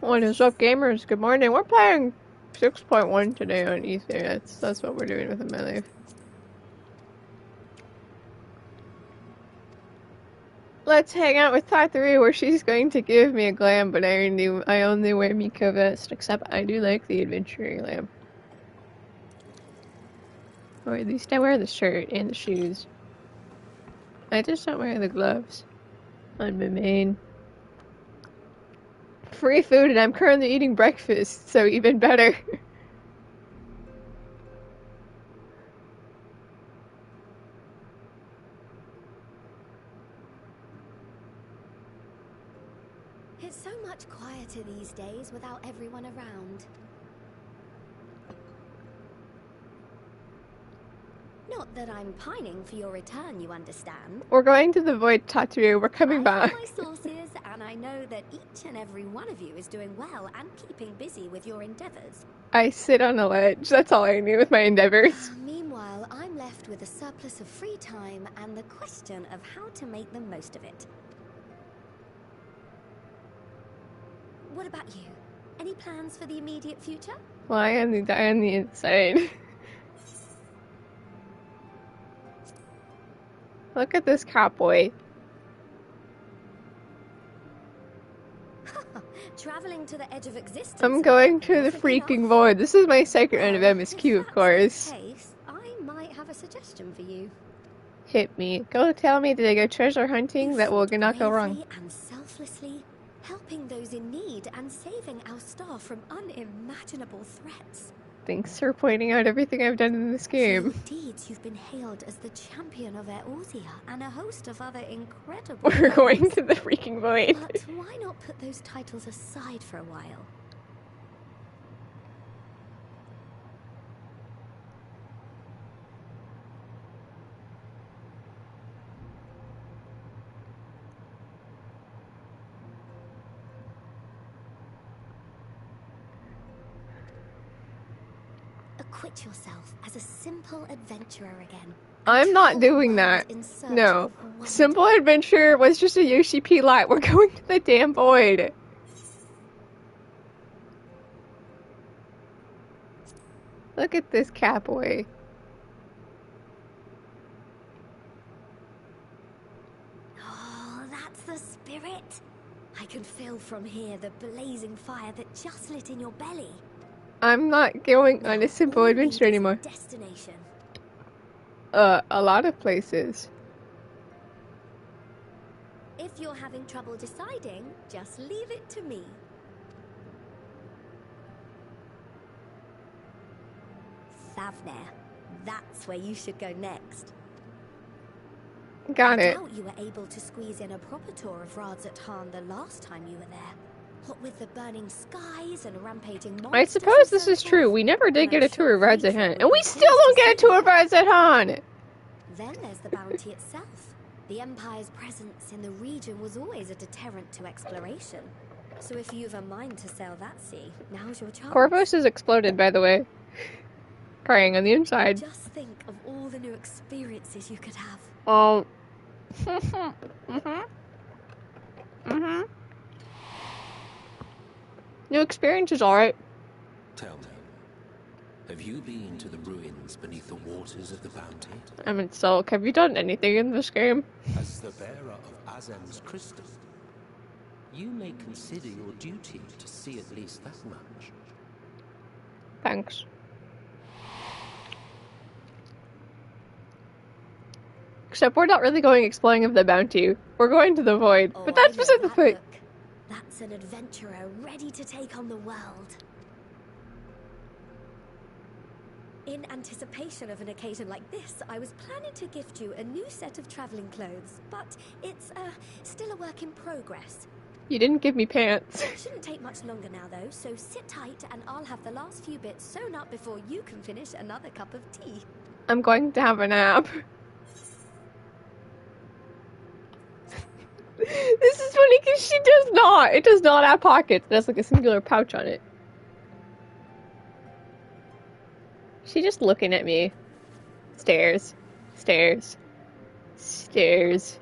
What is up, gamers? Good morning. We're playing 6.1 today on Aether. That's what we're doing with my life. Let's hang out with Tatharu, where she's going to give me a glam, but I only wear Miko vest, except I do like the adventure glam. Or at least I wear the shirt and the shoes. I just don't wear the gloves on my main. Free food, and I'm currently eating breakfast, so even better. It's so much quieter these days without everyone around. Not that I'm pining for your return, you understand. We're going to the void, Tatharu. We're coming back. I have my sources, and I know that each and every one of you is doing well and keeping busy with your endeavors. I sit on a ledge. That's all I knew with my endeavors. Meanwhile, I'm left with a surplus of free time and the question of how to make the most of it. What about you? Any plans for the immediate future? Well, I only die on the inside. Look at this cowboy. Traveling to the edge of existence. I'm going to the freaking void. This is my second round of MSQ, of course. Case, I might have a suggestion for you. Hit me. Go tell me that I go treasure hunting. That will not go wrong. And selflessly, helping those in need and saving our star from unimaginable threats. Thanks for pointing out everything I've done in this game. For your deeds, you've been hailed as the champion of Eorzea and a host of other incredible We're going to the freaking void. But why not put those titles aside for a while? Acquit yourself as a simple adventurer again. I'm not doing that. No. Simple adventure was just a Yoshi P light. We're going to the damn void. Look at this cowboy. Oh, that's the spirit. I can feel from here the blazing fire that just lit in your belly. I'm not going on a simple adventure anymore. Destination. A lot of places. If you're having trouble deciding, just leave it to me. Thavner. That's where you should go next. Got it. I doubt you were able to squeeze in a proper tour of Radzatan the last time you were there. What with the burning skies and rampaging monsters. I suppose this is true. We never did get a tour of Radzatan. And we still don't get a tour of Radzatan! Then there's the bounty itself. The Empire's presence in the region was always a deterrent to exploration. So if you've a mind to sail that sea, now's your chance. Corvus has exploded, by the way. Crying on the inside. Just think of all the new experiences you could have. Oh. New experience is alright. Tell me, have you been to the ruins beneath the waters of the bounty? I'm in Sulk. Have you done anything in this game? As the bearer of Azem's crystal, you may consider your duty to see at least that much. Thanks. Except we're not really going exploring of the bounty. We're going to the void. Oh, But that's beside the point. That's an adventurer ready to take on the world. In anticipation of an occasion like this, I was planning to gift you a new set of traveling clothes, but it's still a work in progress. You didn't give me pants. Shouldn't take much longer now, though, so sit tight and I'll have the last few bits sewn up before you can finish another cup of tea. I'm going to have a nap. This is funny because she does not. It does not have pockets. It has like a singular pouch on it. She's just looking at me. Stares. Stares. Stares.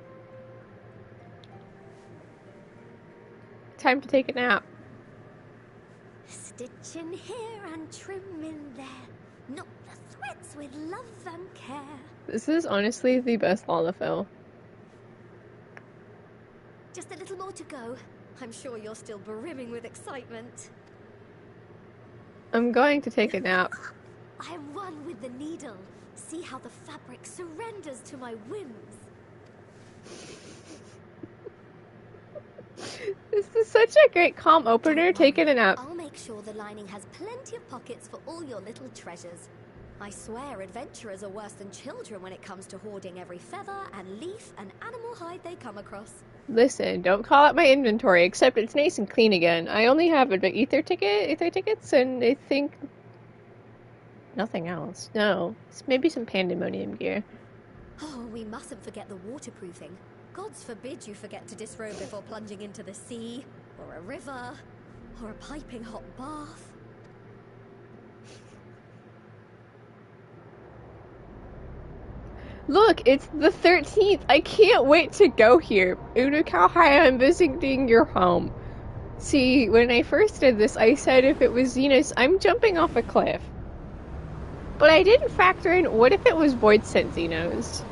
Time to take a nap. stitch in here and trim in there. Knot the threads with love and care. This is honestly the best Lalafell. Just a little more to go. I'm sure you're still brimming with excitement. I'm going to take a nap. I am one with the needle. See how the fabric surrenders to my whims. This is such a great calm opener. Taking a nap. I'll make sure the lining has plenty of pockets for all your little treasures. I swear adventurers are worse than children when it comes to hoarding every feather and leaf and animal hide they come across. Listen, don't call out my inventory, except it's nice and clean again. I only have an Aether tickets, and I think nothing else. No, maybe some pandemonium gear. Oh, we mustn't forget the waterproofing. Gods forbid you forget to disrobe before plunging into the sea, or a river, or a piping hot bath. Look, it's the 13th. I can't wait to go here. Unocal Haya, I'm visiting your home. See, when I first did this, I said if it was Xenos, I'm jumping off a cliff. But I didn't factor in, what if it was Void Sent Xenos?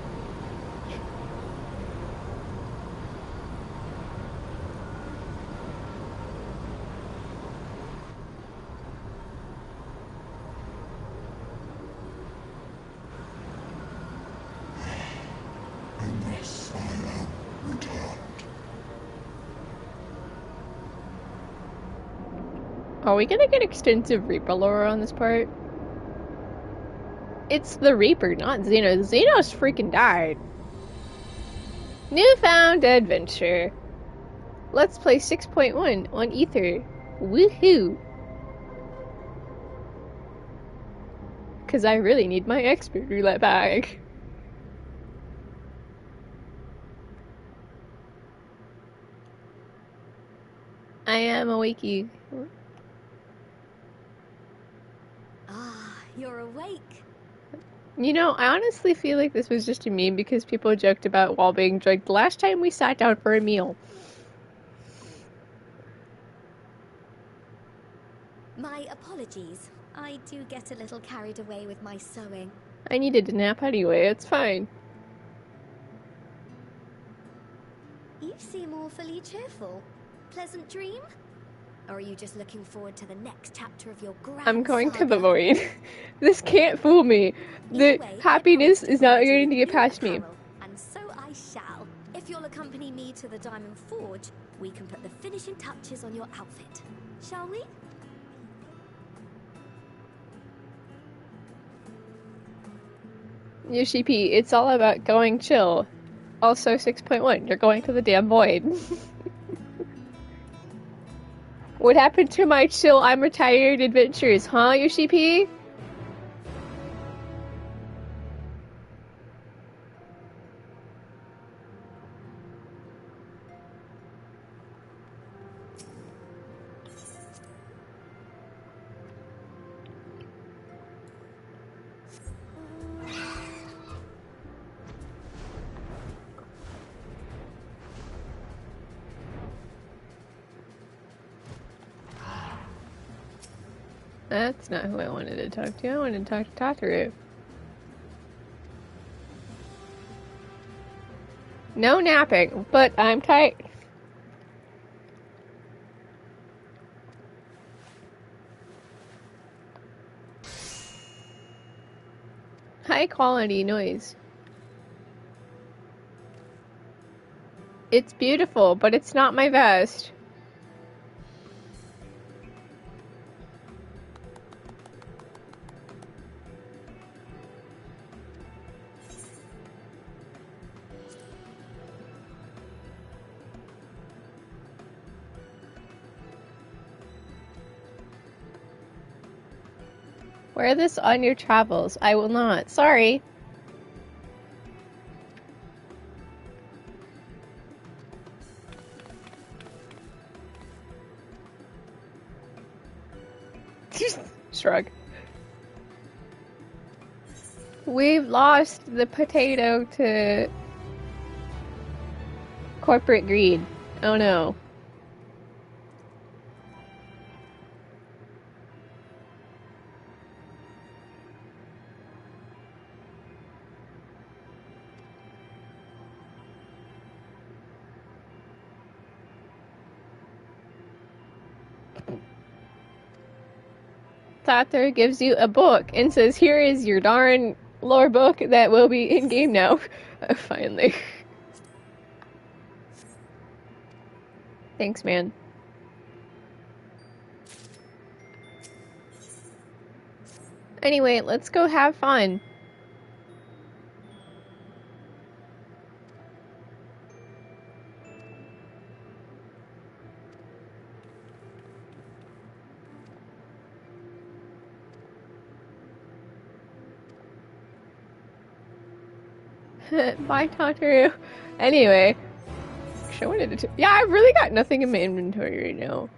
Are we gonna get extensive Reaper lore on this part? It's the Reaper, not Xenos. Xenos freaking died. Newfound adventure. Let's play 6.1 on Aether. Woohoo! Cause I really need my expert roulette bag. I am awakey. You're awake. You know, I honestly feel like this was just a meme because people joked about while being drugged the last time we sat down for a meal. My apologies. I do get a little carried away with my sewing. I needed a nap anyway, it's fine. You seem awfully cheerful. Pleasant dream? Or are you just looking forward to the next chapter of your grand I'm going saga? to the void. This can't fool me. The Either way, happiness I promise is not provide you going to with get your past me. apparel, and so I shall. If you'll accompany me to the Diamond Forge, we can put the finishing touches on your outfit. Shall we? Yoshi P, it's all about going chill. Also 6.1, you're going to the damn void. What happened to my chill, I'm retired adventures, huh, Yoshi P? That's not who I wanted to talk to. I wanted to talk to Tataru. No napping, but I'm tight. High quality noise. It's beautiful, but it's not my vest. Wear this on your travels. I will not. Sorry. Shrug. We've lost the potato to corporate greed. Oh no. Aether gives you a book and says, here is your darn lore book that will be in-game now. Finally. Thanks, man. Anyway, let's go have fun. Bye, Tataru. Anyway. I wanted to. Yeah, I've really got nothing in my inventory right now.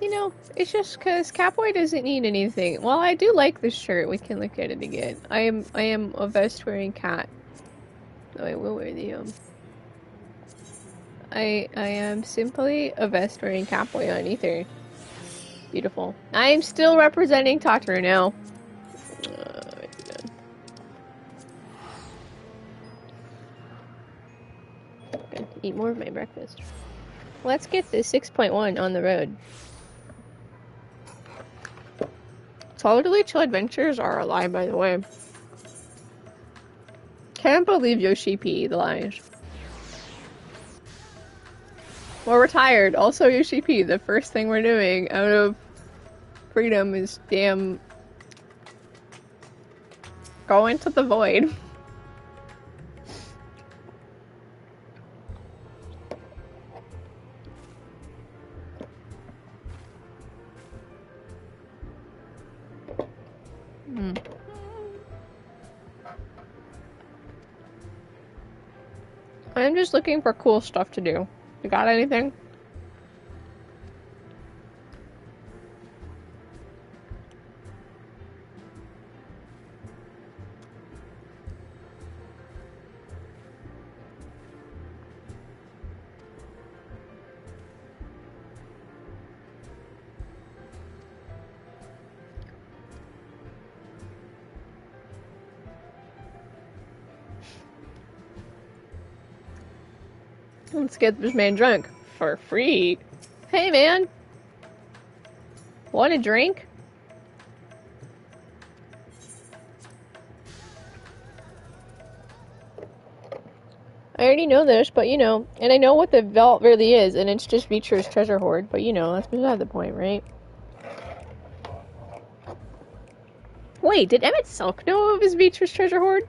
You know, it's just because Catboy doesn't need anything. Well, I do like this shirt. We can look at it again. I am a vest-wearing cat. So I will wear the, I am simply a vest-wearing Catboy on Aether. Beautiful. I am still representing Tataru now. Gonna eat more of my breakfast. Let's get this 6.1 on the road. Totally Chill Adventures are a lie, by the way. Can't believe Yoshi P, the lies. Well, we're tired. Also, Yoshi P, the first thing we're doing out of freedom is damn go into the void. I'm just looking for cool stuff to do. You got anything? Let's get this man drunk. For free. Hey, man. Want a drink? I already know this, but you know, and I know what the vault really is, and it's just Beecher's treasure hoard, but you know, that's beside the point, right? Wait, did Emmett Silk know of his Beecher's treasure hoard?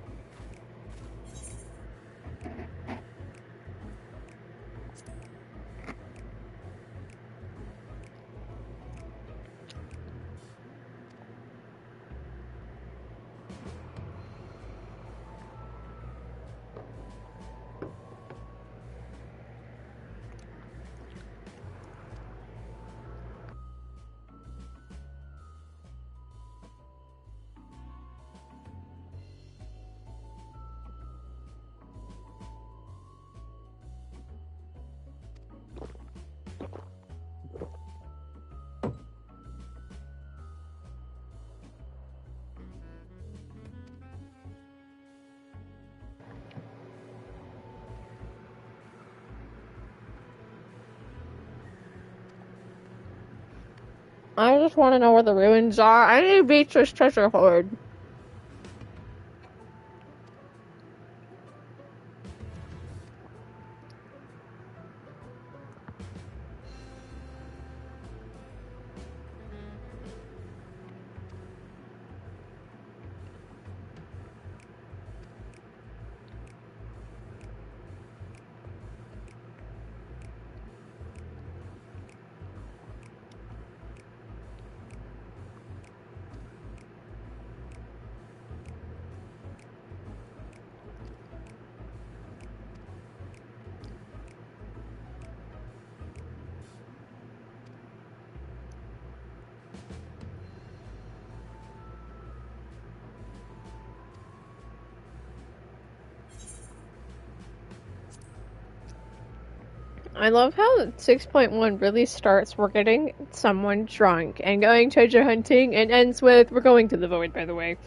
I just want to know where the ruins are. I need Beecher's treasure hoard. I love how 6.1 really starts we're getting someone drunk and going treasure hunting and ends with we're going to the void, by the way.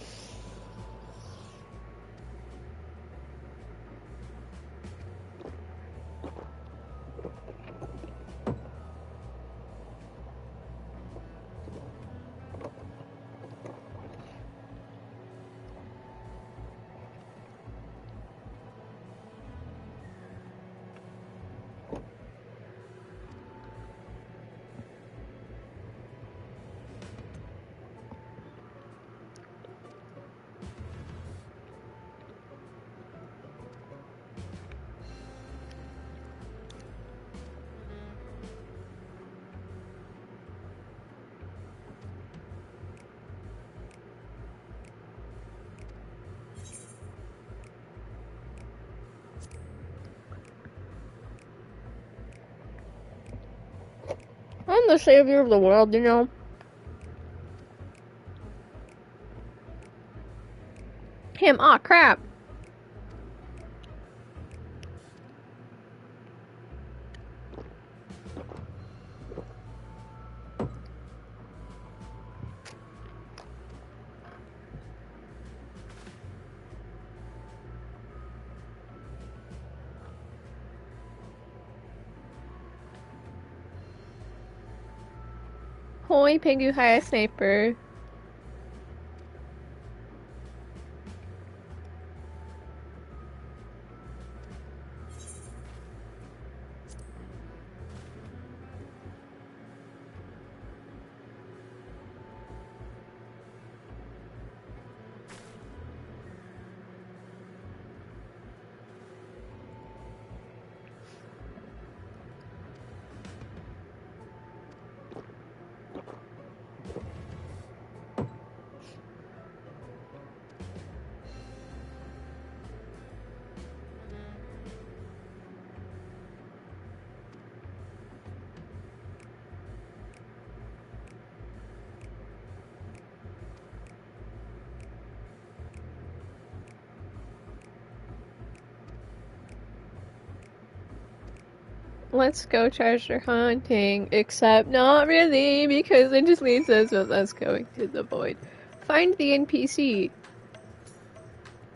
the savior of the world, you know? Him, aw, crap. Hoy, Pengu, Haya, Sniper. Let's go treasure hunting, except not really, because it just leaves us with us going to the void. Find the NPC.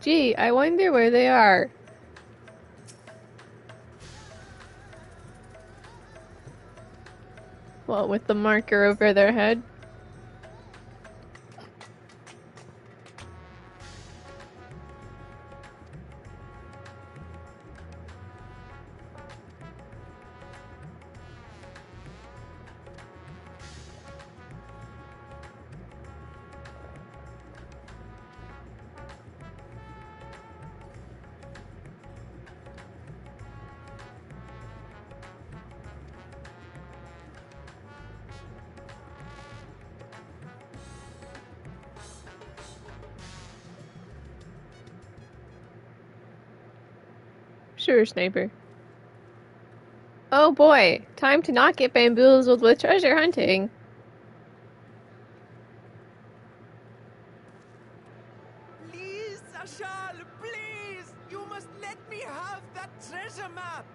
Gee, I wonder where they are. What, with the marker over their head? Sure, Sniper. Oh boy, time to not get bamboozled with treasure hunting. Please, Ashal, please! You must let me have that treasure map!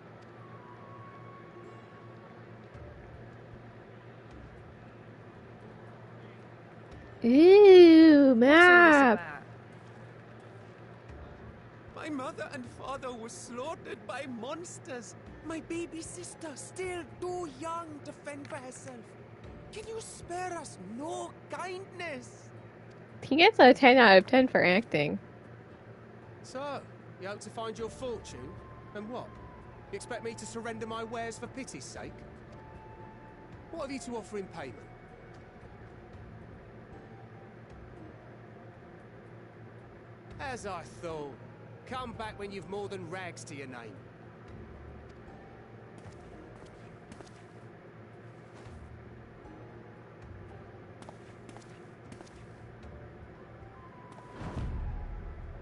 Ooh, map! My mother and father were slaughtered by monsters. My baby sister, still too young to fend for herself. Can you spare us no kindness? He gets a 10 out of 10 for acting. So, you hope to find your fortune? And what? You expect me to surrender my wares for pity's sake? What have you to offer in payment? As I thought. Come back when you've more than rags to your name.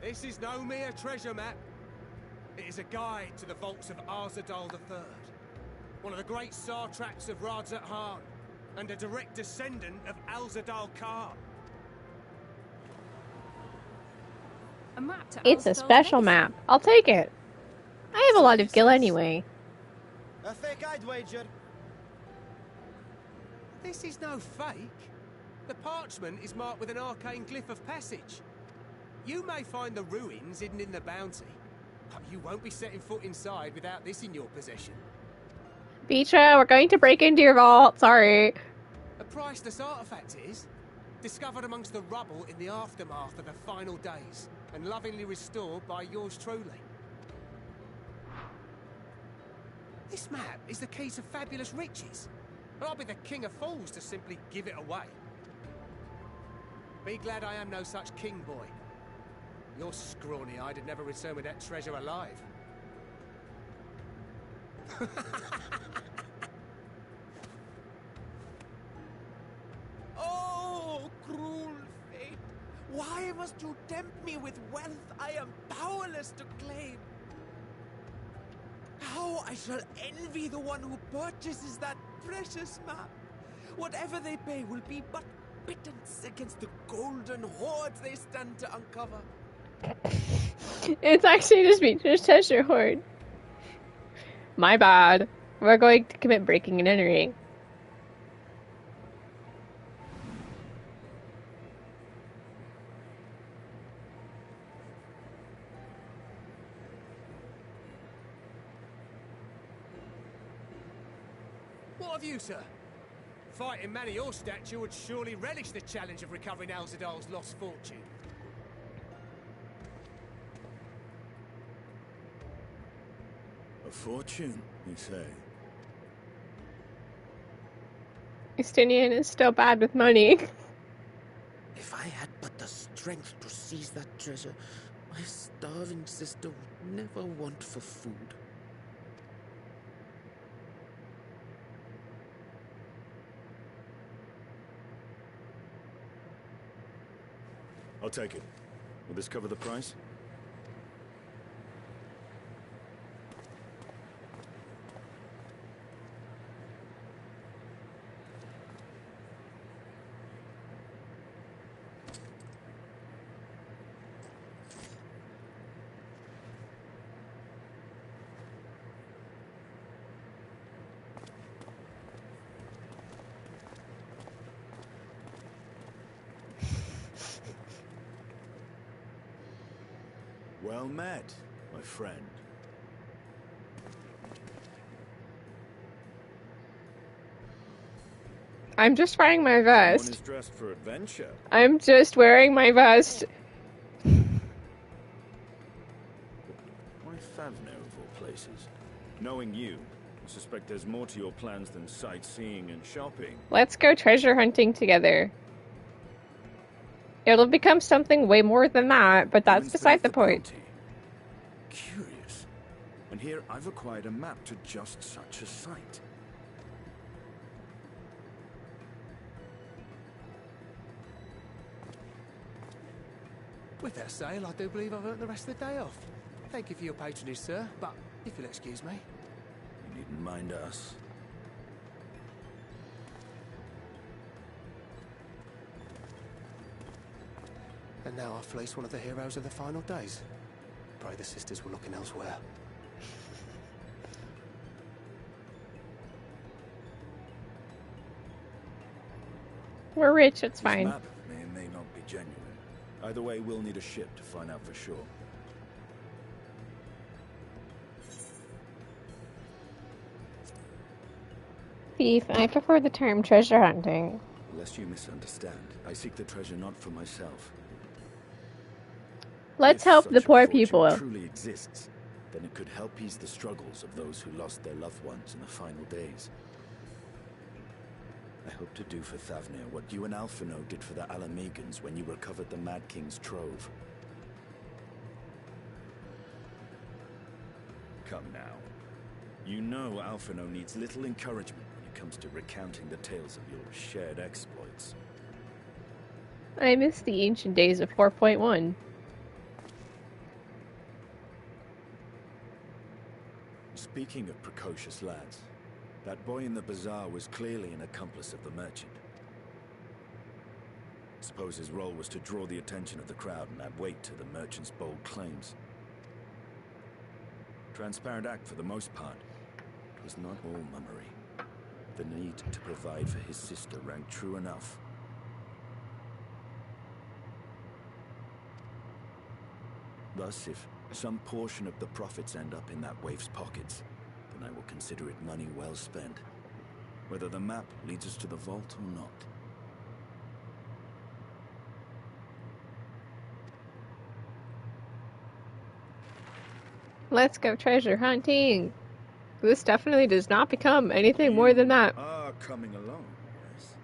This is no mere treasure map. It is a guide to the vaults of Arzadal III, one of the great satraps of Radzat Han, and a direct descendant of Alzadal Khan. A map to It's a Alzadal's special legacy. map. I'll take it. I have a lot of gil anyway. A fake I'd wager. This is no fake. The parchment is marked with an arcane glyph of passage. You may find the ruins hidden in the bounty, but you won't be setting foot inside without this in your possession. Beecha, we're going to break into your vault. Sorry. A priceless artifact it is, discovered amongst the rubble in the aftermath of the final days, and lovingly restored by yours truly. This map is the key to fabulous riches, and I'll be the king of fools to simply give it away. Be glad I am no such king, boy. Your scrawny-eyed had never returned with that treasure alive. Oh, cruel fate! Why must you tempt me with wealth I am powerless to claim? How I shall envy the one who purchases that precious map! Whatever they pay will be but pittance against the golden hoards they stand to uncover. It's actually just treasure hoard. My bad. We're going to commit breaking and entering. What of you, sir? Fighting man of your stature would surely relish the challenge of recovering Alzadal's lost fortune. A fortune, you say? Justinian is still bad with money. If I had but the strength to seize that treasure, my starving sister would never want for food. I'll take it. Will this cover the price? Well met, my friend. I'm just wearing my Someone vest. is dressed for adventure. I'm just wearing my vest. Why Favno of all places? Knowing you, I suspect there's more to your plans than sightseeing and shopping. Let's go treasure hunting together. It'll become something way more than that, but that's Humans beside the beneath point. bounty. Curious. And here I've acquired a map to just such a site. With that sale, I do believe I've earned the rest of the day off. Thank you for your patronage, sir, but if you'll excuse me. You needn't mind us. And now I fleece one of the heroes of the final days. Pray the sisters were looking elsewhere. We're rich, it's This fine. map may or may not be genuine. Either way, we'll need a ship to find out for sure. Thief, I prefer the term treasure hunting. Lest you misunderstand, I seek the treasure not for myself. Let's If help such the a poor fortune people. truly exists, then it could help ease the struggles of those who lost their loved ones in the final days. I hope to do for Thavnir what you and Alphino did for the Alamegans when you recovered the Mad King's trove. Come now. You know Alphino needs little encouragement when it comes to recounting the tales of your shared exploits. I miss the ancient days of 4.1. Speaking of precocious lads, that boy in the bazaar was clearly an accomplice of the merchant. Suppose his role was to draw the attention of the crowd and add weight to the merchant's bold claims. Transparent act for the most part. It was not all mummery. The need to provide for his sister rang true enough. Thus, if some portion of the profits end up in that waif's pockets, then I will consider it money well spent, whether the map leads us to the vault or not. Let's go treasure hunting. This definitely does not become anything more than that. You are coming along, yes?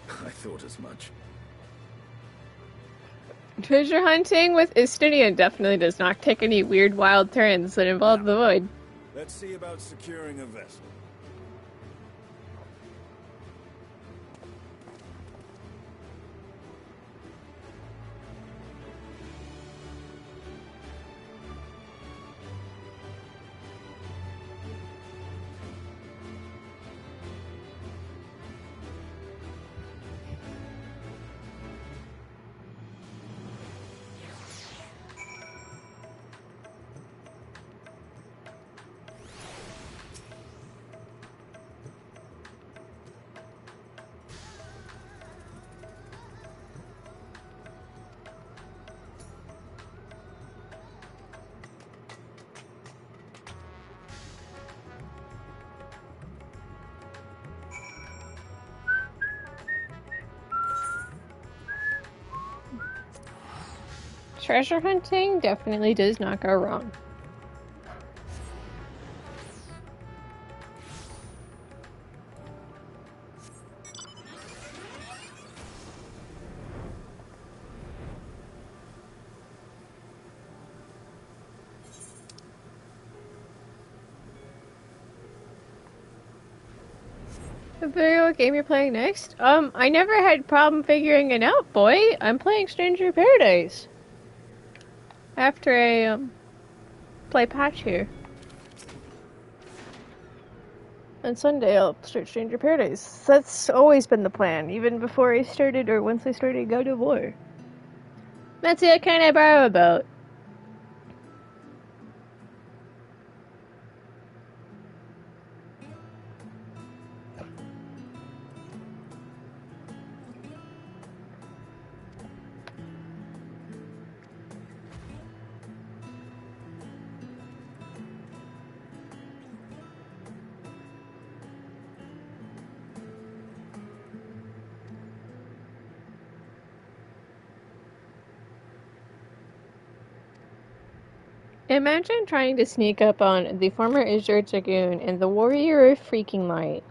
I thought as much. Treasure hunting with Istinian definitely does not take any weird, wild turns that involve the void. Let's see about securing a vessel. treasure hunting definitely does not go wrong. The video game you're playing next? I never had problem figuring it out, boy. I'm playing Stranger Paradise. After I, play patch here. On Sunday I'll start Stranger Paradise. That's always been the plan, even before I started or once I started God of War. That's it kind of borrow about. Imagine trying to sneak up on the former Azure Dragoon and the Warrior of Freaking Light.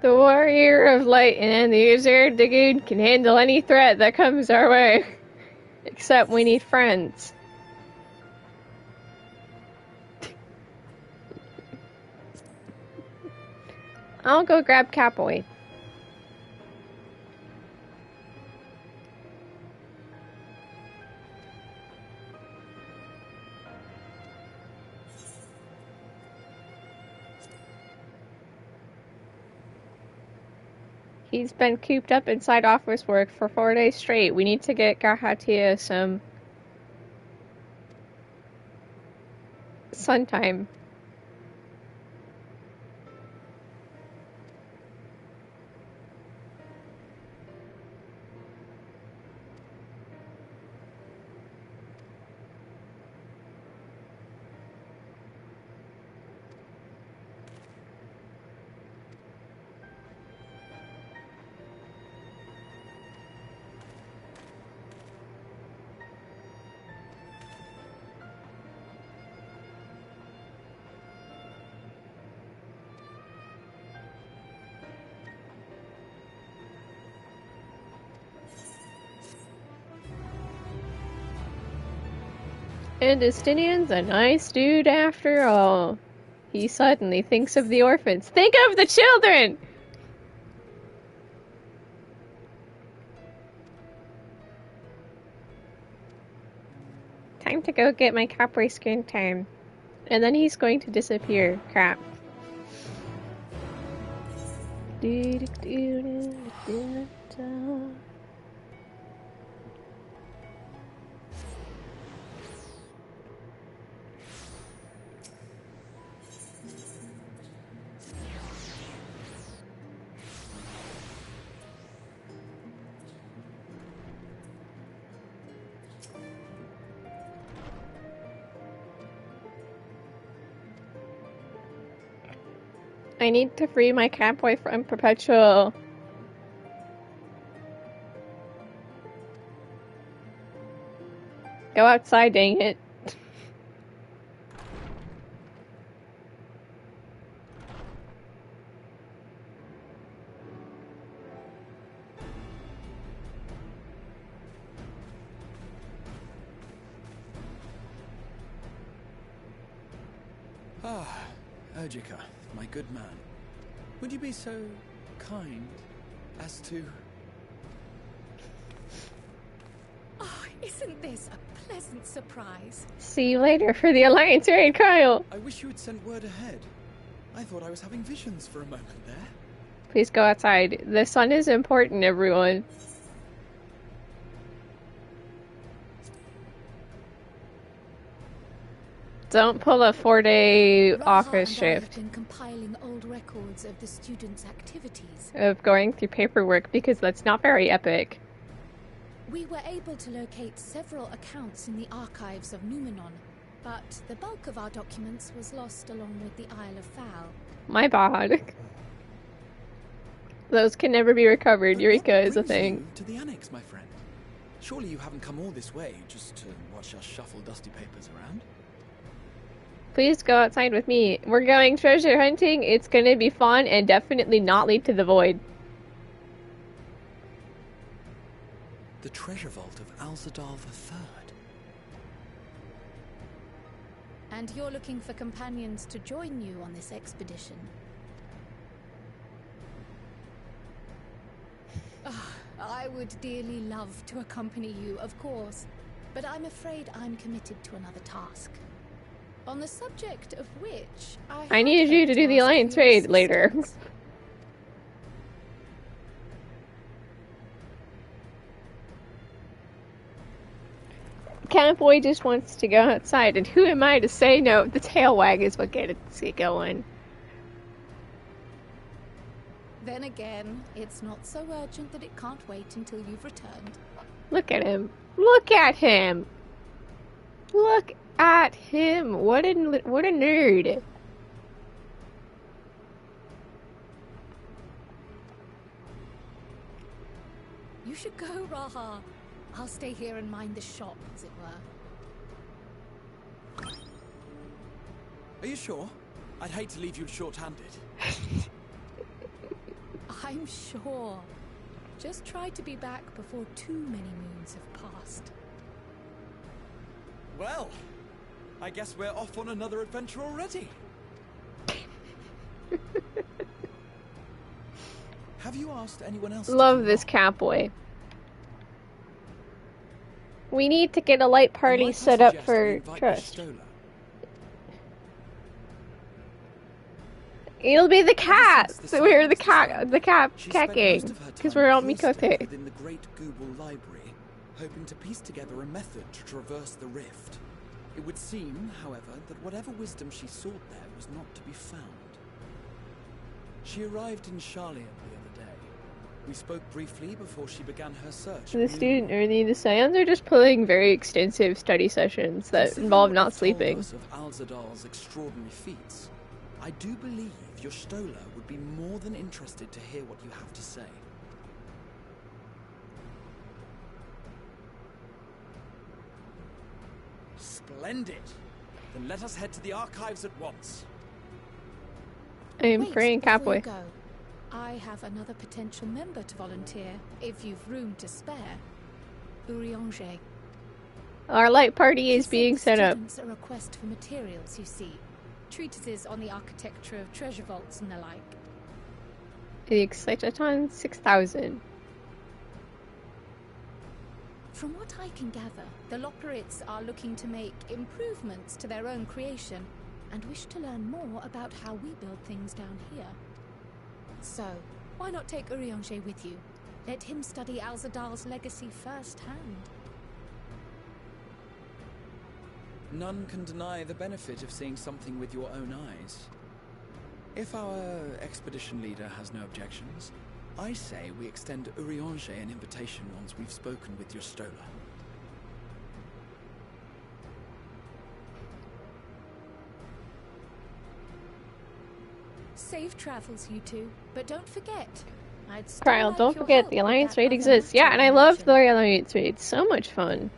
The Warrior of Light and the Azure Dragoon can handle any threat that comes our way. Except we need friends. I'll go grab Catboy. He's been cooped up inside office work for 4 days straight. We need to get Gahatia some sun time. And Justinian's a nice dude after all. He suddenly thinks of the orphans. Think of the children! Time to go get my Capri screen time. And then he's going to disappear. Crap. I need to free my Catboy from Perpetual. Go outside, dang it. Ah, Urgica, my good man. Would you be so kind as to... Oh, isn't this a pleasant surprise? See you later for the Alliance raid, Kyle. I wish you had sent word ahead. I thought I was having visions for a moment there. Please go outside. The sun is important, everyone. Don't pull a 4-day office shift. I have been compiling old records of the students' activities. Of going through paperwork, because that's not very epic. We were able to locate several accounts in the archives of Numenon, but the bulk of our documents was lost along with the Isle of Fowl. My bad. Those can never be recovered. Eureka is a thing. You to the annex, my friend. Surely you haven't come all this way just to watch us shuffle dusty papers around? Please go outside with me. We're going treasure hunting. It's gonna be fun and definitely not lead to the void. The treasure vault of Alzadal III. And you're looking for companions to join you on this expedition. I would dearly love to accompany you, of course, but I'm afraid I'm committed to another task. On the subject of which I needed you to do the Alliance raid later. Catboy just wants to go outside, and who am I to say no? The tail wag is what gets it going. Then again, it's not so urgent that it can't wait until you've returned. Look at him. Look at him. Look at him. What a nerd. You should go, Raha. I'll stay here and mind the shop, as it were. Are you sure? I'd hate to leave you short-handed. I'm sure. Just try to be back before too many moons have passed. Well, I guess we're off on another adventure already. Have you asked anyone else? Love this Catboy. We need to get a light party set up for Trust. It'll be the cat. So we're the cat gang, because we're all Mikote. Within the great Google library, hoping to piece together a method to traverse the rift. It would seem, however, that whatever wisdom she sought there was not to be found. She arrived in Charlian the other day. We spoke briefly before she began her search. The student earning the Scions are just pulling very extensive study sessions that involve not sleeping. Of Alzadal's extraordinary feats, I do believe your Stola would be more than interested to hear what you have to say. Splendid! Then let us head to the archives at once. I'm praying Catboy. Go. I have another potential member to volunteer, if you've room to spare. Urianger. Our light party is being set up. A request for materials, you see. Treatises on the architecture of treasure vaults and the like. The Excitaton 6000. From what I can gather, the Loporrits are looking to make improvements to their own creation and wish to learn more about how we build things down here. So, why not take Urianger with you? Let him study Alzadal's legacy firsthand. None can deny the benefit of seeing something with your own eyes. If our expedition leader has no objections, I say we extend Urianger an invitation once we've spoken with your Stola. Safe travels, you two. But don't forget, Kyle, don't forget the Alliance raid exists. Yeah, and I love the Alliance raid. It's so much fun.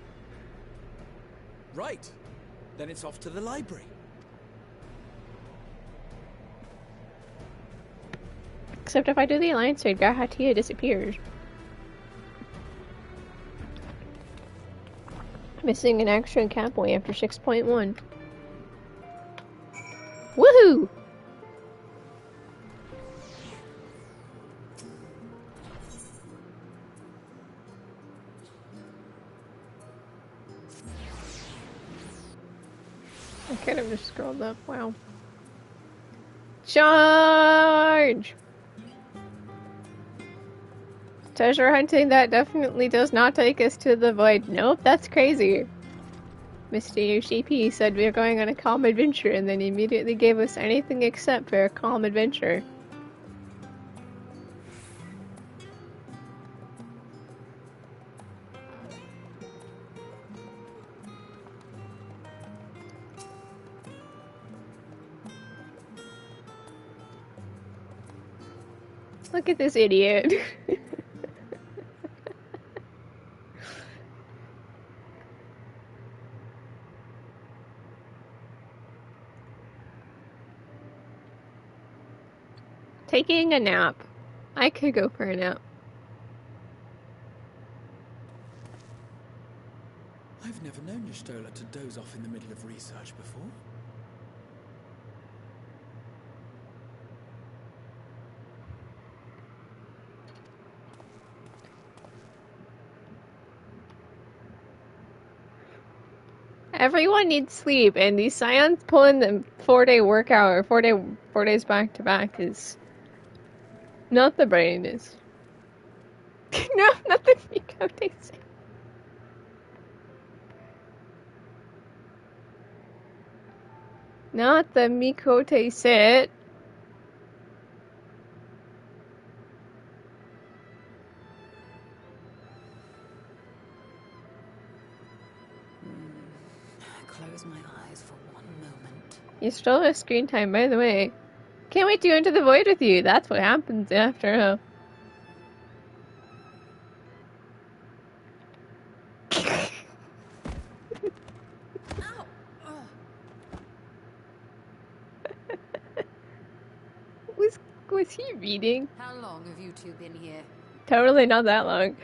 Right. Then it's off to the library. Except if I do the Alliance raid, Gahatia disappears. Missing an extra Catboy after 6.1. Woo! I could have just scrolled up. Wow. Charge! Treasure hunting, that definitely does not take us to the void. Nope, that's crazy. Mr. UCP said we were going on a calm adventure and then he immediately gave us anything except for a calm adventure. Look at this idiot. Taking a nap. I could go for a nap. I've never known Y'shtola to doze off in the middle of research before. Everyone needs sleep, and these scions pulling the 4-day workout or 4 days back to back is not the brightest. No, not the Mikote sit. Not the Mikote sit. Close my eyes for one moment. You stole our screen time, by the way. Can't wait to go into the void with you. That's what happens after. Was he reading? How long have you two been here? Totally not that long.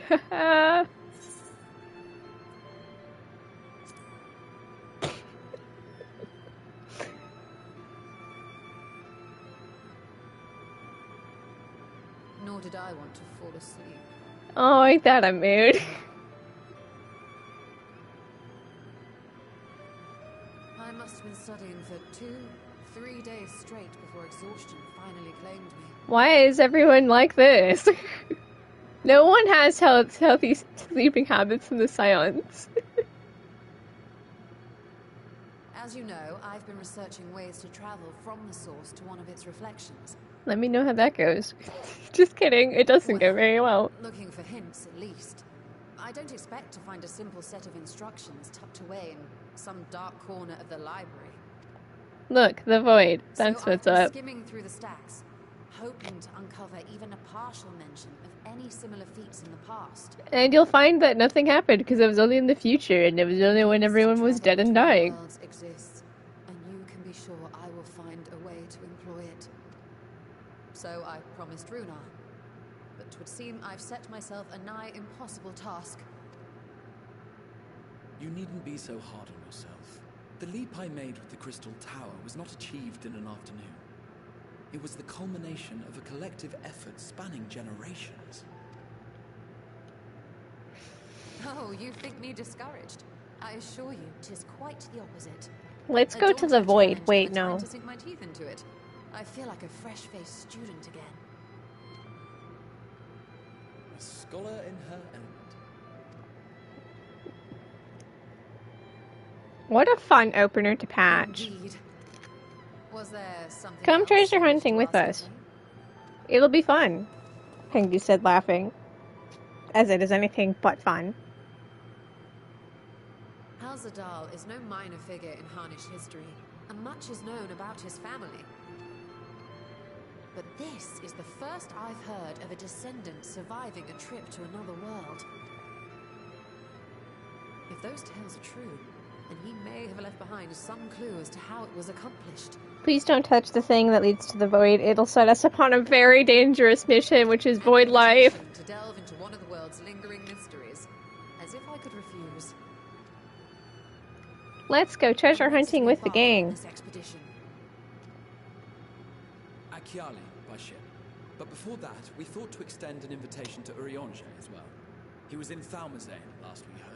Nor did I want to fall asleep. Oh, ain't that a mood? I must have been studying for 2-3 days straight before exhaustion finally claimed me. Why is everyone like this? No one has healthy sleeping habits in the Scions. As you know, I've been researching ways to travel from the source to one of its reflections. Let me know how that goes. Just kidding, it doesn't go very well. Looking for hints, at least. I don't expect to find a simple set of instructions tucked away in some dark corner of the library. Look, the void. That's so what's I've been up. Skimming through the stacks, hoping to uncover even a partial mention of any similar feats in the past. And you'll find that nothing happened because it was only in the future, and it was only when everyone was dead and dying. Worlds exists, and you can be sure I will find a way to employ it. So I promised Runar, but 'twould seem I've set myself a nigh impossible task. You needn't be so hard on yourself. The leap I made with the Crystal Tower was not achieved in an afternoon. It was the culmination of a collective effort spanning generations. Oh, you think me discouraged? I assure you, 'tis quite the opposite. Let's go to the void. Wait, no. To sink my teeth into it. I feel like a fresh-faced student again. A scholar in her element. What a fun opener to patch. Indeed. Was there something Come else treasure you wished hunting to with ask us. of me? It'll be fun, Pengu said, laughing. As it is anything but fun. Halzadal is no minor figure in Harnish history, and much is known about his family. But this is the first I've heard of a descendant surviving a trip to another world. If those tales are true, then he may have left behind some clue as to how it was accomplished. Please don't touch the thing that leads to the void. It'll set us upon a very dangerous mission, which is void life. To delve into one of the world's lingering mysteries, as if I could refuse. Let's go treasure hunting with the gang. This expedition. Akiali, by ship. But before that, we thought to extend an invitation to Urianger as well. He was in Thalmazane last we heard.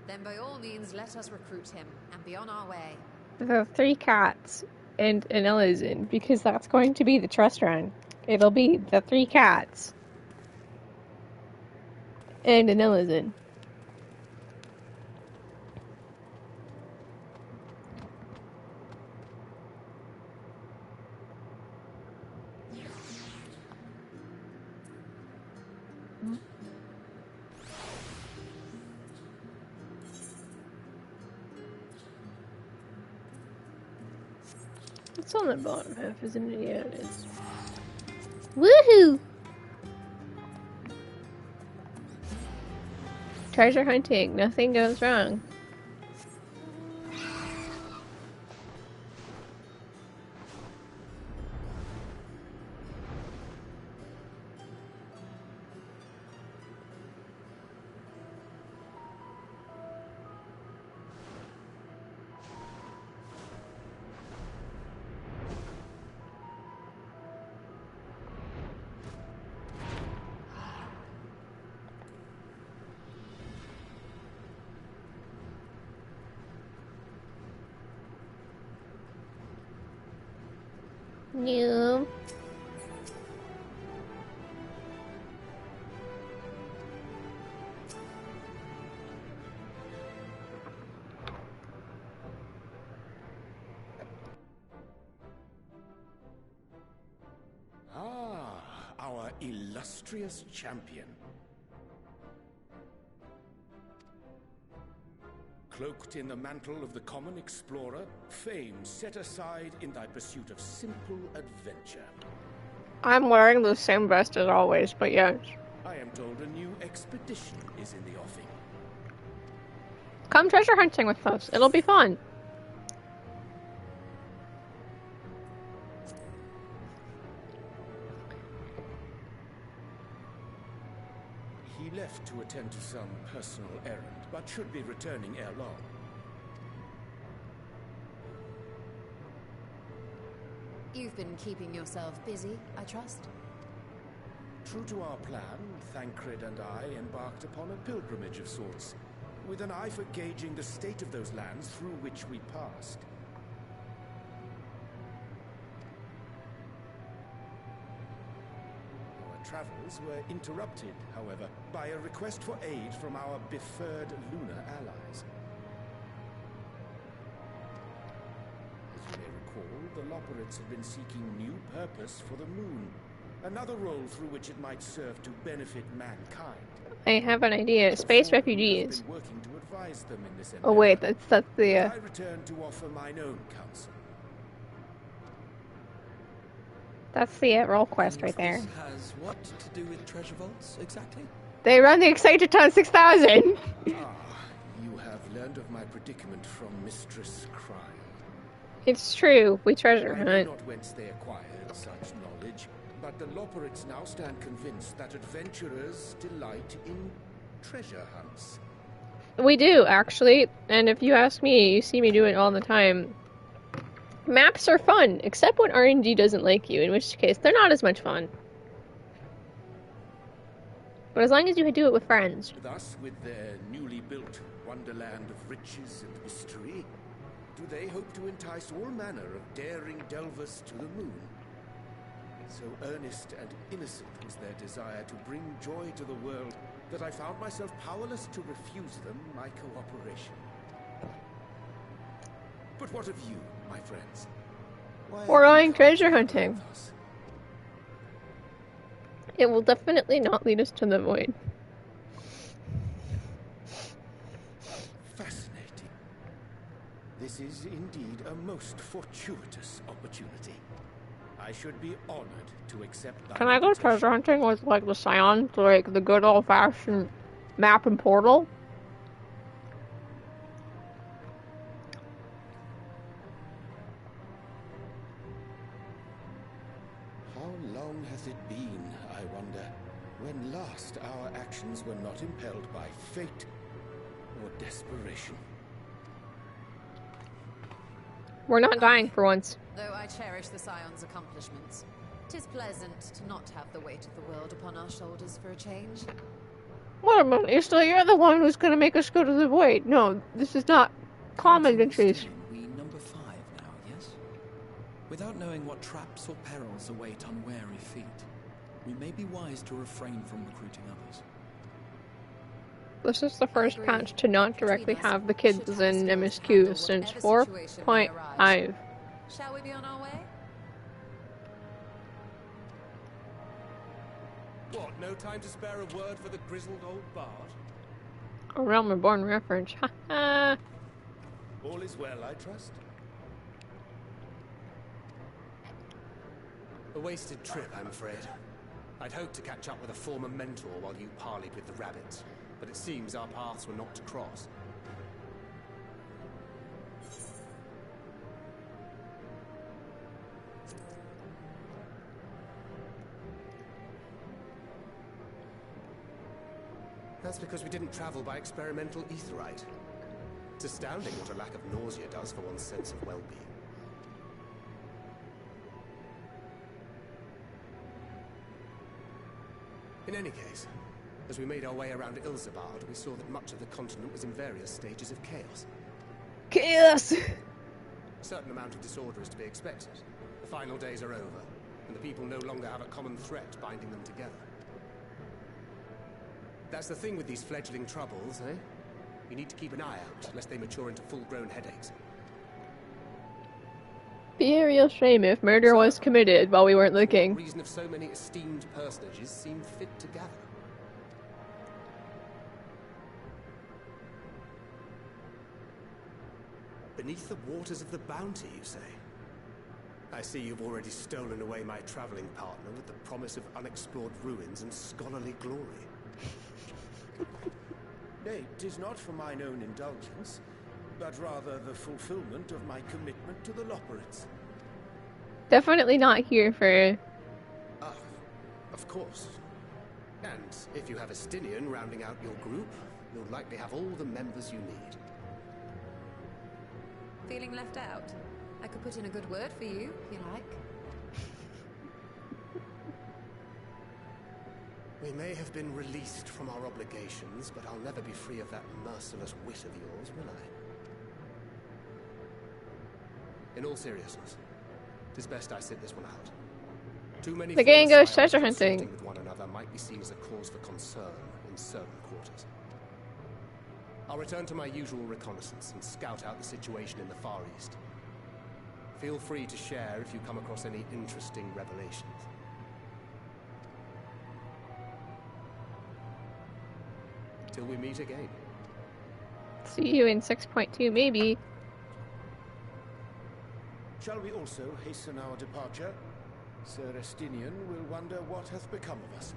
Then by all means, let us recruit him and be on our way. The 3 cats and an Elysian, because that's going to be the trust run. It'll be the 3 cats and an Elysian. It's on the bottom half, isn't it? Yeah, it is. Woohoo! Treasure hunting, nothing goes wrong. New. Our illustrious champion. Cloaked in the mantle of the common explorer, fame set aside in thy pursuit of simple adventure. I'm wearing the same vest as always, but yes. I am told a new expedition is in the offing. Come treasure hunting with us. It'll be fun. He left to attend to some personal errand, but should be returning ere long. You've been keeping yourself busy, I trust? True to our plan, Thancred and I embarked upon a pilgrimage of sorts, with an eye for gauging the state of those lands through which we passed. Travels were interrupted, however, by a request for aid from our befurred lunar allies. As you may recall, the Loperids have been seeking new purpose for the moon, another role through which it might serve to benefit mankind. I have an idea. Space refugees. Been working to advise them in this Oh wait, endeavor. that's the. I return to offer mine own counsel. That's the role quest right there. This has what to do with treasure vaults, exactly? They run the Excitaton 6000! You have learned of my predicament from Mistress Cryle. It's true, we treasure I know hunt. not whence they acquired such knowledge, but the Loperids now stand convinced that adventurers delight in treasure hunts. We do, actually, and if you ask me, you see me do it all the time. Maps are fun, except when RNG doesn't like you, in which case they're not as much fun. But as long as you do it with friends. Thus, with their newly built wonderland of riches and mystery, do they hope to entice all manner of daring delvers to the moon? So earnest and innocent was their desire to bring joy to the world that I found myself powerless to refuse them my cooperation. But what of you, my friends? Why We're have you going come treasure to hunting. with us? It will definitely not lead us to the void. Fascinating. This is indeed a most fortuitous opportunity. I should be honored to accept thy Can I go invitation. treasure hunting with, like, the Scions, like, the good old-fashioned map and portal? How long hath it been, I wonder, when last our actions were not impelled by fate or desperation? We're not dying for once. Though I cherish the Scion's accomplishments, 'tis pleasant to not have the weight of the world upon our shoulders for a change. What a minute, so you're the one who's gonna make us go to the void. No, this is not common interest. We number 5 now, yes? Without knowing what traps or perils await unwary feet, we may be wise to refrain from recruiting others. This is the first patch to not directly have the kids in MSQ since 4.5. Shall we be on our way? What, no time to spare a word for the grizzled old bard? A Realm Reborn reference. Ha ha! All is well, I trust? A wasted trip, I'm afraid. I'd hoped to catch up with a former mentor while you parleyed with the rabbits, but it seems our paths were not to cross. That's because we didn't travel by experimental aetherite. It's astounding what a lack of nausea does for one's sense of well-being. In any case, as we made our way around Ilzabard, we saw that much of the continent was in various stages of chaos. Chaos! A certain amount of disorder is to be expected. The final days are over, and the people no longer have a common threat binding them together. That's the thing with these fledgling troubles, eh? You need to keep an eye out, lest they mature into full-grown headaches. Be a real shame if murder was committed while we weren't looking. The reason of so many esteemed personages seemed fit to gather. Beneath the waters of the Bounty, you say? I see you've already stolen away my traveling partner with the promise of unexplored ruins and scholarly glory. Nay, 'tis not for mine own indulgence, but rather the fulfillment of my commitment to the Loporrits. Definitely not here for... Ah, of course. And if you have a Stinian rounding out your group, you'll likely have all the members you need. Feeling left out? I could put in a good word for you, if you like. We may have been released from our obligations, but I'll never be free of that merciless wit of yours, will I? In all seriousness, it is best I sit this one out. Too many The gang goes former treasure scions hunting. consulting with one another might be seen as a cause for concern in certain quarters. I'll return to my usual reconnaissance and scout out the situation in the Far East. Feel free to share if you come across any interesting revelations. Till we meet again. See you in 6.2, maybe. Shall we also hasten our departure? Sir Estinian will wonder what hath become of us.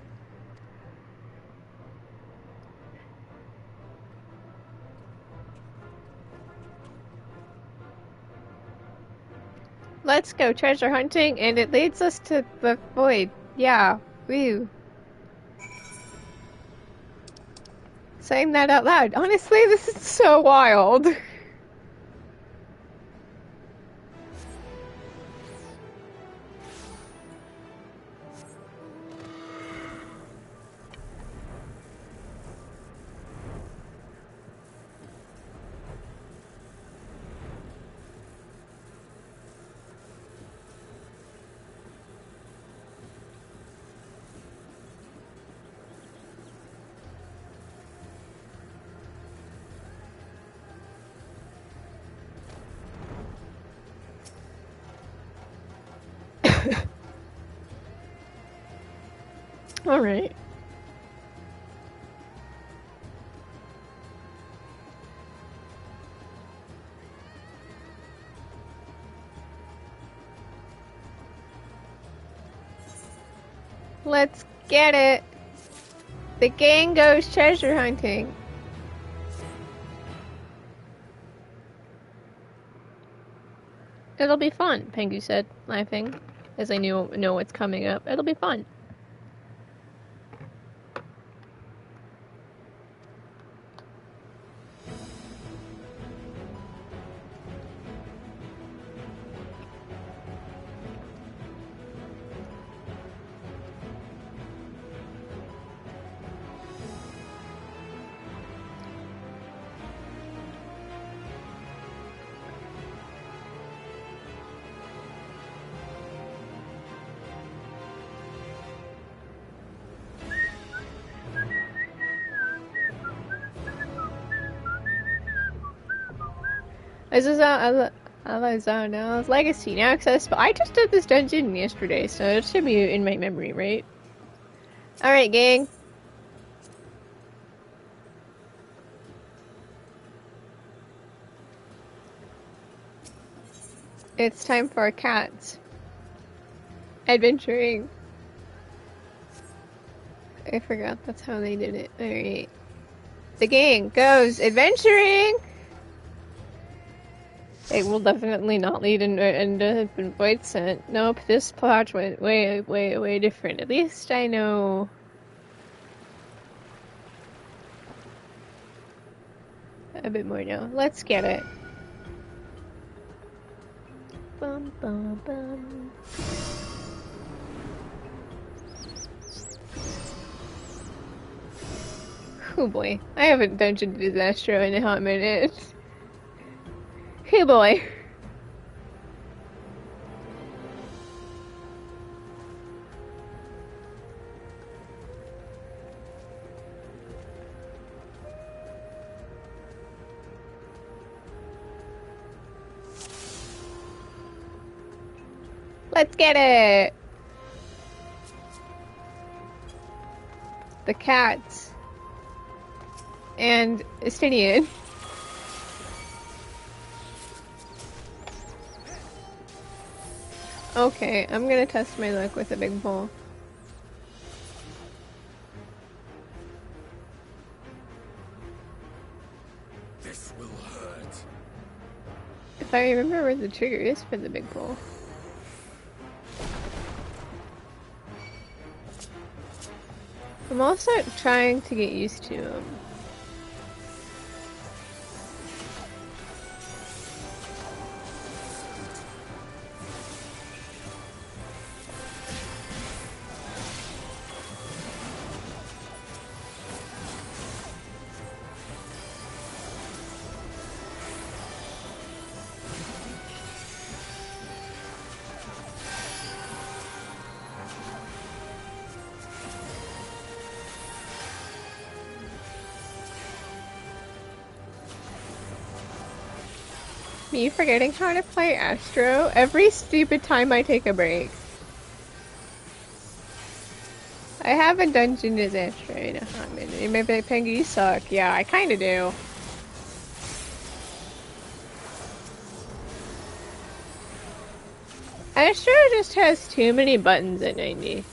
Let's go treasure hunting, and it leads us to the void. Yeah, woo. Saying that out loud. Honestly, this is so wild. All right. Let's get it. The gang goes treasure hunting. It'll be fun, Pengu said, laughing, as I know what's coming up. It'll be fun. Alizona's Legacy now accessible. I just did this dungeon yesterday, so it should be in my memory, right? Alright, gang. It's time for our cats. Adventuring. I forgot that's how they did it. Alright. The gang goes adventuring! It will definitely not lead into Void Scent. Nope, this plot went way different. At least I know. A bit more now. Let's get it. Bum bum bum. Oh boy, I haven't Dungeon Disaster in a hot minute. Hey boy. Let's get it! The cats. And Estinian. Okay, I'm gonna test my luck with a big bowl. This will hurt. If I remember where the trigger is for the big bowl. I'm also trying to get used to them. Me forgetting how to play Astro every stupid time I take a break. I have a Dungeon Disaster in a hot minute. Maybe Penguins suck. Yeah, I kinda do. Astro just has too many buttons at 90.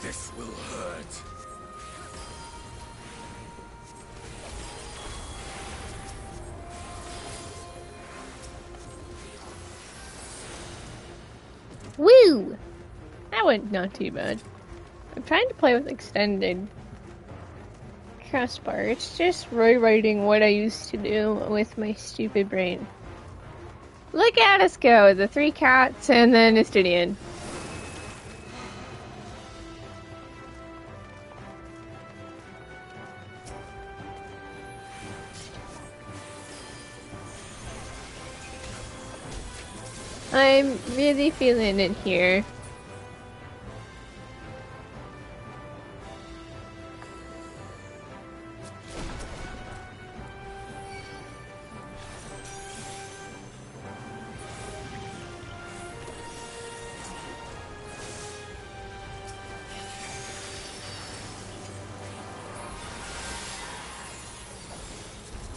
This will hurt. Woo! That went not too bad. I'm trying to play with extended crossbar. It's just rewriting what I used to do with my stupid brain. Look at us go! The 3 cats and then Estinian. I'm really feeling it here.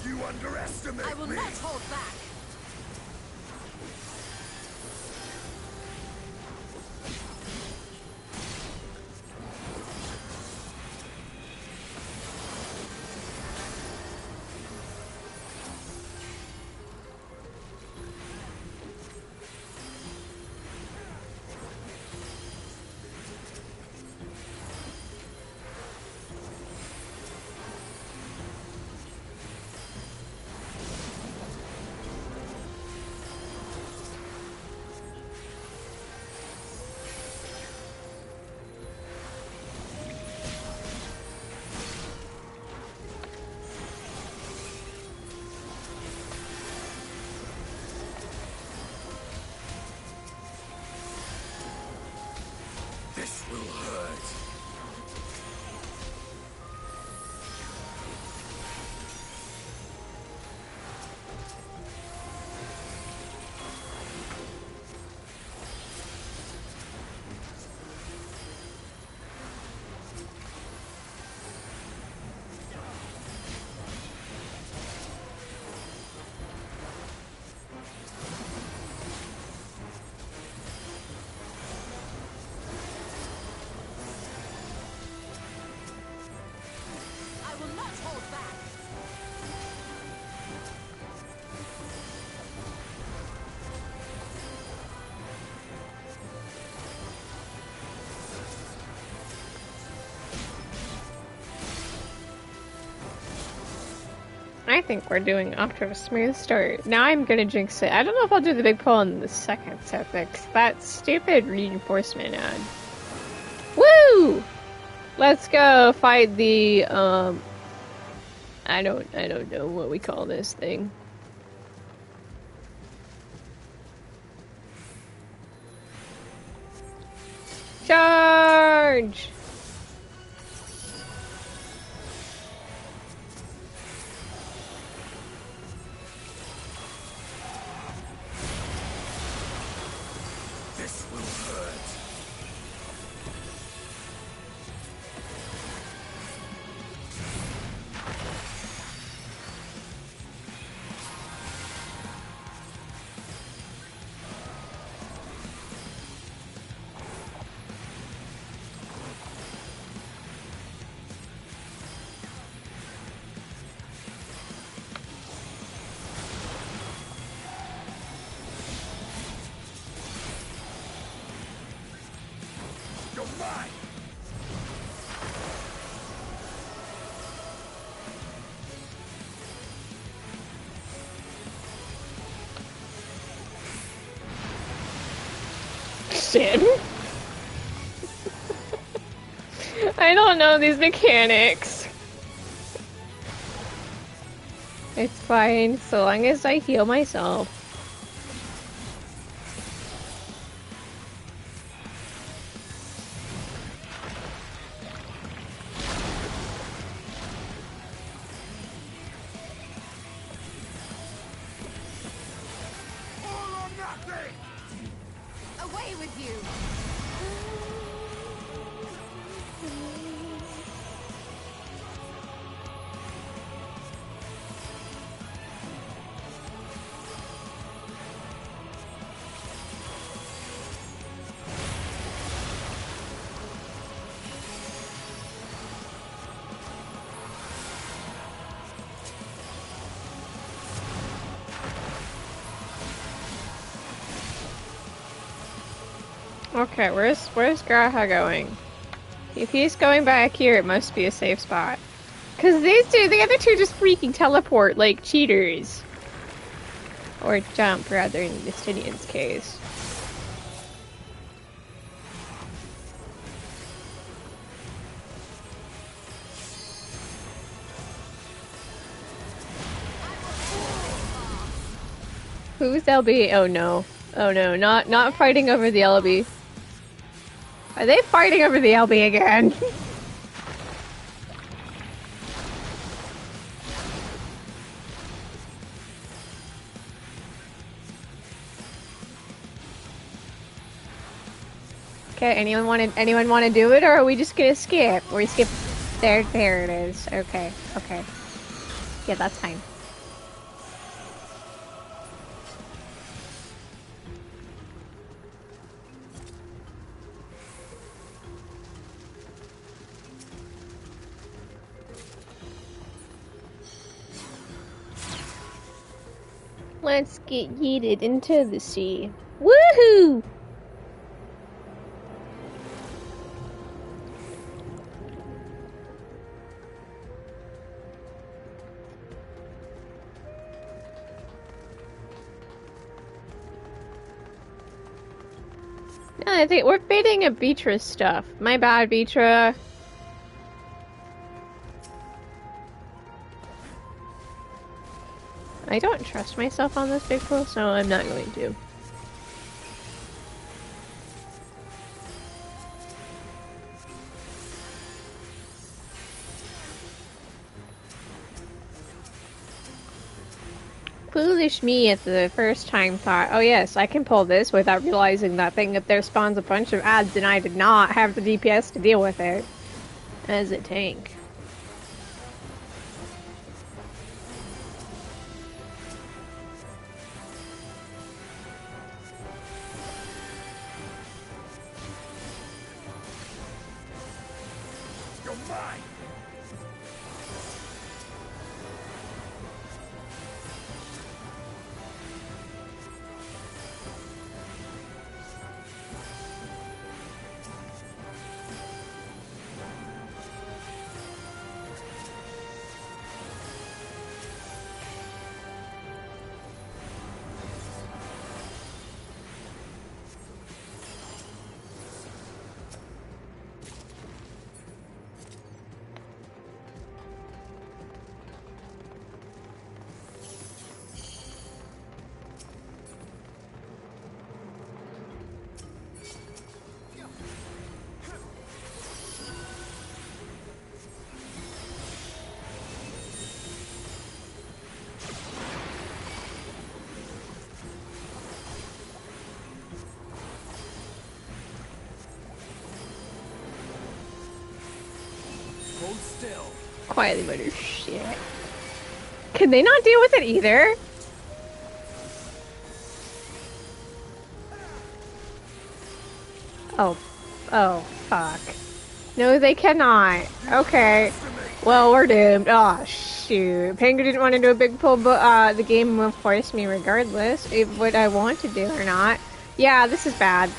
You underestimate me. I will not hold back. I think we're doing off to a smooth start. Now I'm gonna jinx it. I don't know if I'll do the big pull in the second set fix. That stupid reinforcement ad. Woo! Let's go fight the I don't know what we call this thing. Charge! This will hurt. You're mine! Shit. I don't know these mechanics. It's fine, so long as I heal myself. All or nothing! Away with you! Okay, where's Graha going? If he's going back here, it must be a safe spot. Cause these two, the other two just freaking teleport like cheaters. Or jump, rather, in Justinian's case. Who's LB? Oh no. Oh no, not fighting over the LB. Are they fighting over the LB again? Okay, anyone want to do it, or are we just gonna skip? We skip. There it is. Okay. Yeah, that's fine. Let's get yeeted into the sea. Woohoo! No, I think we're baiting a Beatrice stuff. My bad, Beatra. I don't trust myself on this big pool, so I'm not going to. Foolish me at the first time thought, oh yes, I can pull this without realizing that thing up there spawns a bunch of ads and I did not have the DPS to deal with it as a tank. You're mine! still. Quietly mutter shit. Can they not deal with it either? Oh. Oh, fuck. No, they cannot. Okay. Well, we're doomed. Oh, shoot. Pengu didn't want to do a big pull, but the game will force me regardless, if what I want to do or not. Yeah, this is bad.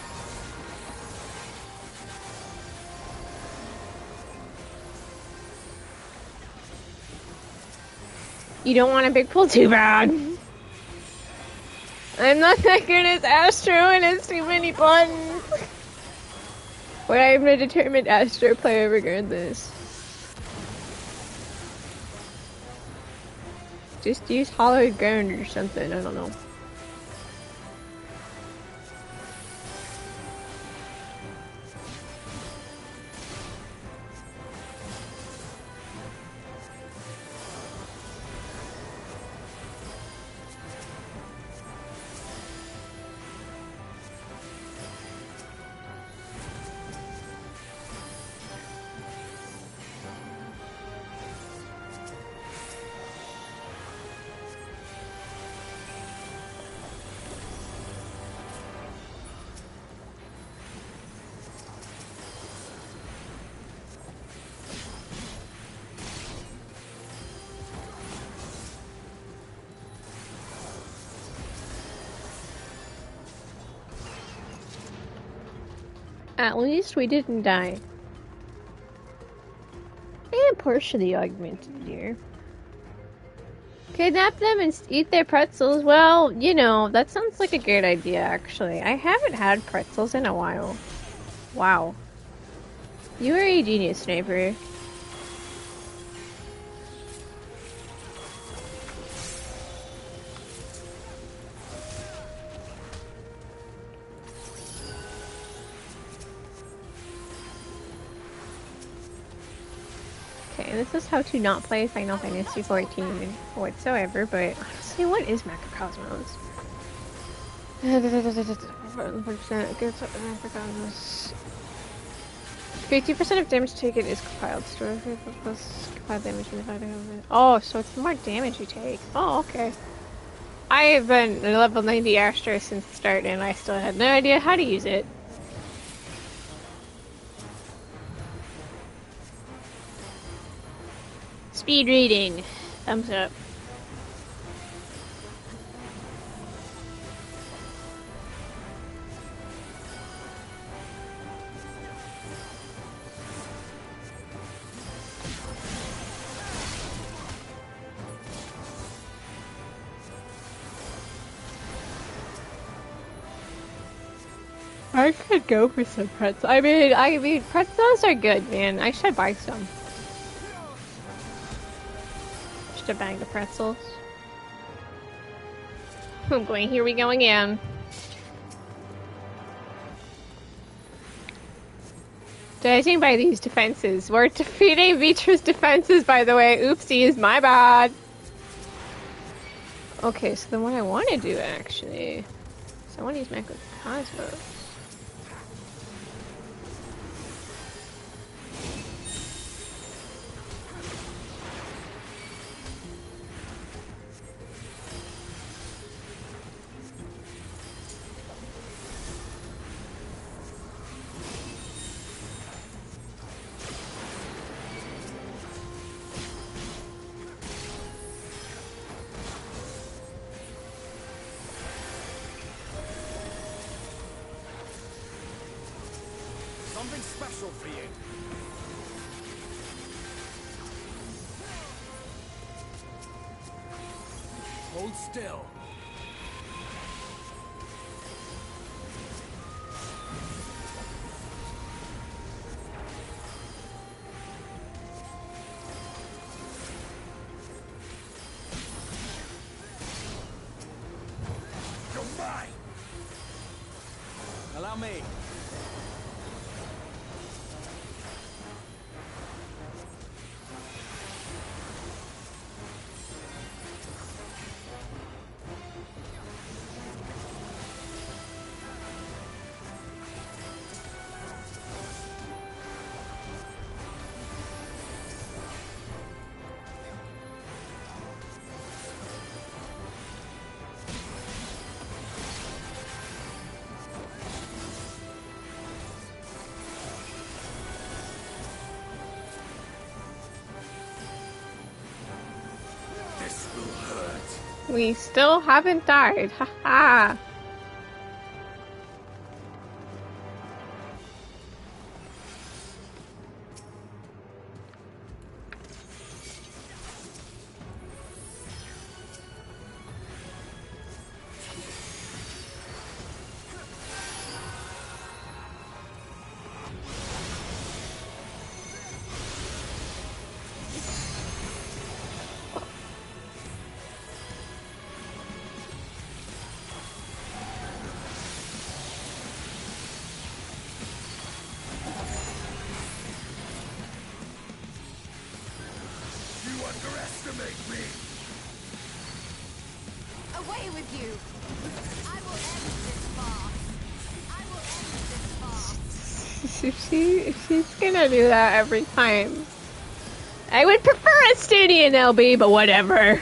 You don't want a big pull? Too bad. I'm not that good as Astro and it's too many buttons. But I'm a determined Astro player regardless. Just use hollowed ground or something, I don't know. At least we didn't die. And partially augmented here. Kidnap them and eat their pretzels? Well, you know, that sounds like a great idea, actually. I haven't had pretzels in a while. Wow. You are a genius, Sniper. Okay, this is how to not play Final Fantasy 14 whatsoever, but honestly, what is Macrocosmos? 50% of damage taken is compiled. Store plus compiled damage in the fighting of it. Oh, so it's the more damage you take. Oh, okay. I have been a level 90 Astro since the start, and I still had no idea how to use it. Speed reading. Thumbs up. I could go for some pretzels. I mean, pretzels are good, man. I should buy some. Just a bag of pretzels. Oh boy, here we go again. Judging by these defenses, we're defeating Vitra's defenses, by the way. Oopsies, my bad. Okay, so then what I want to do, actually, is I want to use Macrocosmos. Something special for you. Hold still. You're mine. Allow me. We still haven't died. Ha ha. Away with you! I will end this farce! I will end this farce! She's gonna do that every time. I would prefer a Stadion LB, but whatever.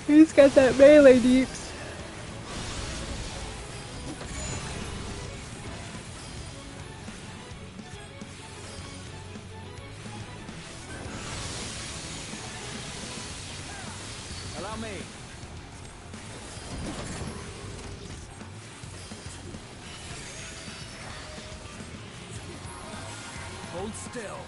Who's got that melee deeps? Allow me. Hold still.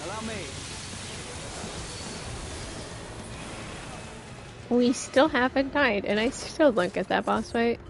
Allow me. We still haven't died, and I still don't get that boss fight.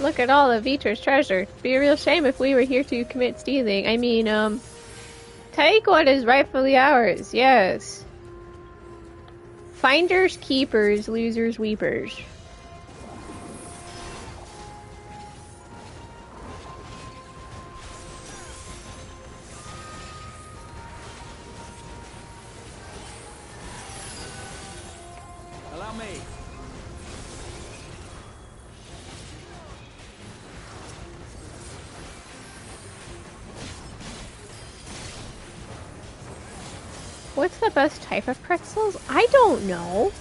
Look at all of Vitor's treasure. Be a real shame if we were here to commit stealing. I mean, take what is rightfully ours, yes. Finders keepers, losers weepers. Allow me. What's the best type of pretzels? I don't know.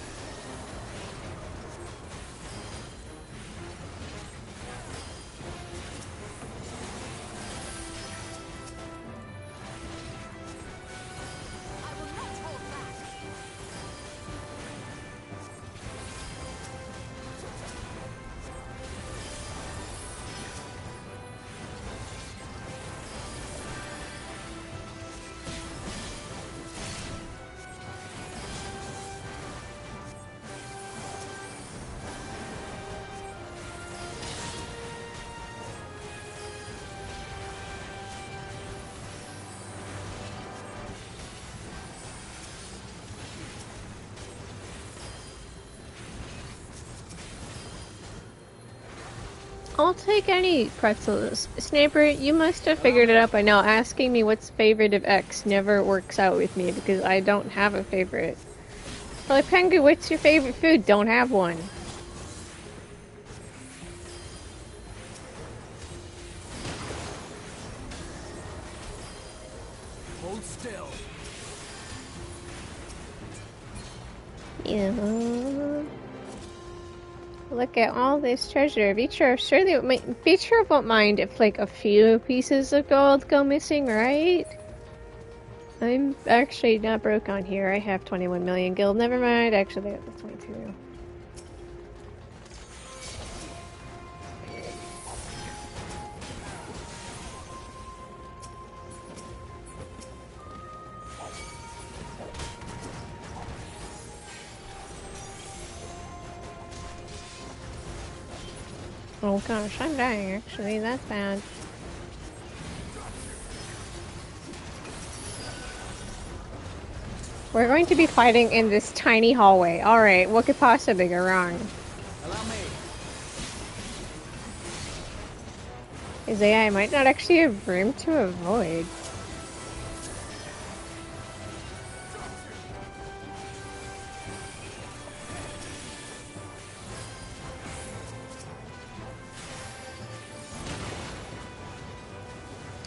I'll take any pretzels. Sniper, you must have figured it out by now. Asking me what's favorite of X never works out with me because I don't have a favorite. Like, Pengu, what's your favorite food? Don't have one. Hold still. Yeah. Look at all this treasure. Beecher won't mind if like a few pieces of gold go missing, right? I'm actually not broke on here. I have 21 million gil. Never mind. Actually, I have 22. Oh gosh, I'm dying actually. That's bad. We're going to be fighting in this tiny hallway. Alright, what could possibly go wrong? Allow me. Isaiah, I might not actually have room to avoid.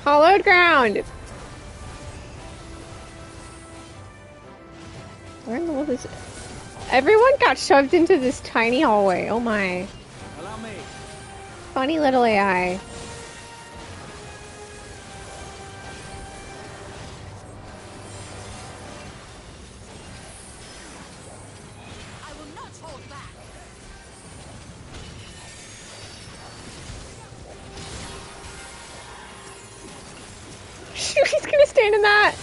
Hollowed ground! Where in the world is it? Everyone got shoved into this tiny hallway. Oh my. Allow me. Funny little AI. I will not hold back. He's gonna stand in that!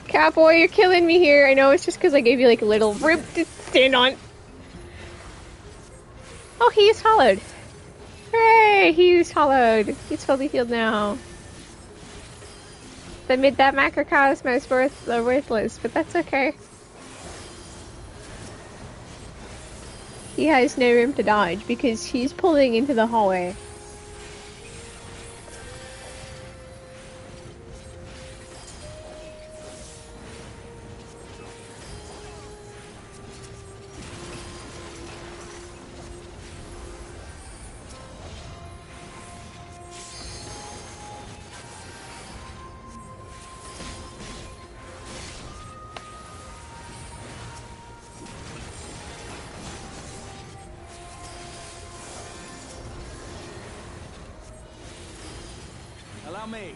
Catboy, you're killing me here. I know it's just because I gave you like a little rope to stand on. Oh, he is hollowed. Hooray! He's hollowed. He's fully healed now. That macrocosm is worthless, but that's okay. He has no room to dodge because he's pulling into the hallway. Allow me.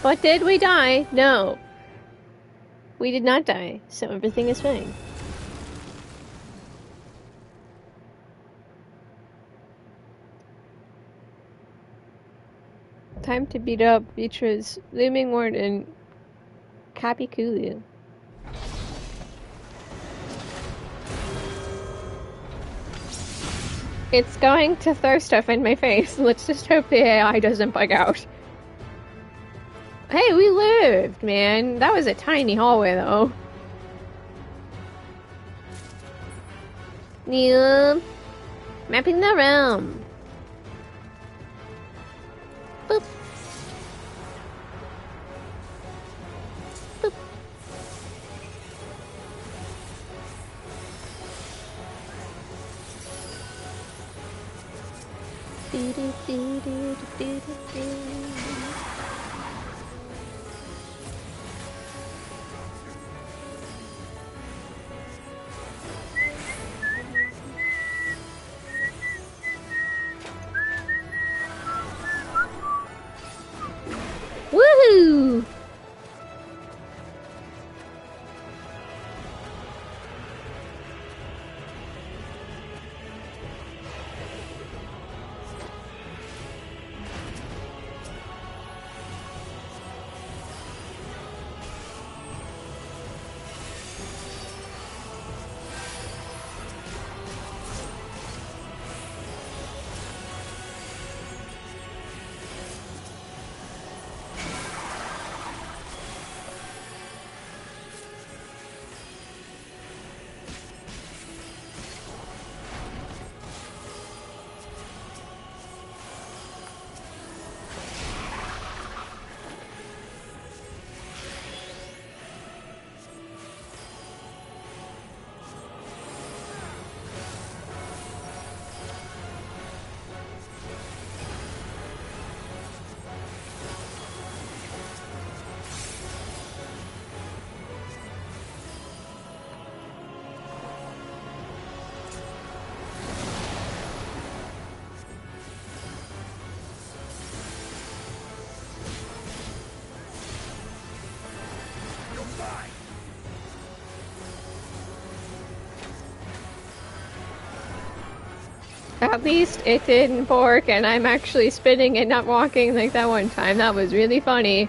But did we die? No. We did not die, so everything is fine. Time to beat up Vitra's Looming Warden, Kapikulu. It's going to throw stuff in my face. Let's just hope the AI doesn't bug out. Hey, we lived, man. That was a tiny hallway, though. Yeah. Mapping the realm. Boop. Boop. Do do do do do do do. Woohoo! At least it didn't fork and I'm actually spinning and not walking like that one time. That was really funny.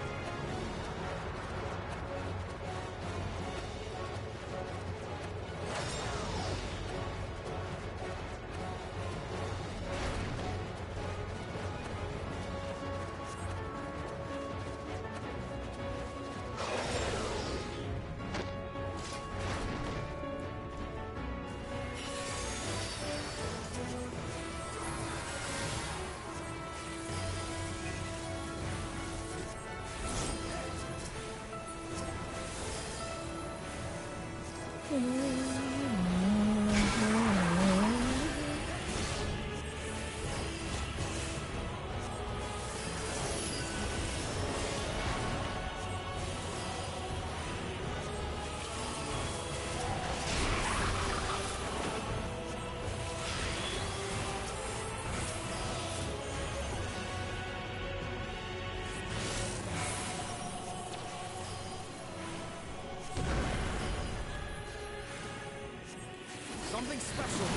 Something special.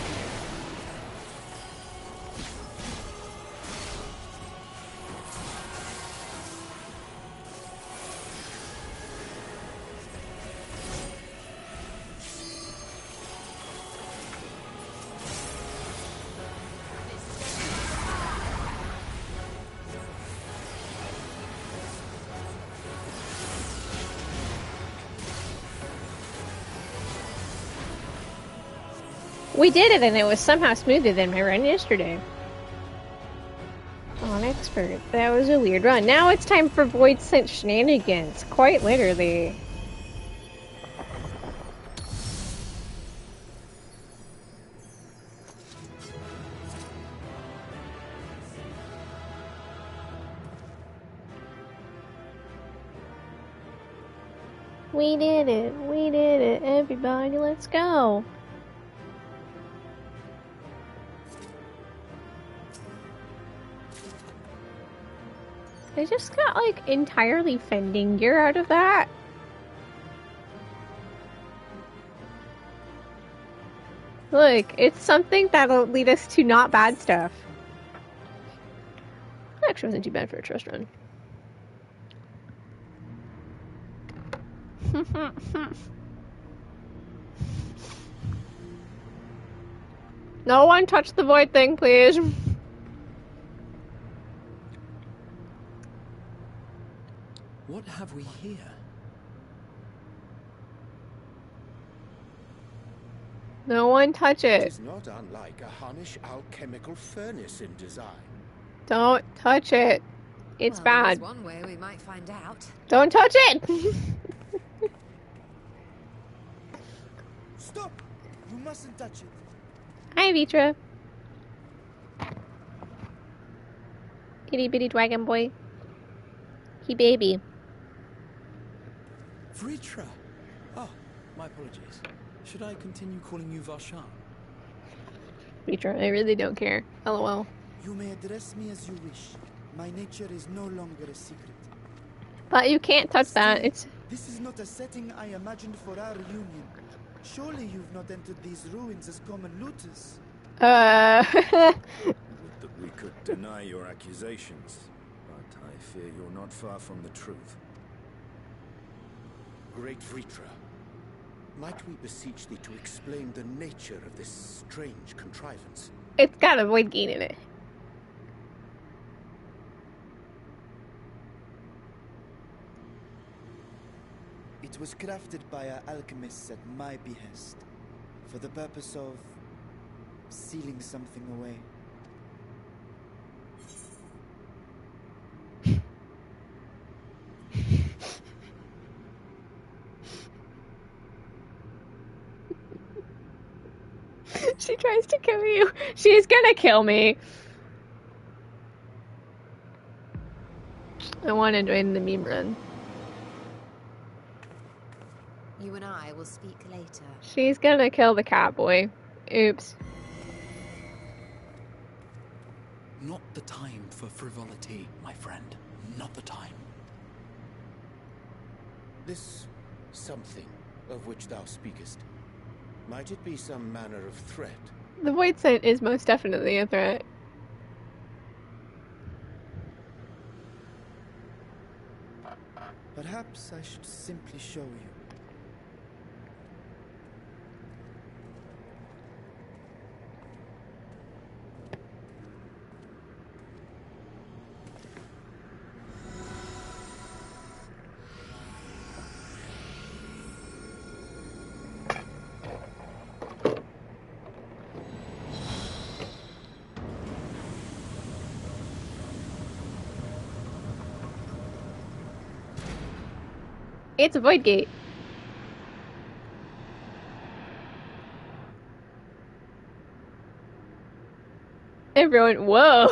We did it, and it was somehow smoother than my run yesterday. On expert. That was a weird run. Now it's time for Void Sent shenanigans. Quite literally. We did it. We did it. Everybody, let's go. I just got, like, entirely fending gear out of that. Look, it's something that'll lead us to not bad stuff. That actually wasn't too bad for a trust run. No one touch the void thing, please. What have we here? No one touch it. It is not unlike a Harnish alchemical furnace in design. Don't touch it. It's bad. There's one way we might find out. Don't touch it! Stop! You mustn't touch it. Hi, Vitra. Itty bitty dragon boy. He baby. Vritra! Oh, my apologies. Should I continue calling you Varshan? Vitra, I really don't care. LOL. You may address me as you wish. My nature is no longer a secret. But you can't touch that. It's... This is not a setting I imagined for our reunion. Surely you've not entered these ruins as common looters. Would that we could deny your accusations, but I fear you're not far from the truth. Great Vritra, might we beseech thee to explain the nature of this strange contrivance? It's got a void gate in it. It was crafted by our alchemists at my behest, for the purpose of sealing something away. She tries to kill you. She's gonna kill me. I want to join the meme run. You and I will speak later. She's gonna kill the cat boy. Oops. Not the time for frivolity, my friend. Not the time. This something of which thou speakest, might it be some manner of threat The Void Scent is most definitely a threat. Perhaps I should simply show you. It's a Void Gate. Everyone, whoa!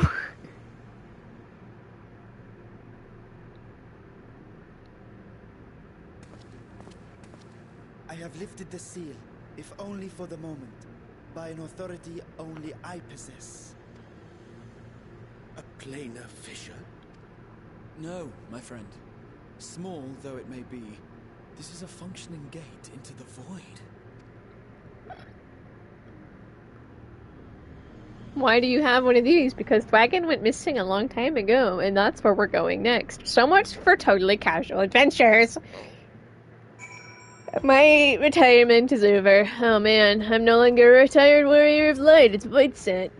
I have lifted the seal, if only for the moment, by an authority only I possess. A planar fissure? No, my friend. Small though it may be, this is a functioning gate into the void. Why do you have one of these? Because Dragon went missing a long time ago, and that's where we're going next. So much for totally casual adventures. My retirement is over. Oh man, I'm no longer a retired warrior of light. It's Void Scent.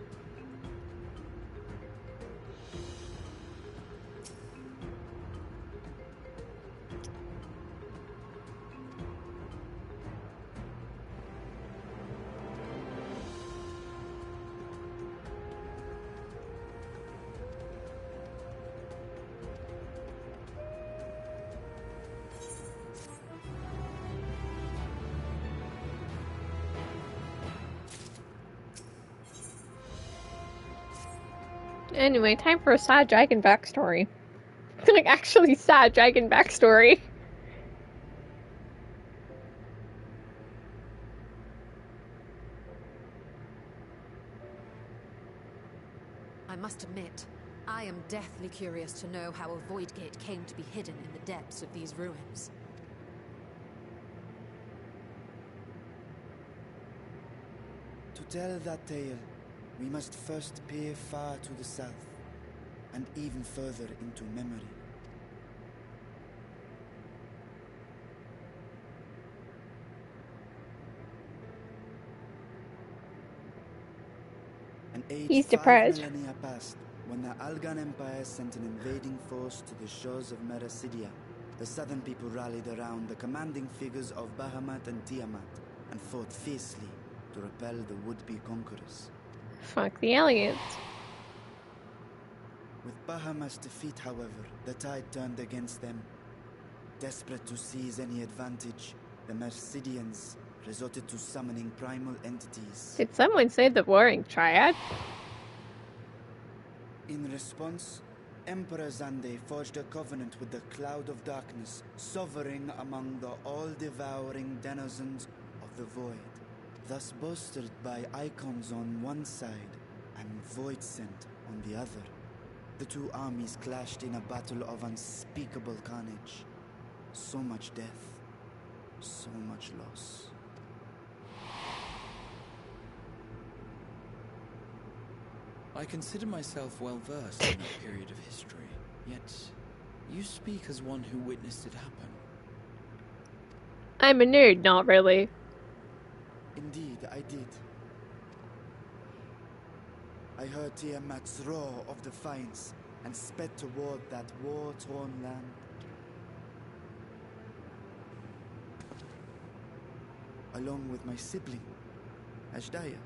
Anyway, time for a sad dragon backstory. Like, actually sad dragon backstory. I must admit, I am deathly curious to know how a void gate came to be hidden in the depths of these ruins. To tell that tale, we must first peer far to the south, and even further into memory. An age He's 5 depressed. millennia passed when the Algan Empire sent an invading force to the shores of Mericidia. The southern people rallied around the commanding figures of Bahamut and Tiamat and fought fiercely to repel the would-be conquerors. Fuck the aliens. With Bahamut's defeat, however, the tide turned against them. Desperate to seize any advantage, the Mercidians resorted to summoning primal entities. Did someone say the Warring Triad? In response, Emperor Zande forged a covenant with the Cloud of Darkness, sovereign among the all-devouring denizens of the Void, thus bolstered by icons on one side and Void Scent on the other. The two armies clashed in a battle of unspeakable carnage. So much death, so much loss. I consider myself well versed in that period of history, yet you speak as one who witnessed it happen. I'm a nerd, not really. Indeed, I did. I heard Tiamat's roar of defiance and sped toward that war-torn land. Along with my sibling, Ashdaya.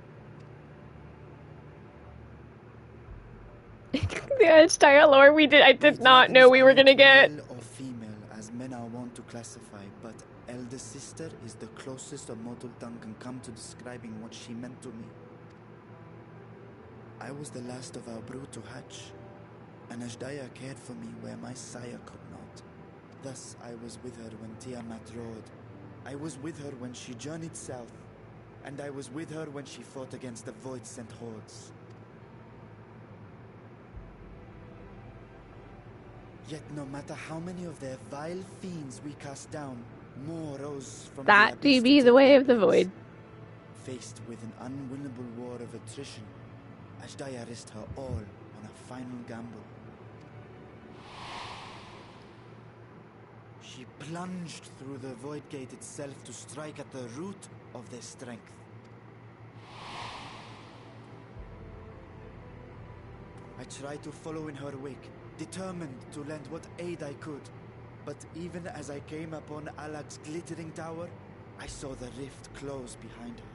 The Ashtar lore I did not know we were gonna get. Male or female, as men are wont to classify, but elder sister is the closest a mortal tongue can come to describing what she meant to me. I was the last of our brood to hatch, and Ashdaya cared for me where my sire could not. Thus, I was with her when Tiamat roared. I was with her when she journeyed south, and I was with her when she fought against the Void-sent hordes. Yet no matter how many of their vile fiends we cast down, more rose from That the abyss do be to the take way their of the place. Void. Faced with an unwinnable war of attrition, Ashdaya risked her all on a final gamble. She plunged through the void gate itself to strike at the root of their strength. I tried to follow in her wake, determined to lend what aid I could. But even as I came upon Alag's glittering tower, I saw the rift close behind her.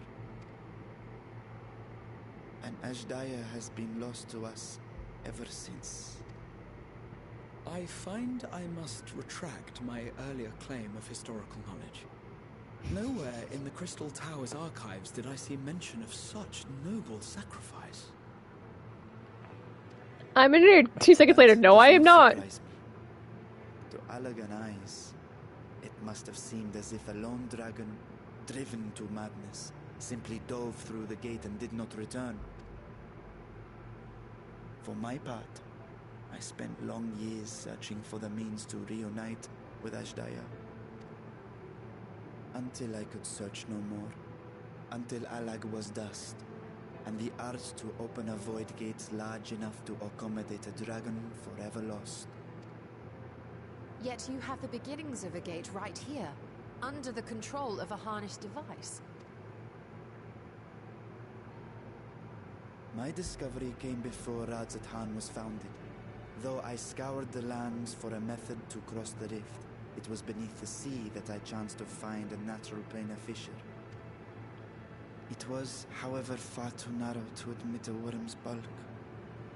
And Ashdaya has been lost to us ever since. I find I must retract my earlier claim of historical knowledge. Nowhere in the Crystal Tower's archives did I see mention of such noble sacrifice. I'm a nerd. 2 seconds later, no, I am not. To Allagan eyes, it must have seemed as if a lone dragon, driven to madness, simply dove through the gate and did not return. For my part, I spent long years searching for the means to reunite with Ashdaya. Until I could search no more. Until Allag was dust, and the art to open a void gate large enough to accommodate a dragon forever lost. Yet you have the beginnings of a gate right here, under the control of a harnessed device. My discovery came before Radzat was founded. Though I scoured the lands for a method to cross the rift, it was beneath the sea that I chanced to find a natural planar fissure. It was, however, far too narrow to admit a worm's bulk.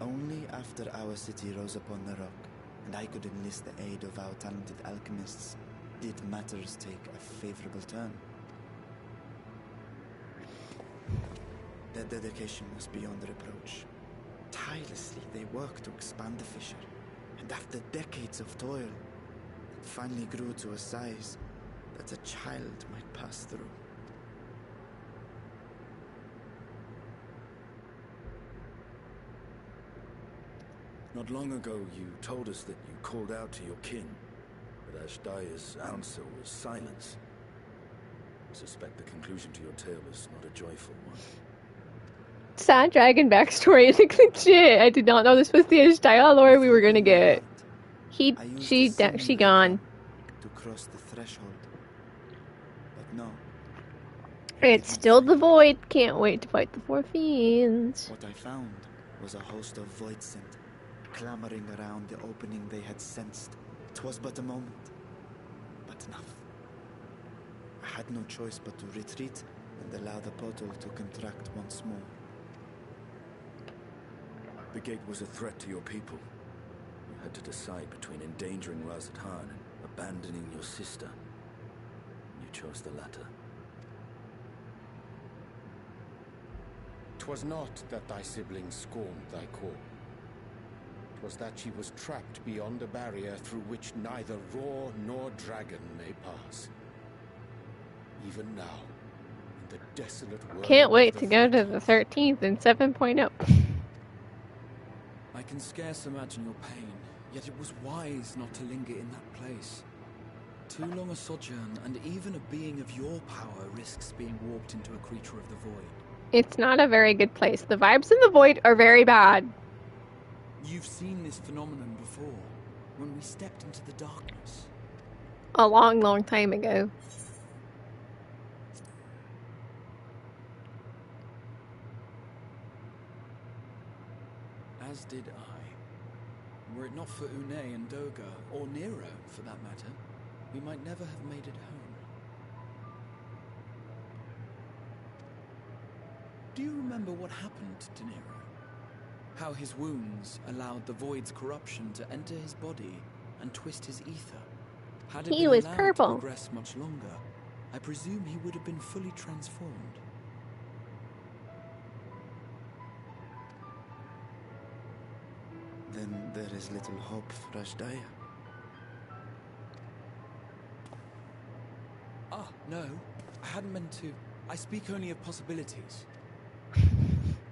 Only after our city rose upon the rock, and I could enlist the aid of our talented alchemists, did matters take a favorable turn. Their dedication was beyond reproach. Tirelessly they worked to expand the fissure, and after decades of toil, it finally grew to a size that a child might pass through. Not long ago, you told us that you called out to your kin, but Ashdaya's answer was silence. I suspect the conclusion to your tale is not a joyful one. Sad dragon backstory. Like legit. I did not know this was the Ashdaya lore we were gonna get. She gone. To cross the threshold. But no. It's still the void. Can't wait to fight the 4 fiends. What I found was a host of void scent, clamoring around the opening they had sensed. 'Twas but a moment, but enough. I had no choice but to retreat and allow the portal to contract once more. The gate was a threat to your people. You had to decide between endangering Razat Khan and abandoning your sister. You chose the latter. 'Twas not that thy siblings scorned thy call. 'Twas that she was trapped beyond a barrier through which neither roar nor dragon may pass. Even now, in the desolate world. Can't wait to go to the 13th and 7.0. I can scarce imagine your pain, yet it was wise not to linger in that place. Too long a sojourn, and even a being of your power risks being warped into a creature of the void. It's not a very good place. The vibes in the void are very bad. You've seen this phenomenon before, when we stepped into the darkness. A long, long time ago. As did I. Were it not for Une and Doga, or Nero for that matter, we might never have made it home. Do you remember what happened to Nero? How his wounds allowed the void's corruption to enter his body and twist his ether? Had it He been was allowed purple. to progress much longer, I presume he would have been fully transformed. Then there is little hope for Ashdaya. Ah, no. I hadn't meant to. I speak only of possibilities.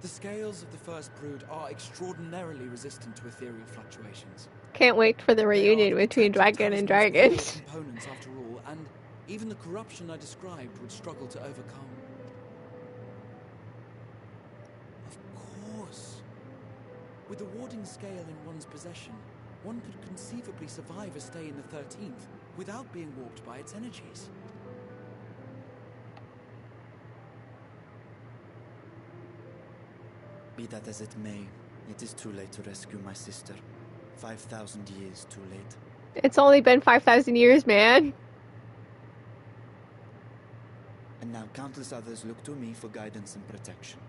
The scales of the first brood are extraordinarily resistant to ethereal fluctuations. Can't wait for the reunion between dragon and dragon. Components after all, and even the corruption I described would struggle to overcome. With a warding scale in one's possession, one could conceivably survive a stay in the 13th without being warped by its energies. Be that as it may, it is too late to rescue my sister. 5,000 years too late. It's only been 5,000 years, man. And now countless others look to me for guidance and protection.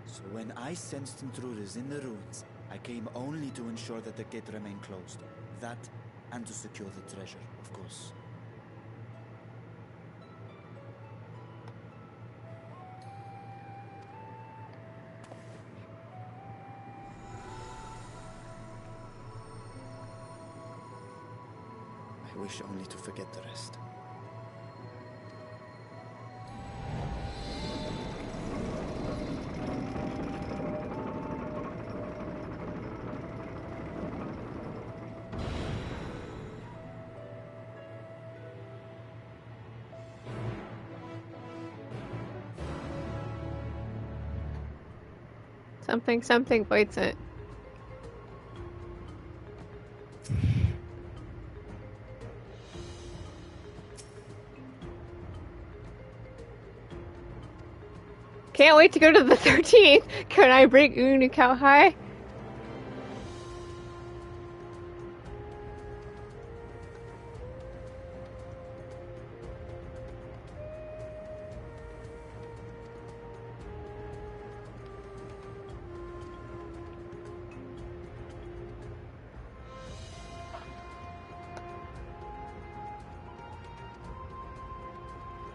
So when I sensed intruders in the ruins, I came only to ensure that the gate remained closed. That, and to secure the treasure, of course. I wish only to forget the rest. Something voids it. Can't wait to go to the 13th. Can I bring Unikau high?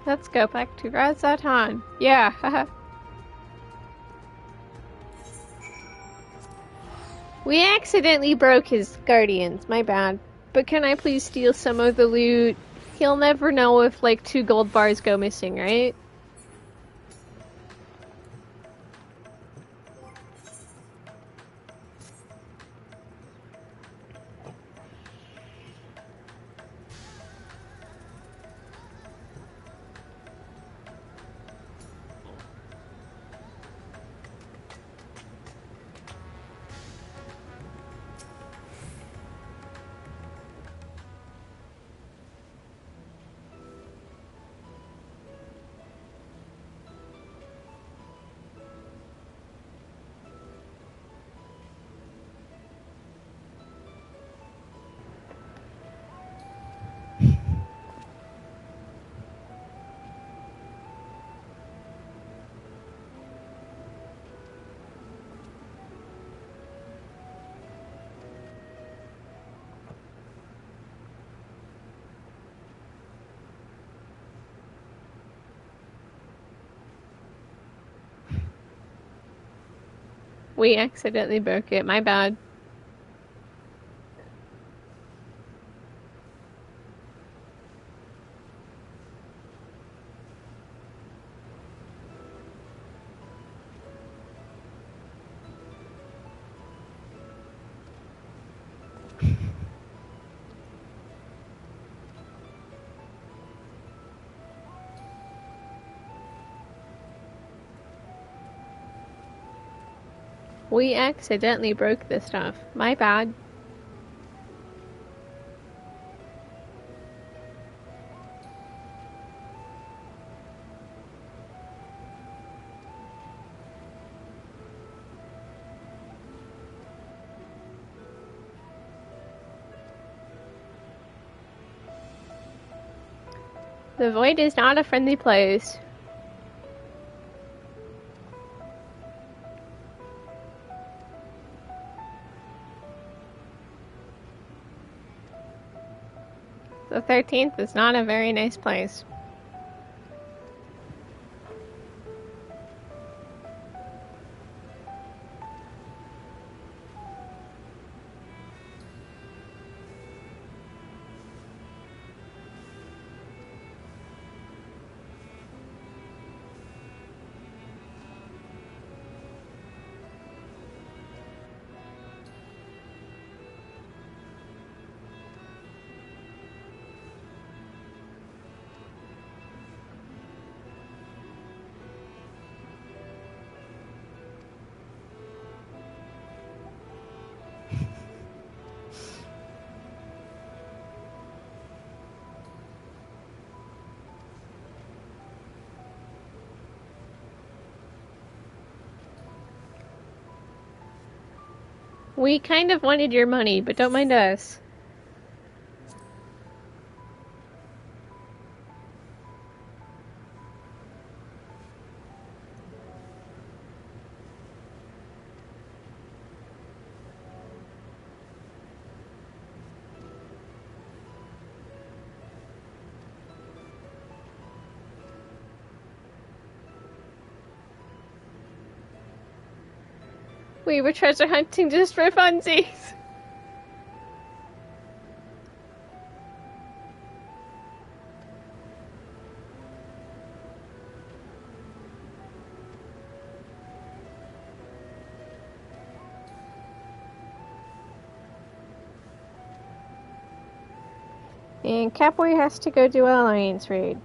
Let's go back to Razatan. Yeah, haha. We accidentally broke his guardians, my bad. But can I please steal some of the loot? He'll never know if like 2 gold bars go missing, right? We accidentally broke it, my bad. We accidentally broke this stuff. My bad. The void is not a friendly place. The 13th is not a very nice place. We kind of wanted your money, but don't mind us. We were treasure hunting just for funsies. And Catboy has to go do an alliance raid.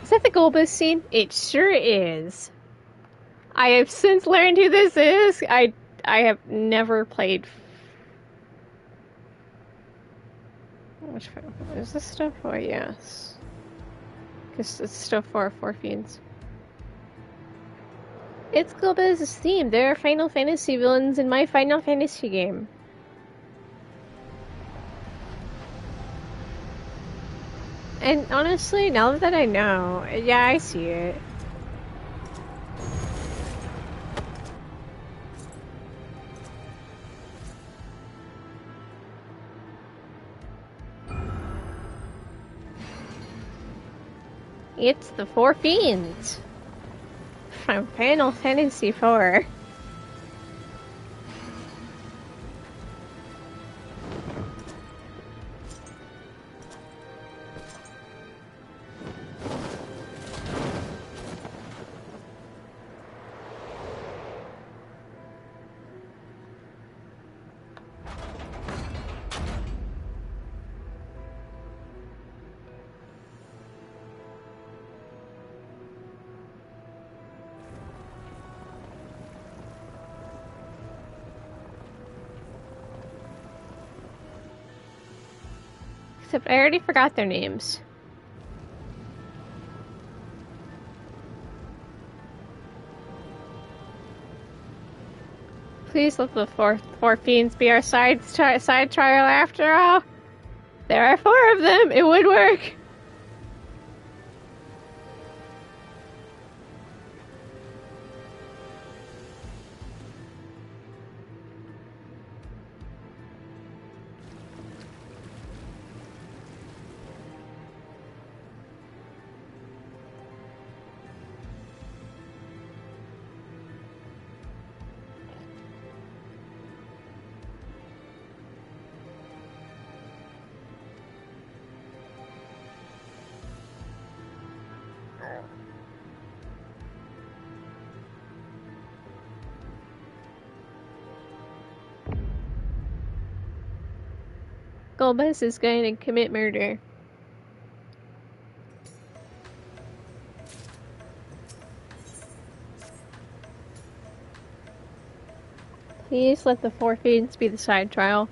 Is that the Golbus scene? It sure is. I have since learned who this is. I have never played. Which is this stuff for? Yes. Because it's stuff for Four Fiends. It's Golbus' theme. There are Final Fantasy villains in my Final Fantasy game. And honestly, now that I know, yeah, I see it. It's the Four Fiends from Final Fantasy IV. Except I already forgot their names. Please let the four fiends be our side trial after all. There are 4 of them. It would work. Golbus is going to commit murder. Please let the 4 fiends be the side trial.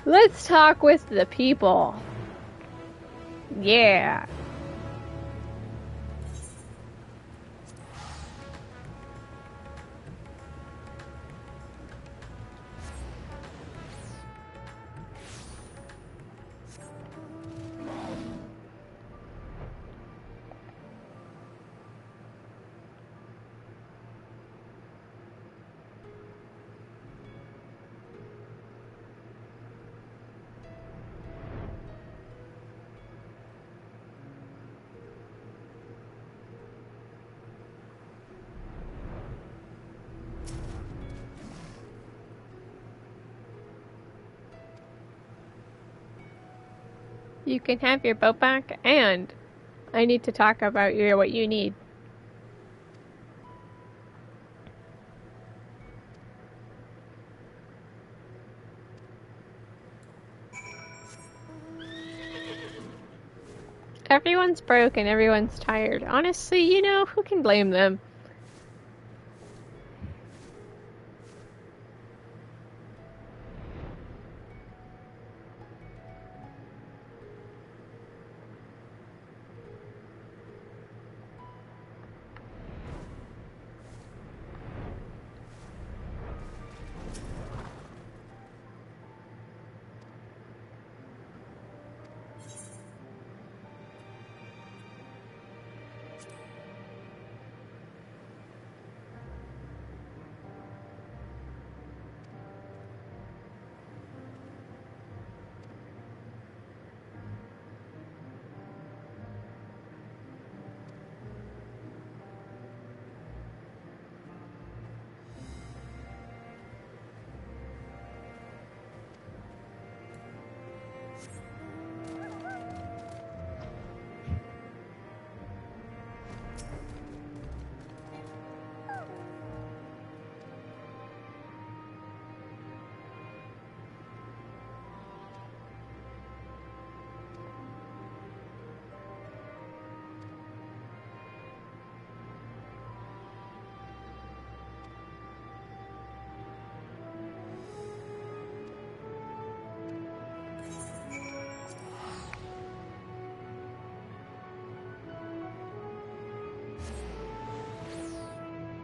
Let's talk with the people. Yeah. You can have your boat back, and I need to talk about what you need. Everyone's broke and everyone's tired. Honestly, you know, who can blame them?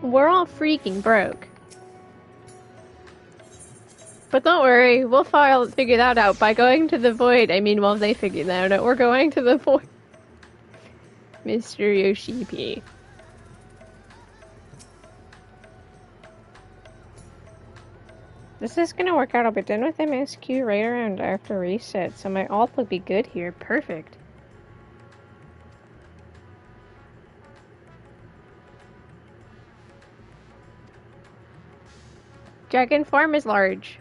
We're all freaking broke. But don't worry, we'll figure that out by going to the void. I mean, well, they figure that out. We're going to the void. Mr. Yoshipi. This is gonna work out. I'll be done with MSQ right around after reset, so my alt will be good here. Perfect. Dragon form is large.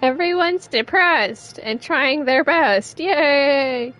Everyone's depressed and trying their best. Yay!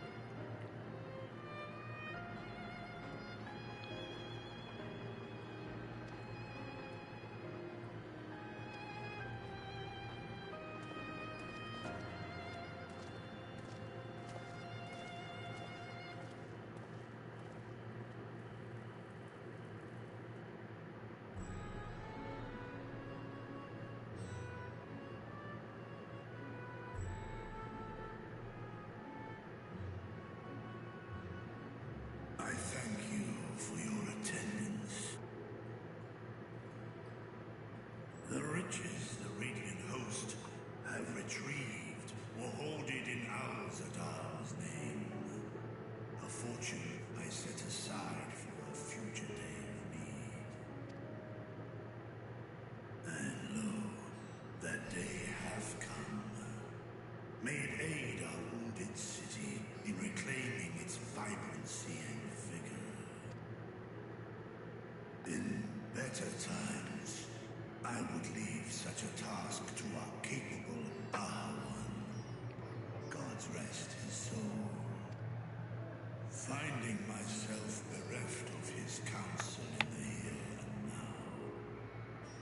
Finding myself bereft of his counsel in the here and now,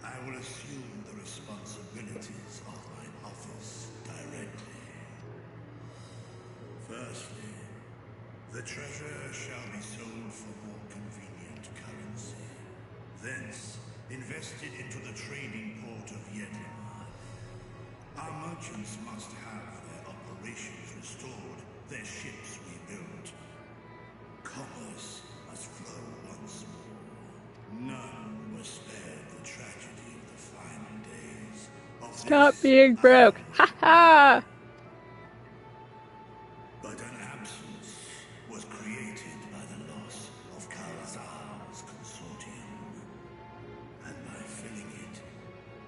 I will assume the responsibilities of my office directly. Firstly, the treasure shall be sold for more convenient currency. Thence, invested into the trading port of Yedimar. Our merchants must have their operations restored, their ships rebuilt. Commerce must flow once more. None was spared the tragedy of the final days of Stop this being broke. Ha ha! But an absence was created by the loss of Kalazar's consortium. And by filling it,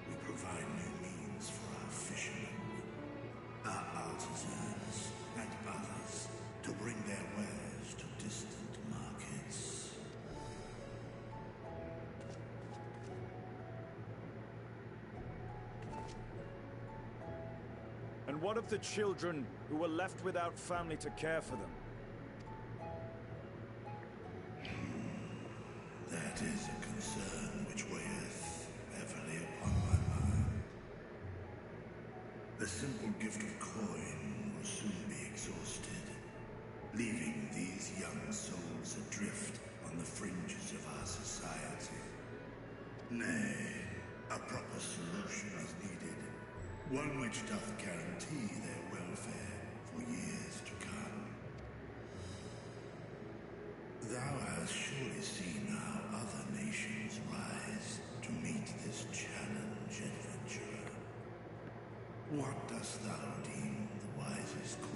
we provide new means for our fishermen, our artisans, and others to bring their wares to distant markets. And what of the children who were left without family to care for them? That is a concern which weigheth heavily upon my mind. The simple gift of coin will soon be exhausted, leaving these young souls adrift on the fringes of our society. Nay, a proper solution is needed, one which doth guarantee their welfare for years to come. Thou hast surely seen how other nations rise to meet this challenge, adventurer. What dost thou deem the wisest course?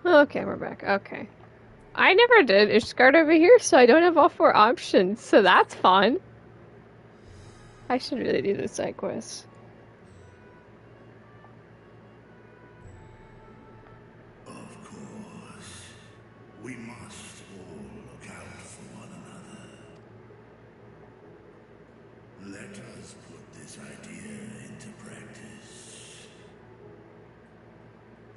Okay, we're back. Okay. I never did Ishgard over here, so I don't have all 4 options, so that's fun. I should really do the side quest. Of course, we must all look out for one another. Let us put this idea into practice.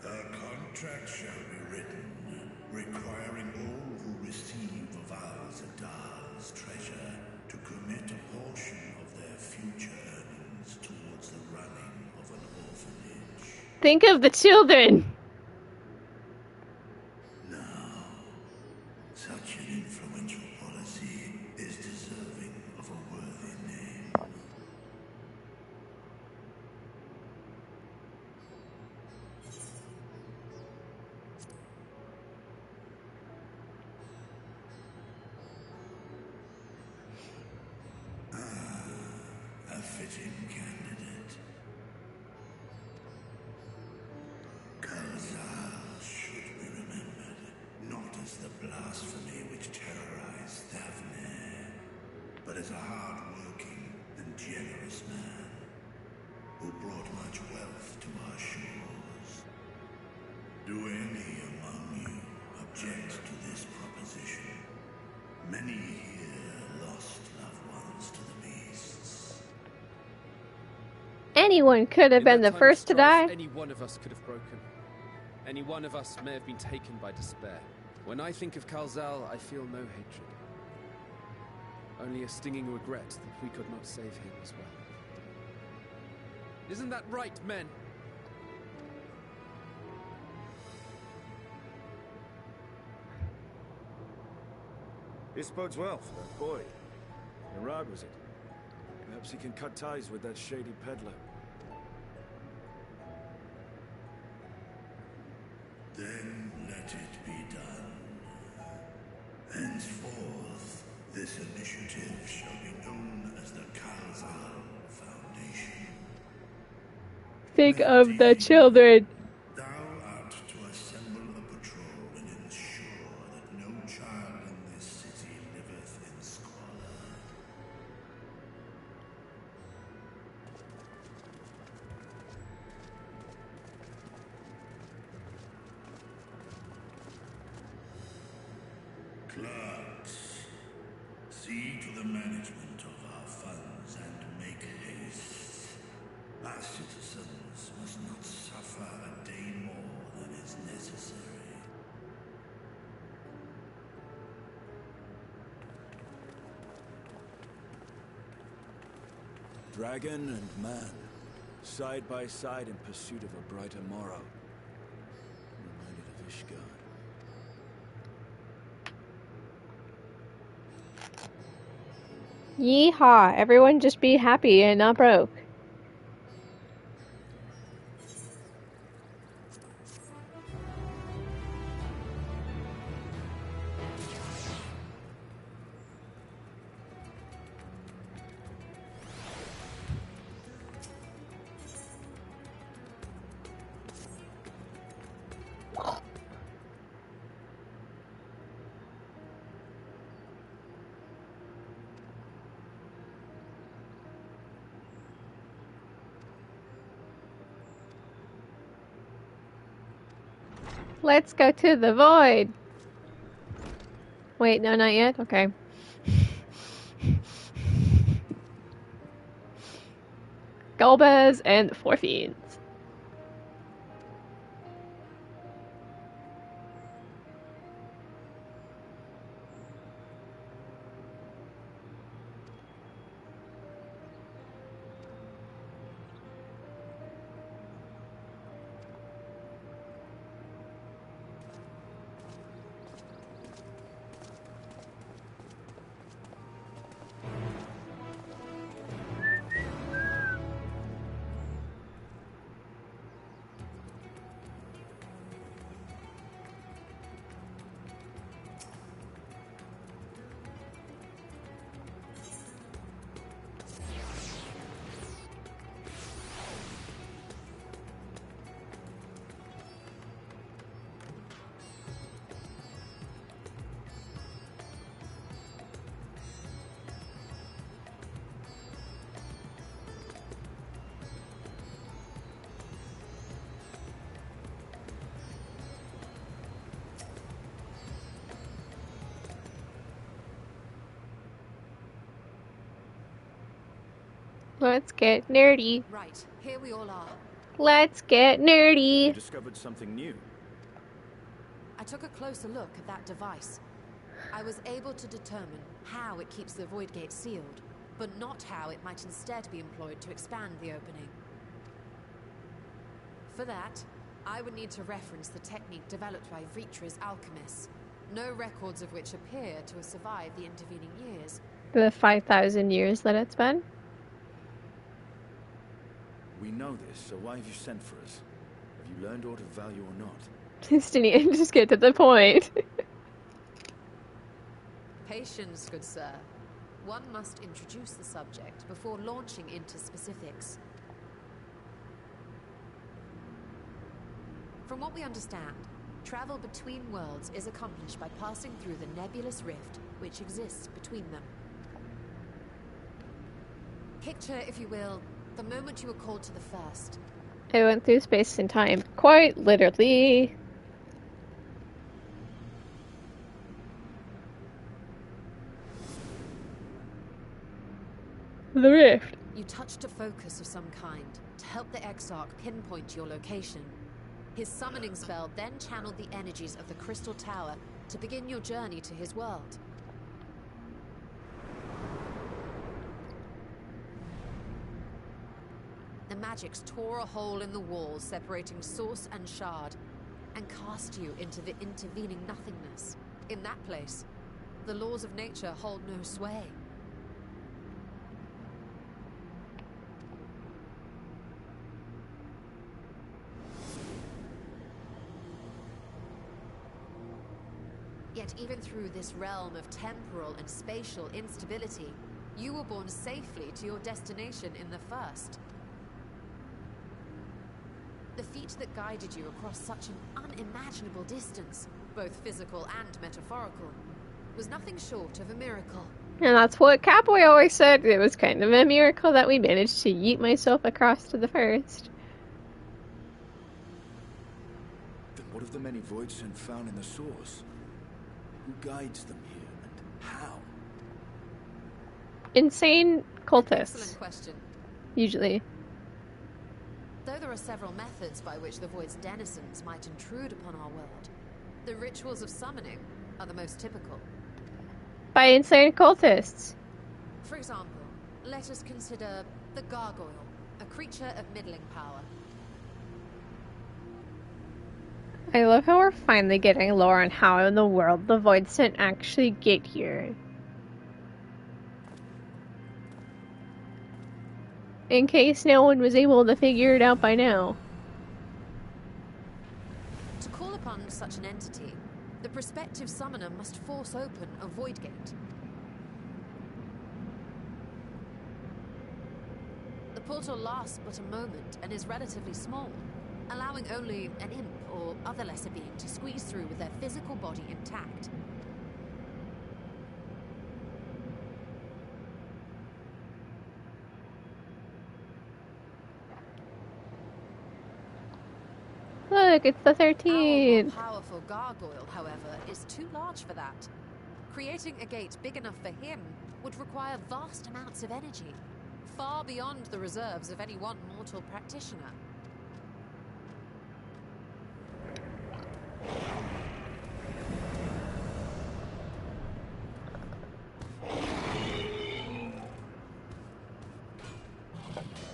A contract shall be written, requiring all who receive of Al-Zadal's treasure to commit a portion of their future earnings towards the running of an orphanage. Think of the children! Now, such an influential policy is deserving of a worthy name. fitting candidate. Kalzal should be remembered, not as the blasphemy which terrorized Thavnair, but as a hard-working and generous man who brought much wealth to our shores. Do any among you object to this proposition? Many here lost loved ones to the beasts. Anyone could have been the first to die. Any one of us could have broken. Any one of us may have been taken by despair. When I think of Kalzal, I feel no hatred. Only a stinging regret that we could not save him as well. Isn't that right, men? This bodes well for that boy. Mirad, was it? Perhaps he can cut ties with that shady peddler. Then let it be done. Henceforth, this initiative shall be known as the Kalzal Foundation. Think of the children. Thou art to assemble a patrol and ensure that no child in this city liveth in squalor. Clerks, see to the management of our funds and make haste. Our citizens must not suffer a day more than is necessary. Dragon and man, side by side in pursuit of a brighter morrow. Reminded of Ishgard. Yeehaw! Everyone just be happy and not broke. Let's go to the void. Wait, no, not yet? Okay. Golbez and the Four Fiends. Let's get nerdy. Right, here we all are. Let's get nerdy. You discovered something new. I took a closer look at that device. I was able to determine how it keeps the void gate sealed, but not how it might instead be employed to expand the opening. For that, I would need to reference the technique developed by Vritra's alchemists, no records of which appear to have survived the intervening years. The 5,000 years that it's been. We know this, so why have you sent for us? Have you learned aught of value or not? Justinian, just get to the point. Patience, good sir. one must introduce the subject before launching into specifics. From what we understand, travel between worlds is accomplished by passing through the nebulous rift which exists between them. Picture, if you will, the moment you were called to the first. I went through space and time, quite literally. The rift. You touched a focus of some kind to help the Exarch pinpoint your location. His summoning spell then channeled the energies of the Crystal Tower to begin your journey to his world. The magics tore a hole in the wall separating source and shard, and cast you into the intervening nothingness. In that place, the laws of nature hold no sway. Yet even through this realm of temporal and spatial instability, you were borne safely to your destination in the first. The feat that guided you across such an unimaginable distance, both physical and metaphorical, was nothing short of a miracle. And that's what Catboy always said. It was kind of a miracle that we managed to yeet myself across to the first. Then what of the many Voidsent found in the source? Who guides them here, and how? Insane cultists. Excellent question. Usually. Though there are several methods by which the Void's denizens might intrude upon our world, the rituals of summoning are the most typical. By insane cultists. For example, let us consider the Gargoyle, a creature of middling power. I love how we're finally getting lore on how in the world the Voidsent actually get here. In case no one was able to figure it out by now. To call upon such an entity, the prospective summoner must force open a void gate. The portal lasts but a moment and is relatively small, allowing only an imp or other lesser being to squeeze through with their physical body intact. Look, it's the 13th. Our powerful gargoyle, however, is too large for that. Creating a gate big enough for him would require vast amounts of energy, far beyond the reserves of any one mortal practitioner.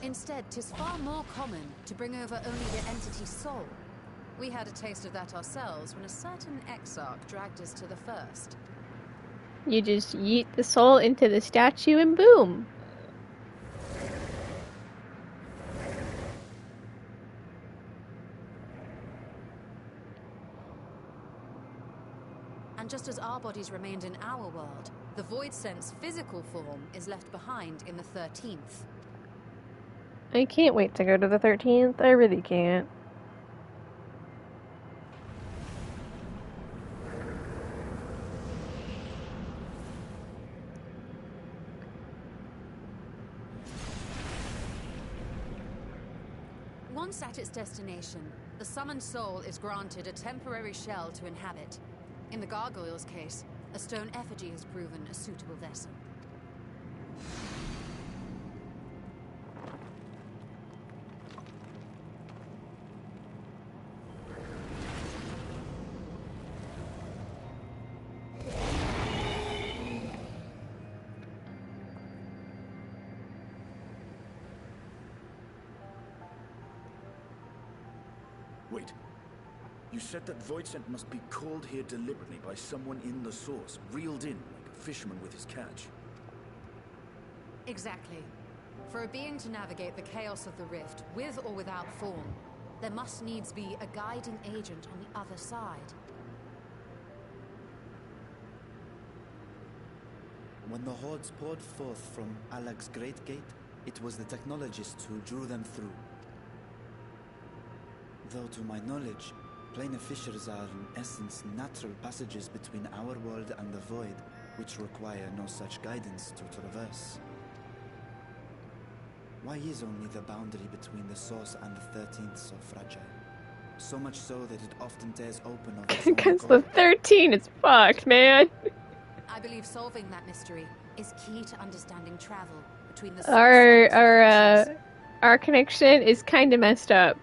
Instead, 'tis far more common to bring over only the entity's soul. We had a taste of that ourselves when a certain Exarch dragged us to the first. You just yeet the soul into the statue and boom. And just as our bodies remained in our world, the Voidsent's physical form is left behind in the 13th. I can't wait to go to the 13th. I really can't. Once at its destination, the summoned soul is granted a temporary shell to inhabit. In the gargoyle's case, a stone effigy has proven a suitable vessel. Wait. You said that Voidsent must be called here deliberately by someone in the source, reeled in like a fisherman with his catch. Exactly. For a being to navigate the chaos of the rift, with or without form, there must needs be a guiding agent on the other side. When the hordes poured forth from Alag's Great Gate, it was the technologists who drew them through. Though to my knowledge, planar fissures are in essence natural passages between our world and the void, which require no such guidance to traverse. Why is only the boundary between the source and the 13th so fragile? So much so that it often tears open of its own Because accord. the 13 is fucked, man. I believe solving that mystery is key to understanding travel between the Our connection is kind of messed up.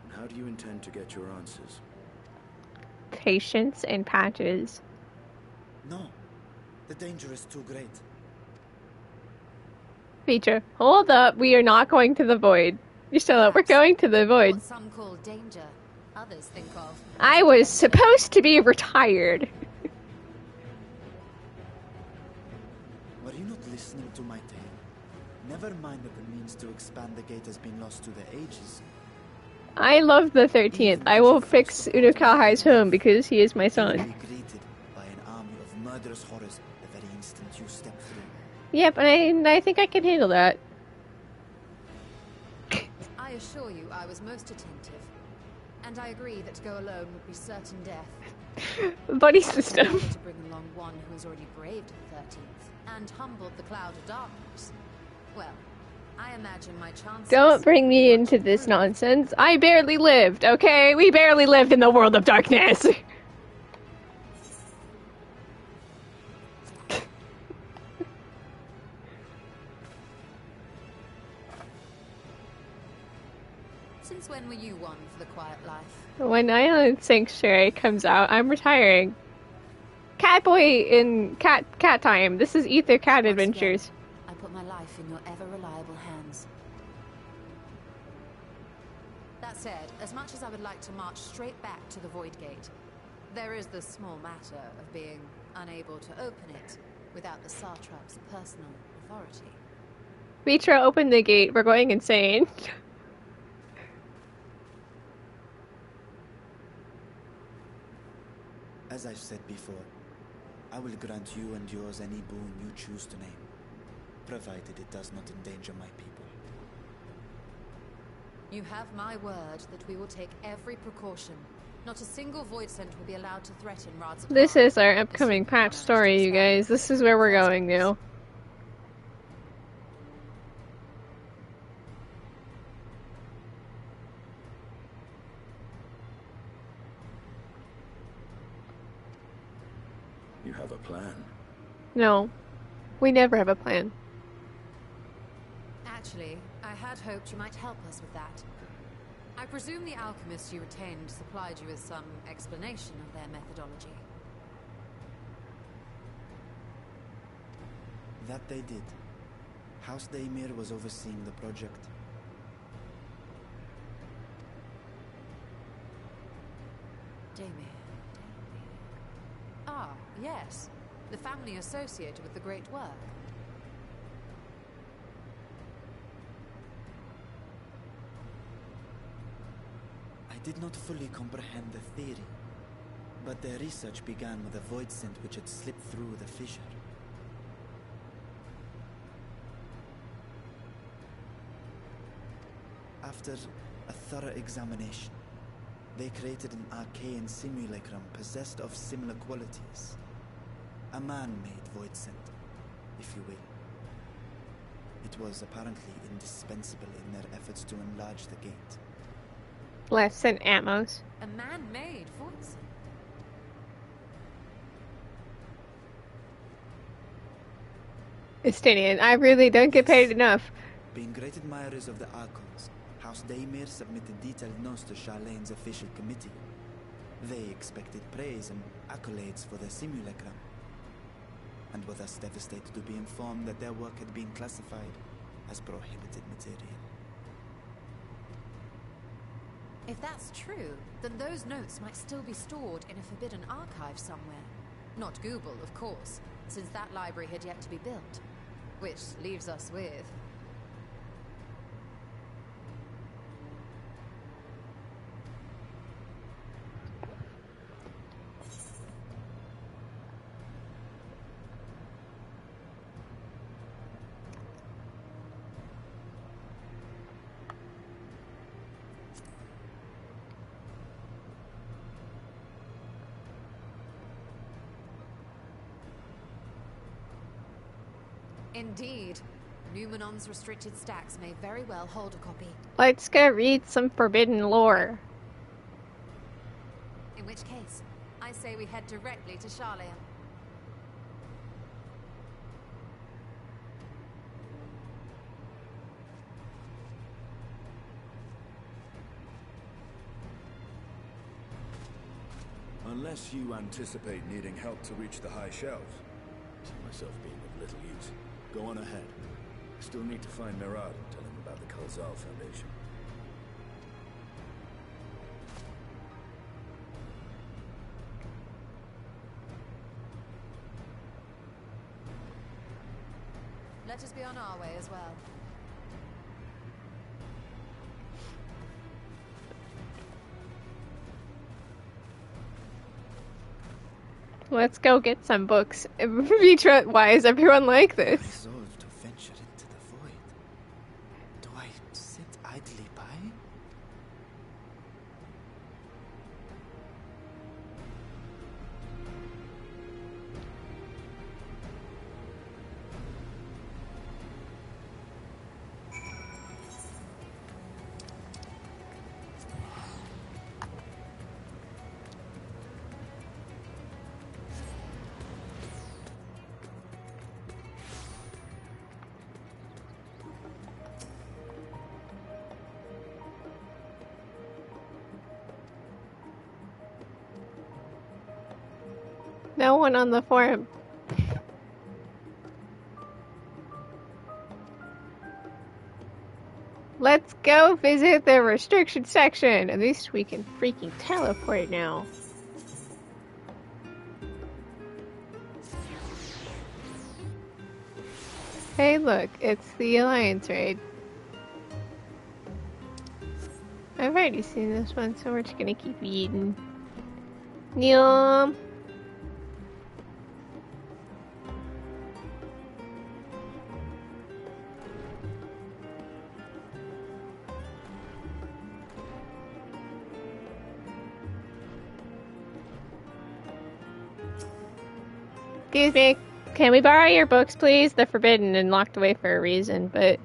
How do you intend to get your answers? Patience and patches. No, the danger is too great. Feature, hold up, we are not going to the void. You still up, we're going to the void. What some call danger, others think of. I was supposed to be retired. Were you not listening to my tale? Never mind that the means to expand the gate has been lost to the ages. I love the 13th. I will fix Uno Kalhai's home because he is my son. You will be greeted by an army of murderous horrors the very instant you step through. Yep, and I think I can handle that. I assure you I was most attentive. And I agree that to go alone would be certain death. Buddy system. To bring along one who has already braved the 13th and humbled the cloud of darkness. Well, I imagine my chances... Don't bring me into this nonsense. I barely lived, okay? We barely lived in the world of darkness. Since when were you one for the quiet life? When Island Sanctuary comes out, I'm retiring. Catboy in cat time. This is Aether Cat Adventures. I put my life in your ever-reliable hands. That said, as much as I would like to march straight back to the Void Gate, there is the small matter of being unable to open it without the Satrap's personal authority. Vitra, open the gate. We're going insane. As I've said before, I will grant you and yours any boon you choose to name, provided it does not endanger my people. You have my word that we will take every precaution. Not a single void scent will be allowed to threaten Rad's. This is our upcoming patch story, you guys. This is where we're going now. You have a plan? No. We never have a plan. Actually, I had hoped you might help us with that. I presume the alchemists you retained supplied you with some explanation of their methodology. That they did. House Daemir was overseeing the project. Daemir. Ah, yes. The family associated with the great work. I did not fully comprehend the theory, but their research began with a void scent which had slipped through the fissure. After a thorough examination, they created an arcane simulacrum possessed of similar qualities. A man-made void scent, if you will. It was apparently indispensable in their efforts to enlarge the gate. Less than Atmos. A man-made void scent. Estinian, I really don't get paid enough. Being great admirers of the Archons, House Daemir submitted detailed notes to Charlene's official committee. They expected praise and accolades for their simulacrum, and were thus devastated to be informed that their work had been classified as prohibited material. If that's true, then those notes might still be stored in a forbidden archive somewhere. Not Google, of course, since that library had yet to be built. Which leaves us with... Indeed. Numenon's restricted stacks may very well hold a copy. Let's go read some forbidden lore. In which case, I say we head directly to Charlea. Unless you anticipate needing help to reach the high shelves. See myself being of little use. Go on ahead. Still need to find Mirad and tell him about the Kalzal Foundation. Let us be on our way as well. Let's go get some books. Vitra, why is everyone like this? Resolve to venture into the void. Do I sit idly by? No one on the forum. Let's go visit the restriction section. At least we can freaking teleport now. Hey look, it's the Alliance raid. I've already seen this one, so we're just gonna keep eating. Yum. Excuse me, can we borrow your books, please? They're forbidden and locked away for a reason, but...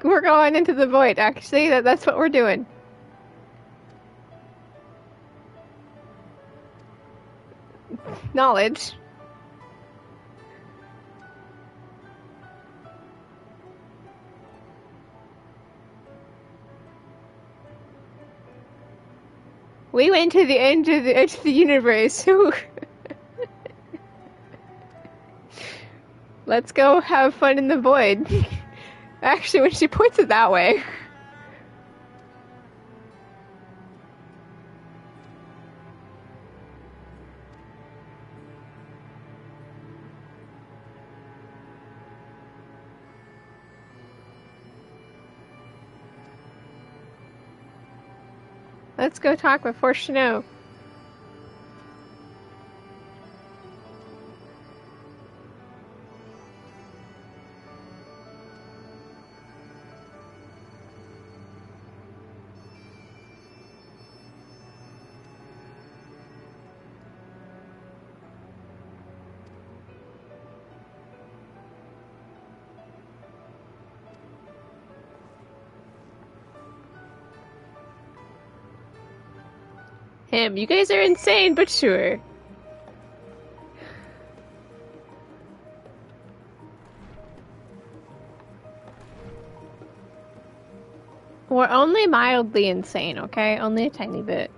We're going into the void, actually. That's what we're doing. Knowledge. We went to the edge of the universe, so... Let's go have fun in the void. Actually, when she points it that way. Let's go talk with Fortuno. Him, you guys are insane, but sure. We're only mildly insane, okay? Only a tiny bit.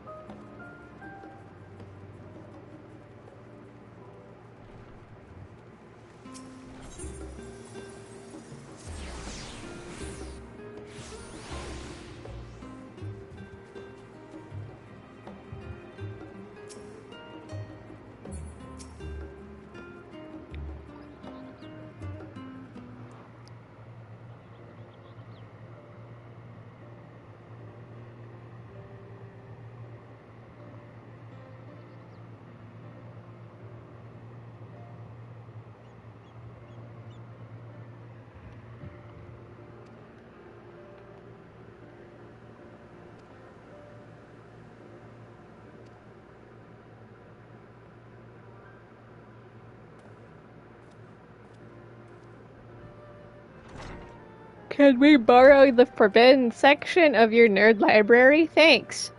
Can we borrow the forbidden section of your nerd library? Thanks.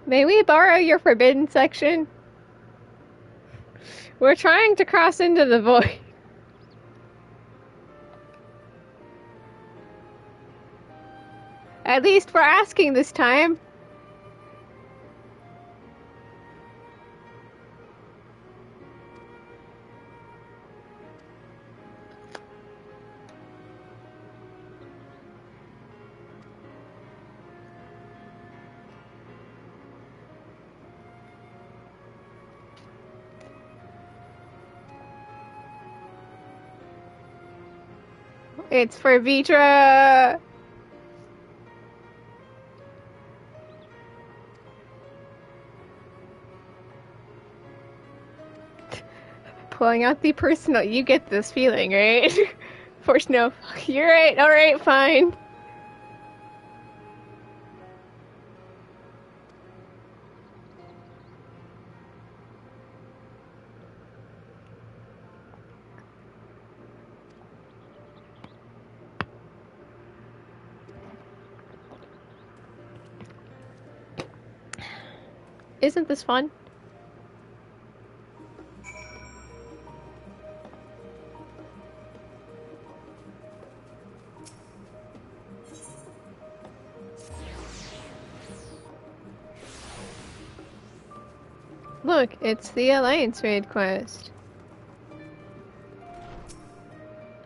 May we borrow your forbidden section? We're trying to cross into the void. At least we're asking this time. It's for Vitra! Pulling out the personal. You get this feeling, right? Force no. You're right, alright, fine. Isn't this fun? Look, it's the Alliance raid quest.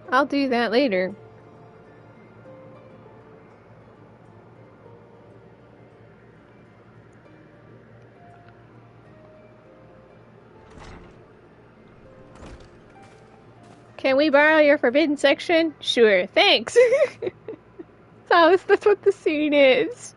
I'll do that later. Can we borrow your forbidden section? Sure, thanks! That's what the scene is.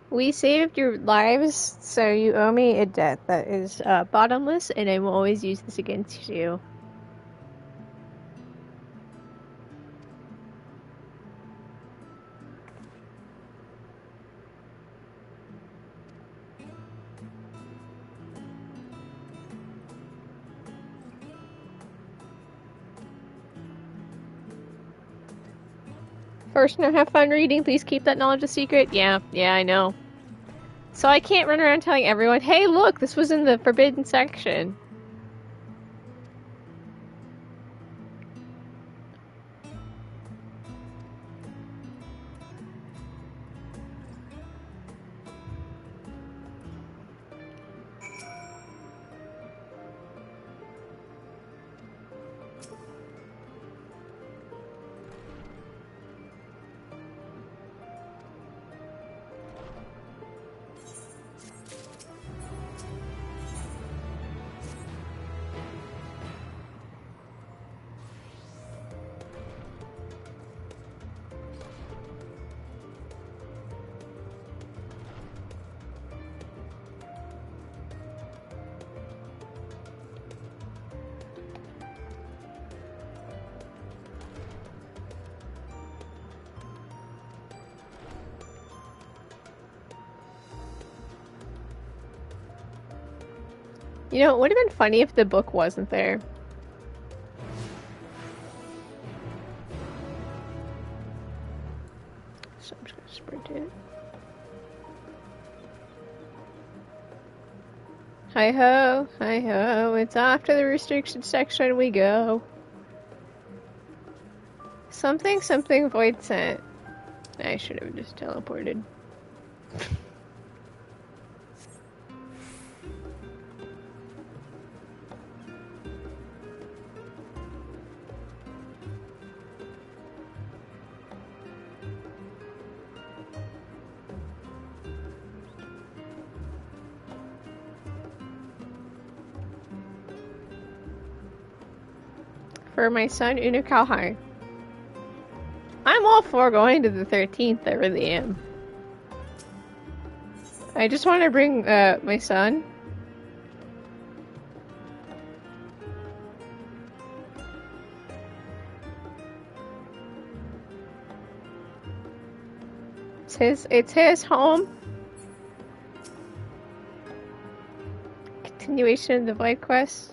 We saved your lives, so you owe me a debt that is bottomless, and I will always use this against you. First, now have fun reading. Please keep that knowledge a secret. Yeah, I know. So I can't run around telling everyone, hey, look, this was in the forbidden section. You know, it would have been funny if the book wasn't there. print it. Hi-ho, hi-ho, it's off to the restriction section we go. Something, something void sent. I should have just teleported. For my son, Unukalhai. I'm all for going to the 13th, I really am. I just want to bring my son. It's his home. Continuation of the Void Quest.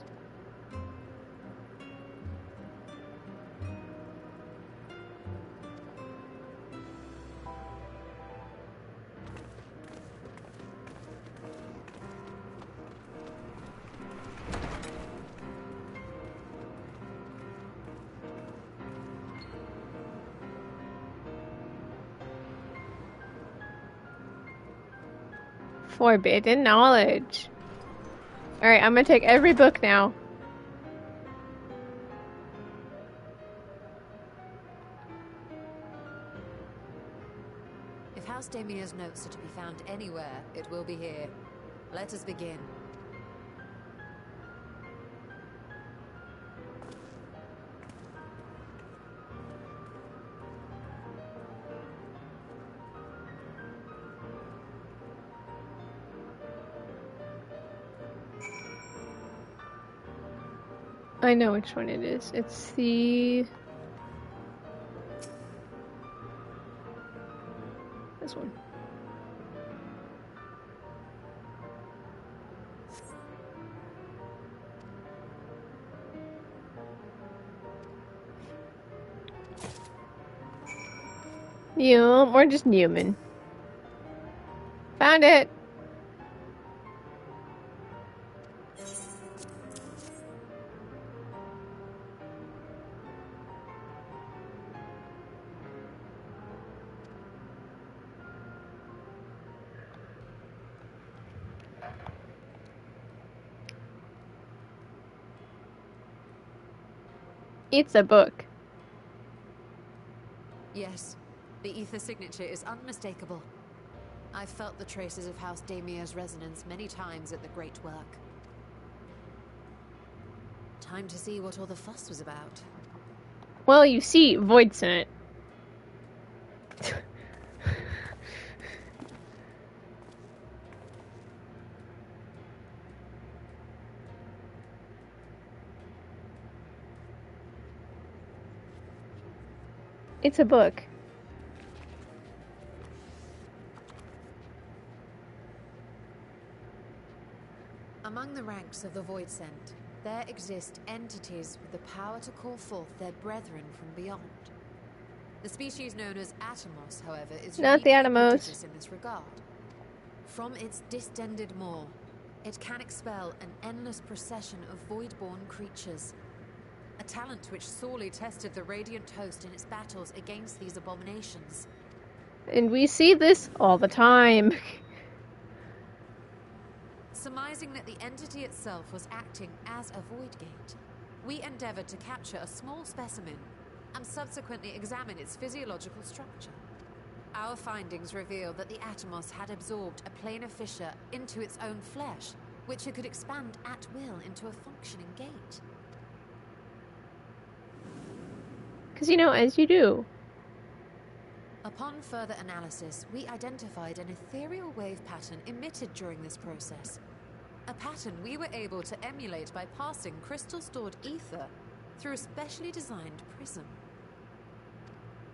Forbidden knowledge. Alright, I'm gonna take every book now. If House Damia's notes are to be found anywhere, it will be here. Let us begin. I know which one it is. It's the... this one. Neum, or just Newman. Found it! It's a book. Yes, the Aether signature is unmistakable. I've felt the traces of House Damia's resonance many times at the Great Work. Time to see what all the fuss was about. Well, you see, Void sent. It's a book. Among the ranks of the Void Sent, there exist entities with the power to call forth their brethren from beyond. The species known as Atomos, however, is not the Atomos in this regard. From its distended maw, it can expel an endless procession of void-born creatures. A talent which sorely tested the Radiant Host in its battles against these abominations. And we see this all the time. Surmising that the entity itself was acting as a void gate, we endeavored to capture a small specimen and subsequently examine its physiological structure. Our findings revealed that the Atomos had absorbed a planar fissure into its own flesh, which it could expand at will into a functioning gate. Because, you know, as you do. Upon further analysis, we identified an ethereal wave pattern emitted during this process. A pattern we were able to emulate by passing crystal-stored ether through a specially designed prism.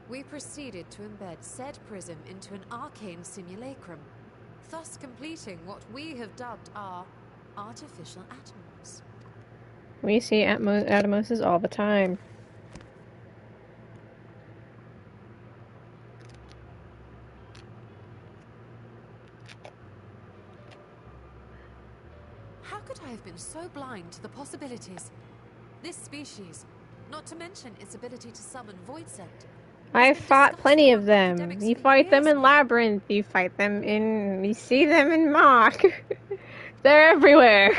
We proceeded to embed said prism into an arcane simulacrum, thus completing what we have dubbed our artificial atoms. We see Atomoses all the time. blind to the possibilities. This species, not to mention its ability to summon void scent. I've fought plenty of them. You fight them in Labyrinth, you fight them in... you see them in Mock. They're everywhere.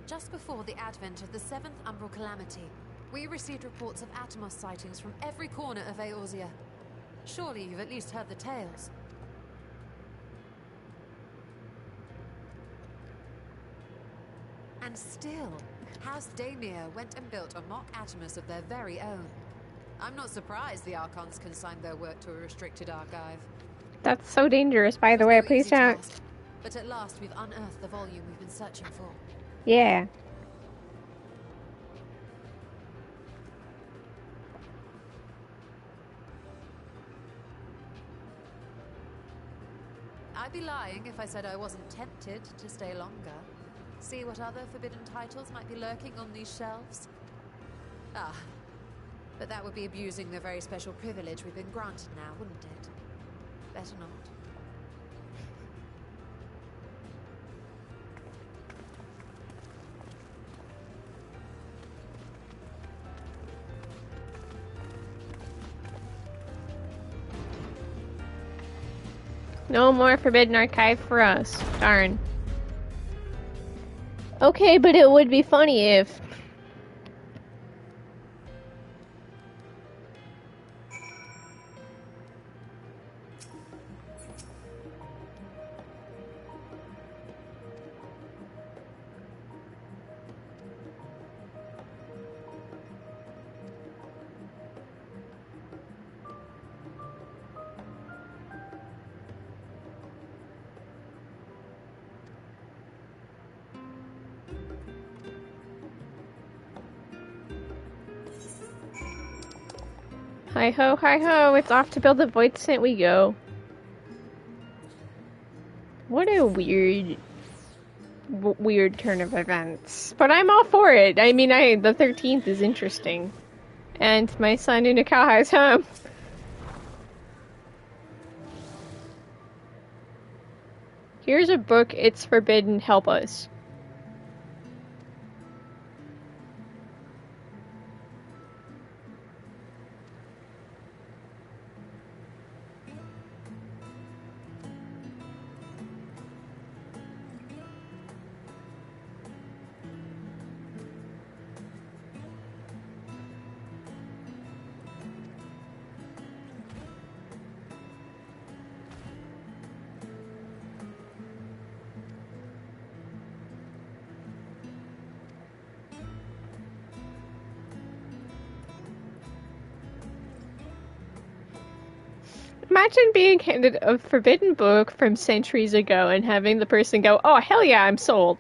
Just before the advent of the 7th Umbral Calamity, we received reports of Atomos sightings from every corner of Eorzea. Surely you've at least heard the tales. And still, House Daemir went and built a mock Atomos of their very own. I'm not surprised the Archons consigned their work to a restricted archive. That's so dangerous, by the way. Please don't. But at last we've unearthed the volume we've been searching for. Yeah. I'd be lying if I said I wasn't tempted to stay longer. See what other forbidden titles might be lurking on these shelves. Ah, but that would be abusing the very special privilege we've been granted now, wouldn't it? Better not. No more Forbidden Archive for us. Darn. Okay, but it would be funny if... Hi ho, it's off to build the Void Scent we go. What a weird turn of events. But I'm all for it. I mean, the 13th is interesting. And my son Unakau is home. Here's a book, it's forbidden, help us. Imagine being handed a forbidden book from centuries ago and having the person go, oh, hell yeah, I'm sold.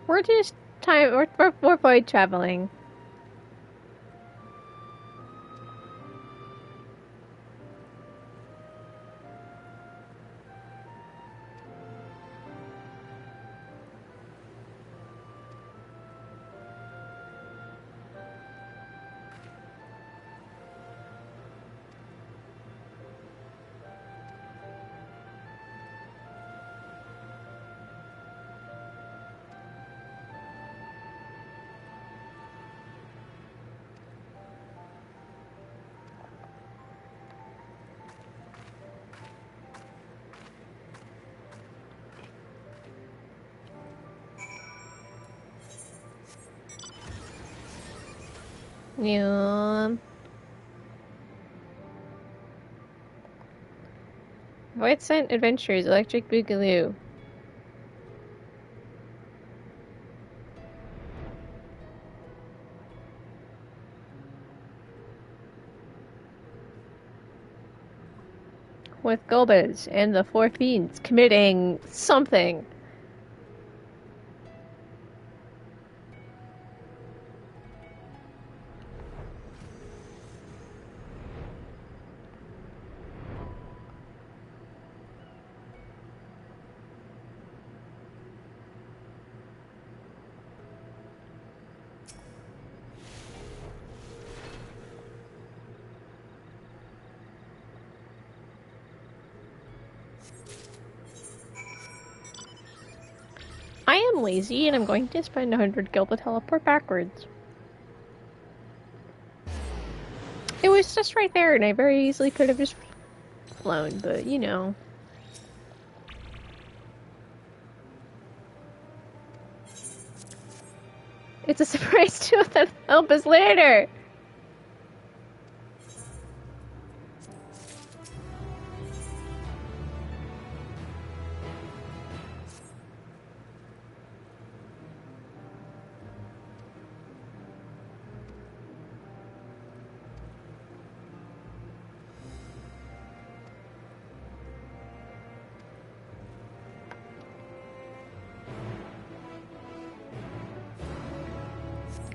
We're just we're void traveling. Yeah. Void Scent Adventures, Electric Boogaloo. With Gulbez and the Four Fiends committing something. I am lazy and I'm going to spend 100 gil to teleport backwards. It was just right there and I very easily could have just flown, but you know. It's a surprise to them. Help us later!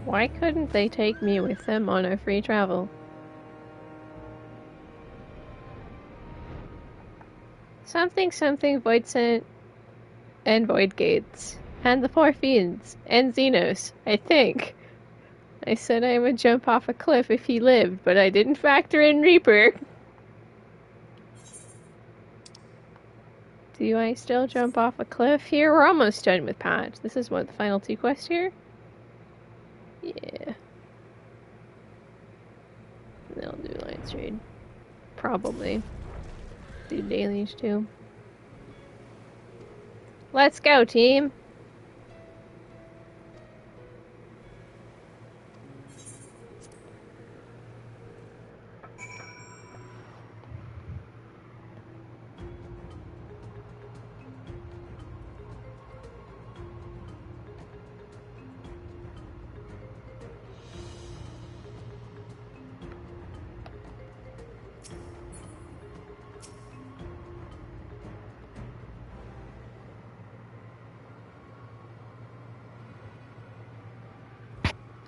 Why couldn't they take me with them on a free travel? Something something Void Sent and Void Gates. And the Four Fiends. And Xenos, I think. I said I would jump off a cliff if he lived, but I didn't factor in Reaper. Do I still jump off a cliff here? We're almost done with patch. This is what, the final 2 quests here? Yeah. They'll do Light Trade. Probably. Do dailies too. Let's go, team!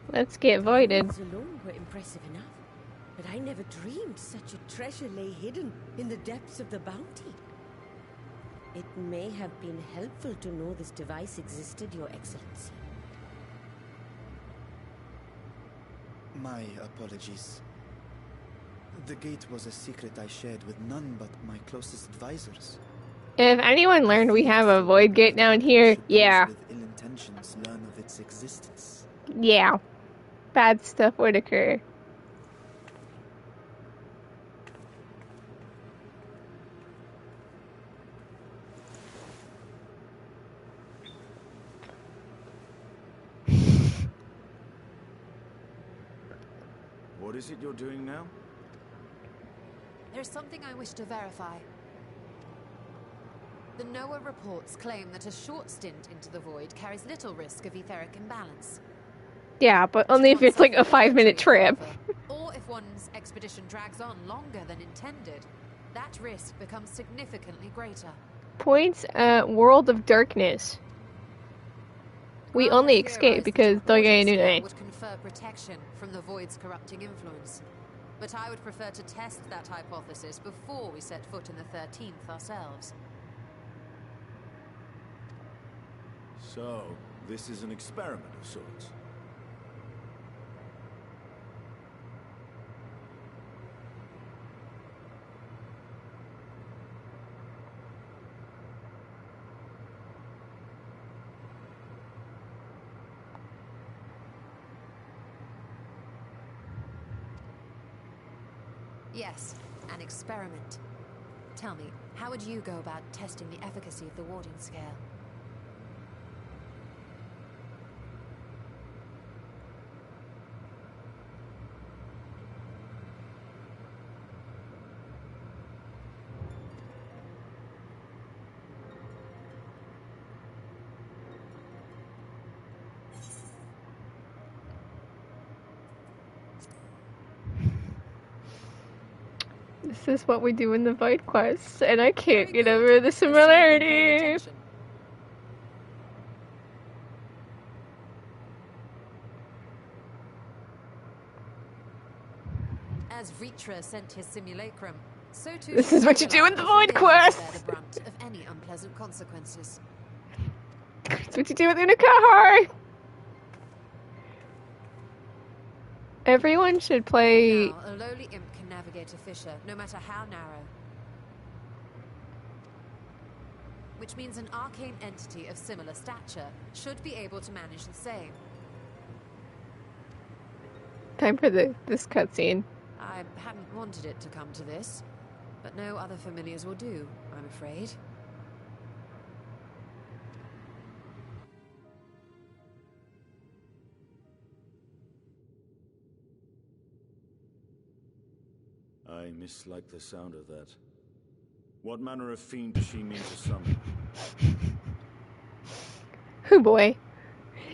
Let's get voided. Those alone were impressive enough, but I never dreamed such a treasure lay hidden in the depths of the bounty. It may have been helpful to know this device existed, Your Excellency. My apologies. The gate was a secret I shared with none but my closest advisors. If anyone learned we have a void gate down here, yeah. With ill intentions learn of its existence. Yeah. Bad stuff would occur. What is it you're doing now? There's something I wish to verify. The NOAA reports claim that a short stint into the void carries little risk of etheric imbalance. Yeah, but only if it's like a 5-minute trip. Or if one's expedition drags on longer than intended, that risk becomes significantly greater. Points at World of Darkness. We only escape because Doge would confer protection from the void's corrupting influence. But I would prefer to test that hypothesis before we set foot in the 13th ourselves. So, this is an experiment of sorts. Yes, an experiment. Tell me, how would you go about testing the efficacy of the warding scale? This is what we do in the Void Quest, and I can't get over the similarity. As Ritra sent his simulacrum, so too this is what you do in the Void Quest. Bear the brunt of any unpleasant consequences. That's what you do with Unakahar. Everyone should play. Now, a lowly imp can navigate a fissure, no matter how narrow. which means an arcane entity of similar stature should be able to manage the same. Time for this cutscene. I hadn't wanted it to come to this, but no other familiars will do, I'm afraid. I mislike the sound of that. What manner of fiend does she mean to summon? Oh boy.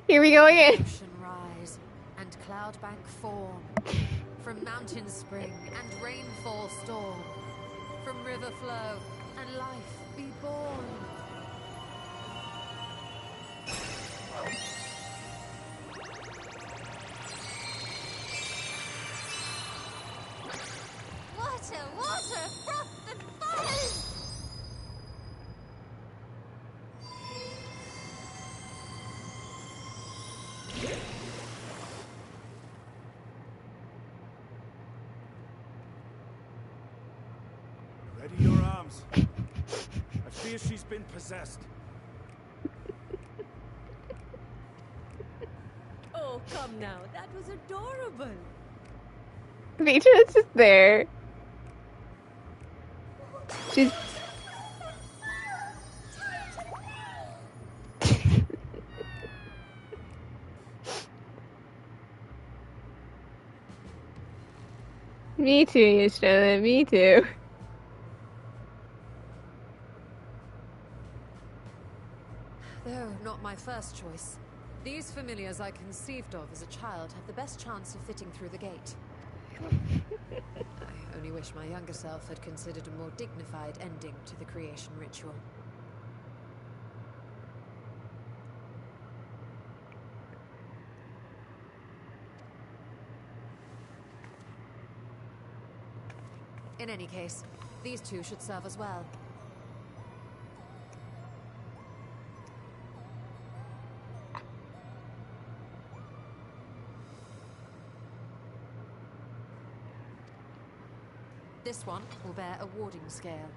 Here we go again. Ocean rise and cloudbank form. From mountain spring and rainfall storm. From river flow and life be born. Water, water, froth and foam! Ready your arms. I fear she's been possessed. Oh, come now. That was adorable. Beatrice is there. She's... Me too, Yashona, me too. Though not my first choice. These familiars I conceived of as a child have the best chance of fitting through the gate. I only wish my younger self had considered a more dignified ending to the creation ritual. In any case, these two should serve as well. This one will bear a warding scale.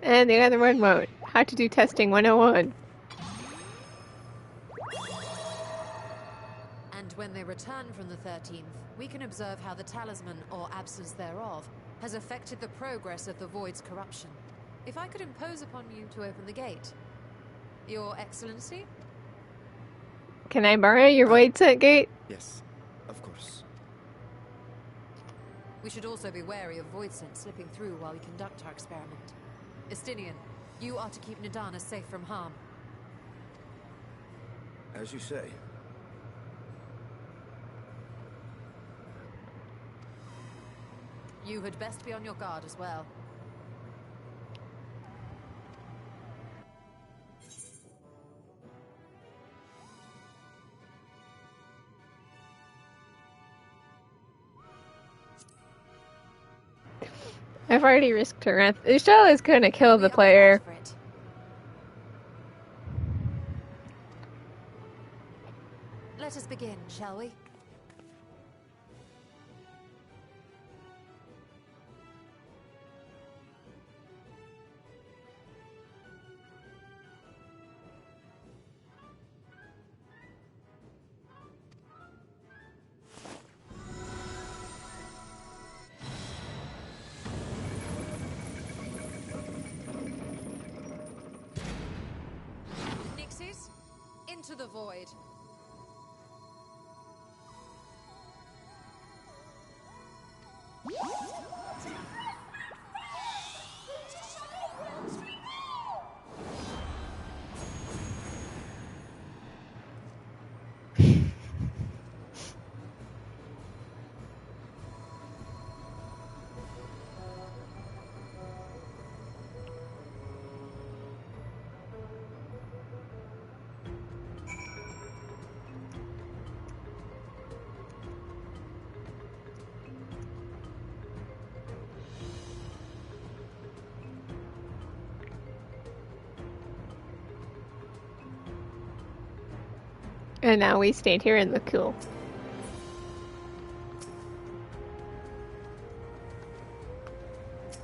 And the other one won't. How to do testing 101. And when they return from the 13th, we can observe how the talisman, or absence thereof, has affected the progress of the Void's corruption. If I could impose upon you to open the gate. Your Excellency? Can I borrow your void set gate? Yes, of course. We should also be wary of void scent slipping through while we conduct our experiment. Estinian, you are to keep Nadana safe from harm. As you say. You had best be on your guard as well. I've already risked her wrath. The shell is gonna kill the player. Let us begin, shall we? Nixies, into the void. And now we stayed here in the cool.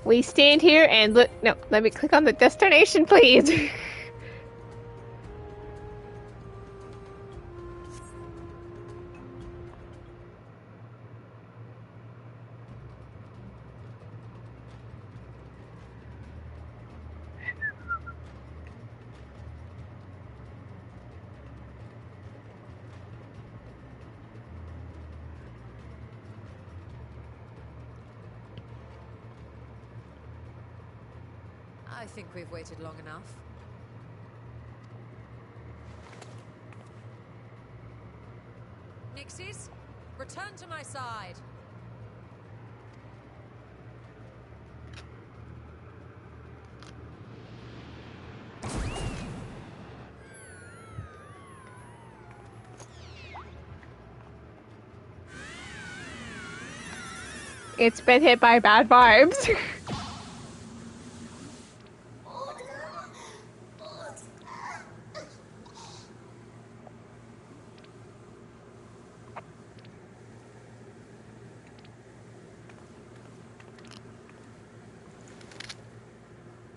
We stand here and look. No, let me click on the destination, please. I think we've waited long enough. Nixies, return to my side. It's been hit by bad vibes.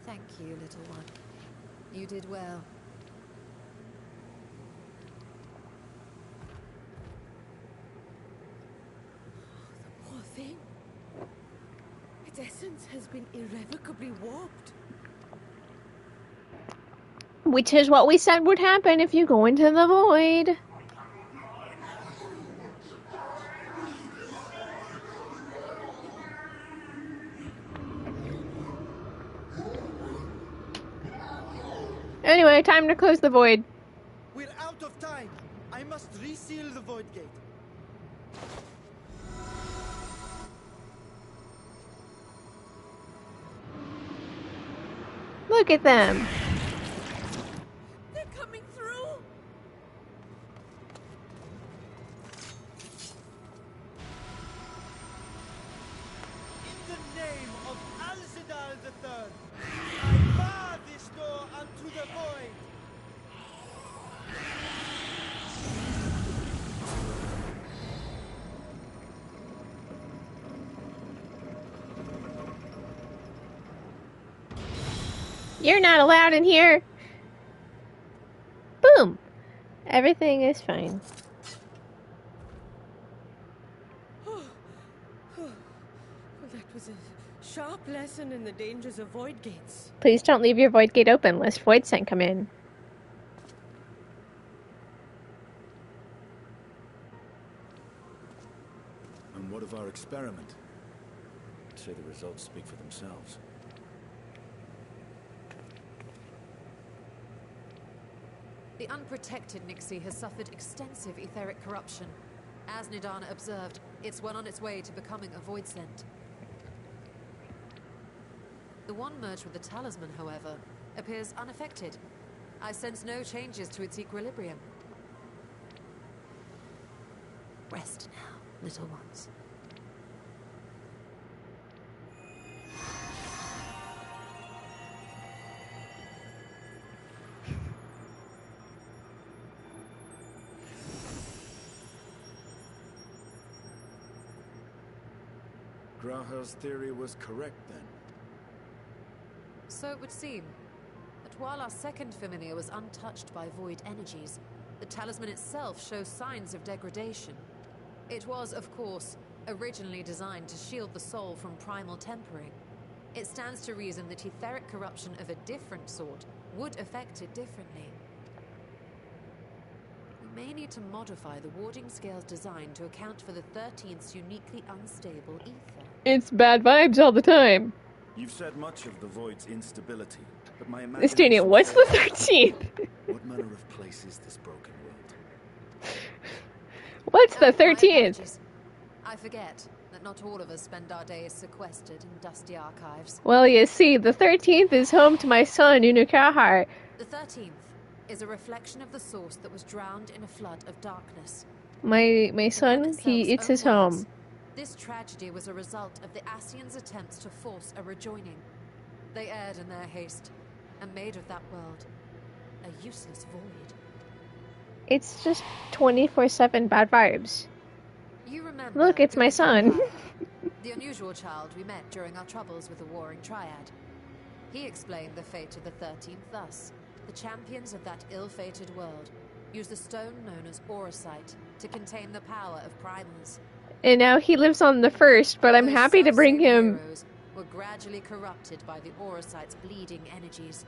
Thank you, little one. You did well. The poor thing. Its essence has been irrevocably warped. Which is what we said would happen if you go into the void. Anyway, time to close the void. We're out of time. I must reseal the void gate. Look at them. They're coming through. In the name of Alzadal III, I bar this door unto the void. You're not allowed in here. Boom. Everything is fine. Well, that was a sharp lesson in the dangers of void gates. Please don't leave your void gate open lest void scent come in. And what of our experiment? I'd say the results speak for themselves. The unprotected Nixie has suffered extensive etheric corruption. As Nidana observed, it's well on its way to becoming a void scent. The one merged with the talisman, however, appears unaffected. I sense no changes to its equilibrium. Rest now, little ones. Graha's theory was correct, then. So it would seem that while our second familiar was untouched by void energies, the talisman itself shows signs of degradation. It was, of course, originally designed to shield the soul from primal tempering. It stands to reason that etheric corruption of a different sort would affect it differently. We may need to modify the warding scale's design to account for the 13th's uniquely unstable ether. It's bad vibes all the time. You've said much of the void's instability, but my This Daniel, what's the 13th? What manner of place is this broken world? What's the 13th? I forget that not all of us spend our days sequestered in dusty archives. Well, you see, the 13th is home to my son, Unukahar. The 13th is a reflection of the source that was drowned in a flood of darkness. My son, it's his home. This tragedy was a result of the Ascians' attempts to force a rejoining. They erred in their haste, and made of that world a useless void. It's just 24/7 bad vibes. You remember Look, it's my son. The unusual child we met during our troubles with the Warring Triad. He explained the fate of the 13th thus. The champions of that ill-fated world use the stone known as Auracite to contain the power of primals. And now he lives on the first, but I'm happy to bring him... Heroes were gradually corrupted by the Auracite's bleeding energies,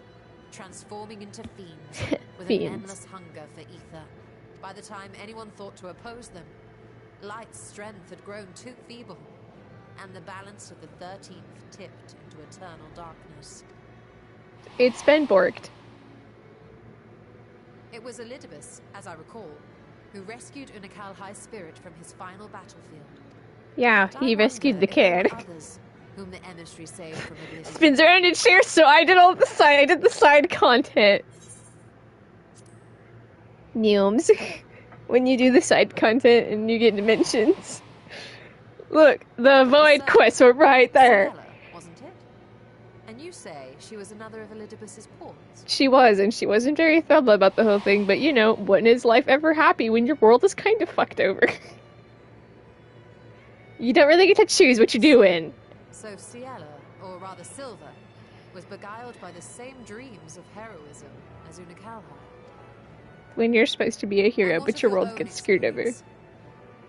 transforming into fiends with an endless hunger for ether. By the time anyone thought to oppose them, Light's strength had grown too feeble, and the balance of the 13th tipped into eternal darkness. It's been borked. It was Elidibus, as I recall, who rescued Unikal High Spirit from his final battlefield. Yeah, he rescued the kid. Others whom the emissary saved from oblivion. Spins around and shares, so I did all the side. I did the side content. Gnomes. When you do the side content and you get dimensions. Look, the void quests were right there. Wasn't it? And you say she was another of Elidibus's pawns? She was, and she wasn't very thrilled about the whole thing, but you know, when is life ever happy when your world is kind of fucked over? You don't really get to choose what you're doing. So Ciela, or rather Silva, was beguiled by the same dreams of heroism as Unikal had. When you're supposed to be a hero, but your world gets screwed over.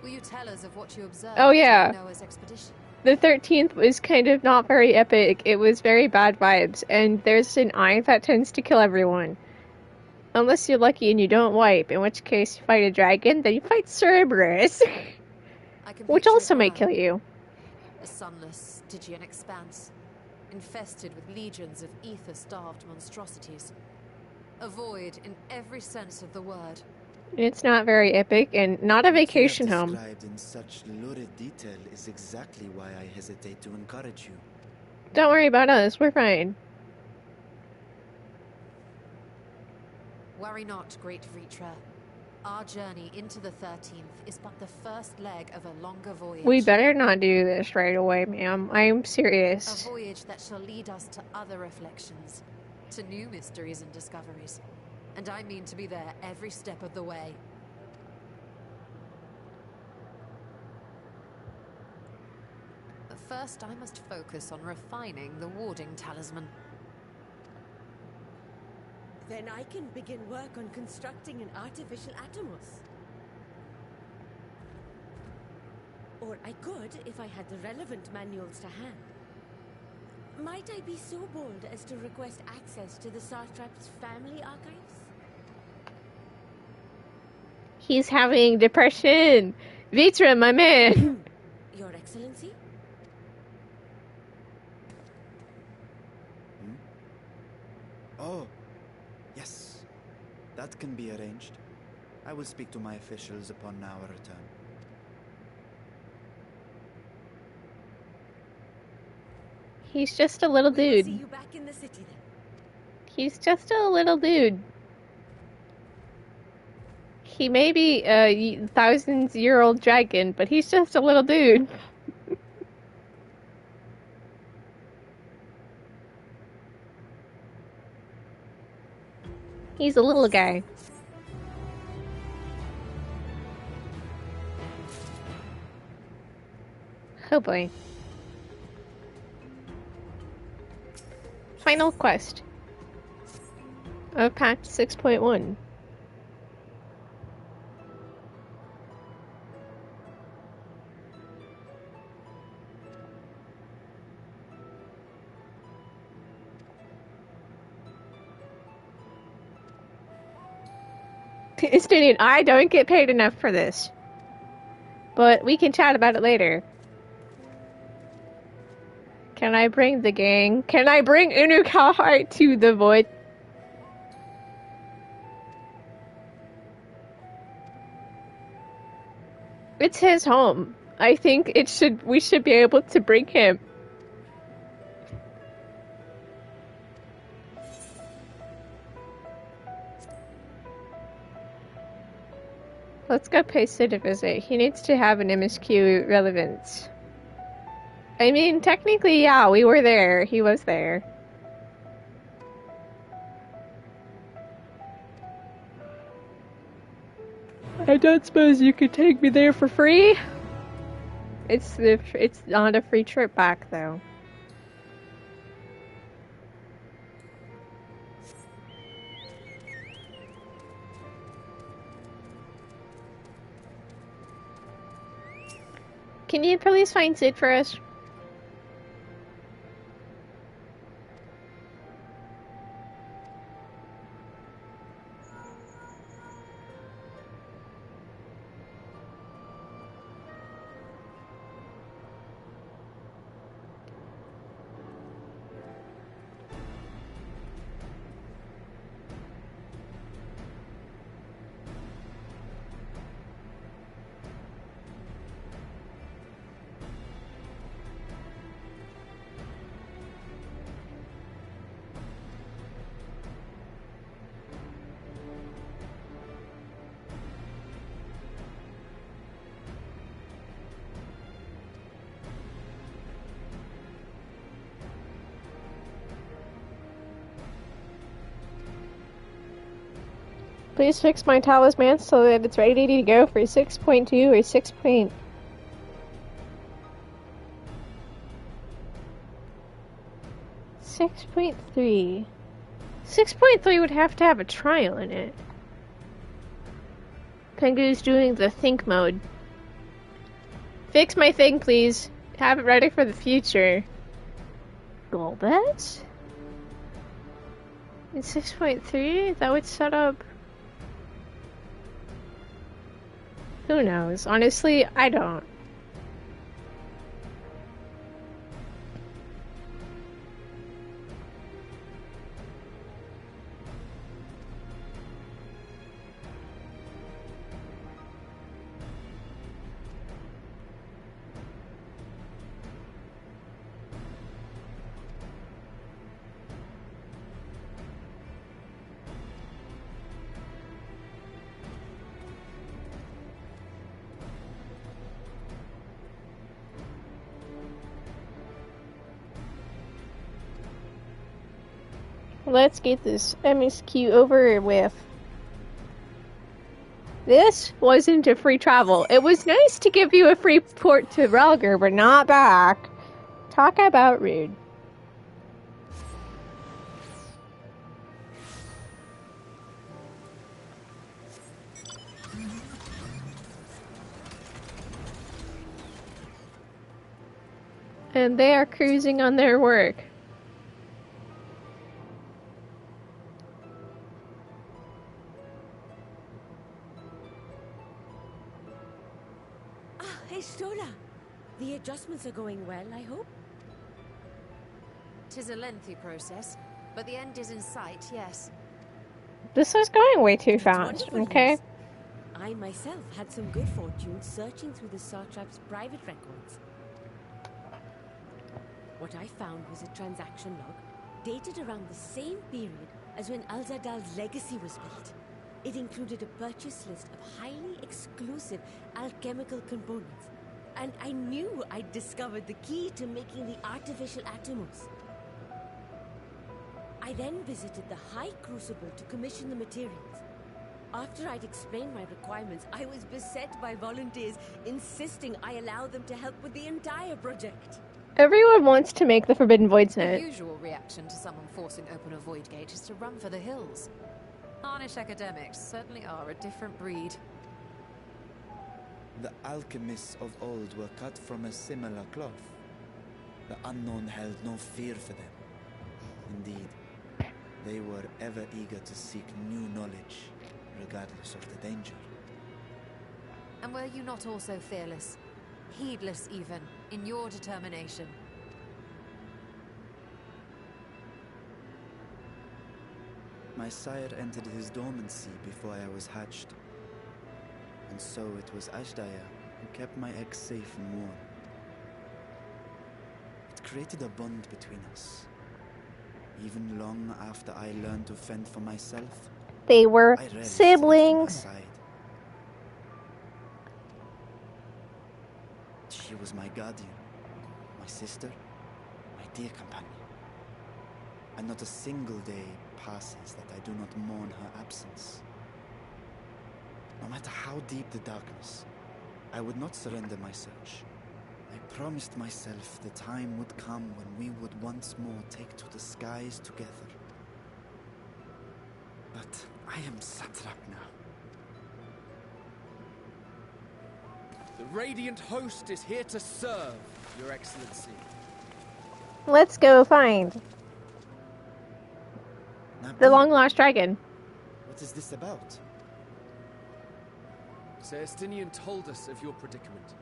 Will you tell us of what you observed oh yeah. during Noah's expedition? The 13th was kind of not very epic. It was very bad vibes, and there's an eye that tends to kill everyone. Unless you're lucky and you don't wipe, in which case you fight a dragon, then you fight Cerberus. Which also might kill you. A sunless, Stygian expanse, infested with legions of ether-starved monstrosities. A void in every sense of the word. It's not very epic, and not a vacation home. Described in such lurid detail is exactly why I hesitate to encourage you. Don't worry about us, we're fine. Worry not, great Vritra. Our journey into the 13th is but the first leg of a longer voyage. We better not do this right away, ma'am. I'm serious. A voyage that shall lead us to other reflections, to new mysteries and discoveries. And I mean to be there every step of the way. But first, I must focus on refining the warding talisman. Then I can begin work on constructing an artificial Atomos. Or I could if I had the relevant manuals to hand. Might I be so bold as to request access to the Satrap's family archives? He's having depression. Vitra, my man. Your Excellency? Oh, yes. That can be arranged. I will speak to my officials upon our return. He's just a little dude. See you back in the city then. He's just a little dude. He may be a thousands-year-old dragon, but he's just a little dude. He's a little guy. Oh boy. Final quest of patch 6.1. Estonian, I don't get paid enough for this. But we can chat about it later. Can I bring the gang? Can I bring Unukahai to the void? It's his home. I think we should be able to bring him. Let's go pay Sid a visit. He needs to have an MSQ relevance. I mean, technically, yeah, we were there. He was there. I don't suppose you could take me there for free? It's not a free trip back though. Can you please find Sid for us? Please fix my talisman so that it's ready to go for 6.2 or 6. 6.3. 6.3 would have to have a trial in it. Pengu's doing the think mode. Fix my thing, please. Have it ready for the future. Golbet? In 6.3? That would set up... Who knows? Honestly, I don't. Let's get this MSQ over with. This wasn't a free travel. It was nice to give you a free port to Relger, but not back. Talk about rude. And they are cruising on their work. Stola, the adjustments are going well, I hope? 'Tis a lengthy process, but the end is in sight, yes. This is going way too fast, okay? I myself had some good fortune searching through the Satrap's private records. What I found was a transaction log dated around the same period as when Alzadal's legacy was built. It included a purchase list of highly exclusive alchemical components, and I knew I'd discovered the key to making the artificial atomos. I then visited the High Crucible to commission the materials. After I'd explained my requirements, I was beset by volunteers insisting I allow them to help with the entire project. Everyone wants to make the Forbidden Void's The net. usual reaction to someone forcing open a void gate is to run for the hills. Harnish academics certainly are a different breed. The alchemists of old were cut from a similar cloth. The unknown held no fear for them. Indeed, they were ever eager to seek new knowledge, regardless of the danger. And were you not also fearless? Heedless even, in your determination? My sire entered his dormancy before I was hatched. And so it was Ashdaya who kept my eggs safe and warm. It created a bond between us. Even long after I learned to fend for myself, They were I rarely siblings. strayed from her side. She was my guardian, my sister, my dear companion. And not a single day passes that I do not mourn her absence. No matter how deep the darkness, I would not surrender my search. I promised myself the time would come when we would once more take to the skies together. But I am satrap now. The Radiant Host is here to serve, Your Excellency. Let's go find the long-lost dragon. What is this about? Celestinian told us of your predicament.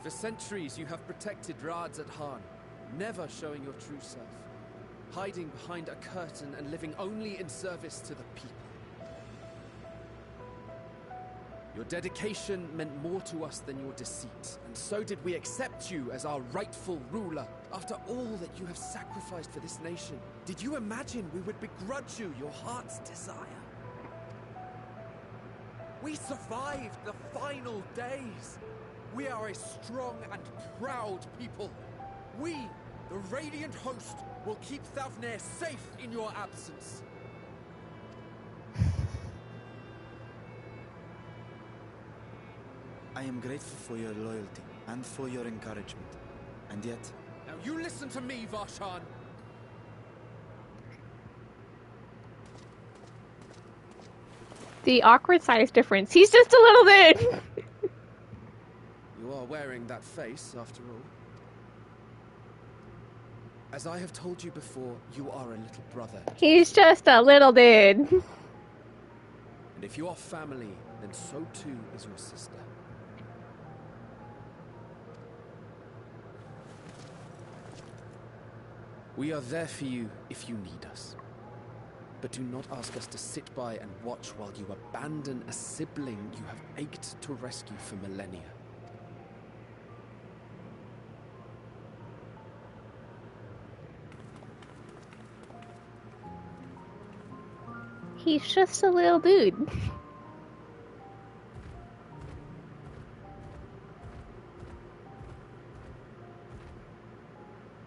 For centuries you have protected Rads at Han, never showing your true self, hiding behind a curtain and living only in service to the people. Your dedication meant more to us than your deceit, and so did we accept you as our rightful ruler. After all that you have sacrificed for this nation, did you imagine we would begrudge you your heart's desire? We survived the final days. We are a strong and proud people. We, the Radiant Host, will keep Thavnair safe in your absence. I am grateful for your loyalty and for your encouragement. And yet... Now you listen to me, Varshan. The awkward size difference. He's just a little dude! You are wearing that face, after all. As I have told you before, you are a little brother. He's just a little dude. And if you are family, then so too is your sister. We are there for you if you need us. But do not ask us to sit by and watch while you abandon a sibling you have ached to rescue for millennia. He's just a little dude.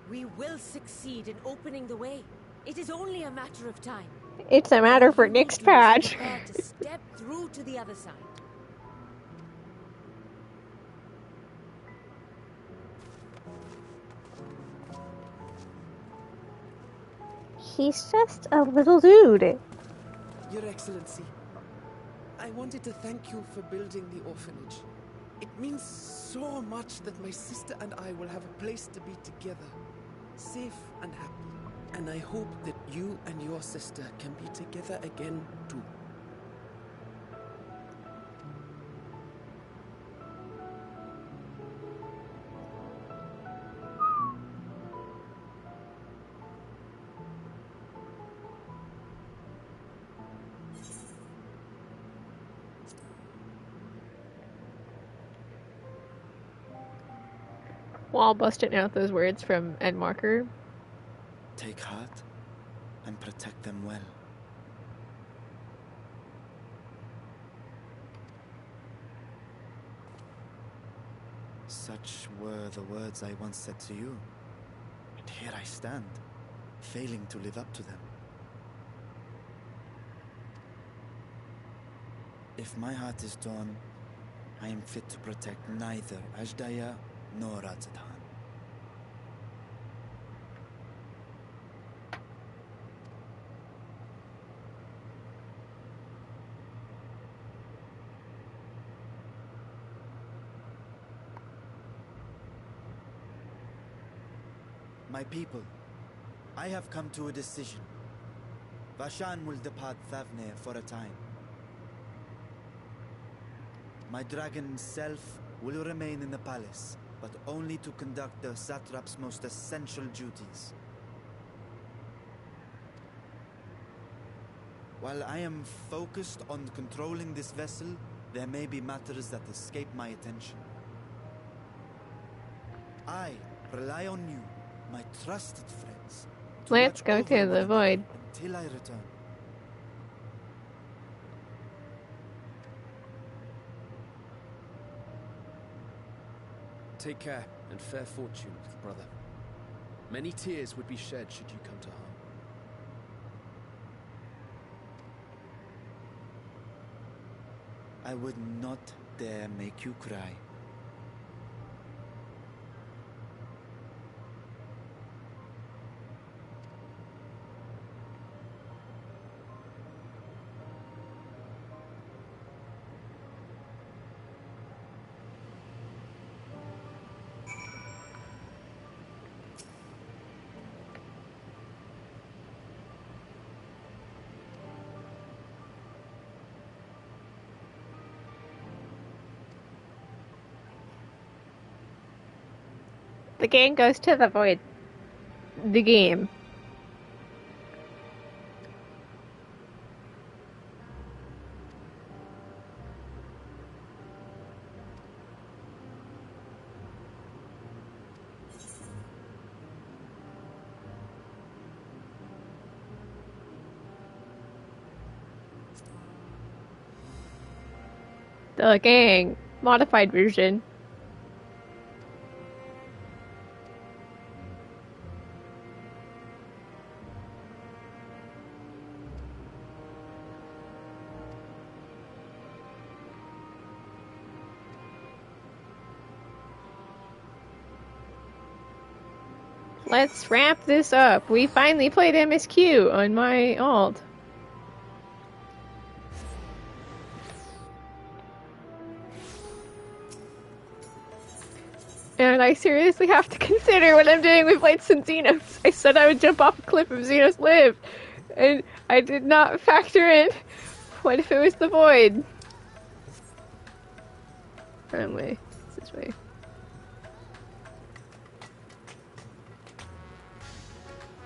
We will succeed in opening the way. It is only a matter of time. It's a matter for next patch. Prepare to step through to the other side. He's just a little dude. Your Excellency, I wanted to thank you for building the orphanage. It means so much that my sister and I will have a place to be together, safe and happy. And I hope that you and your sister can be together again, too. While busting out those words from Ed Marker. Take heart and protect them well. Such were the words I once said to you. And here I stand, failing to live up to them. If my heart is torn, I am fit to protect neither Ajdaya nor Radzadhan. My people, I have come to a decision. Vashan will depart Thavnair for a time. My dragon self will remain in the palace, but only to conduct the satrap's most essential duties. While I am focused on controlling this vessel, there may be matters that escape my attention. I rely on you, my trusted friends. Let's go to the void. Until I return. Take care and fair fortune, little brother. Many tears would be shed should you come to harm. I would not dare make you cry. The gang goes to the void. The game. The gang. Modified version. Let's wrap this up. We finally played MSQ on my alt. And I seriously have to consider what I'm doing with lights and Xenos. I said I would jump off a cliff if Xenos lived. And I did not factor in what if it was the void. Wrong way. It's this way.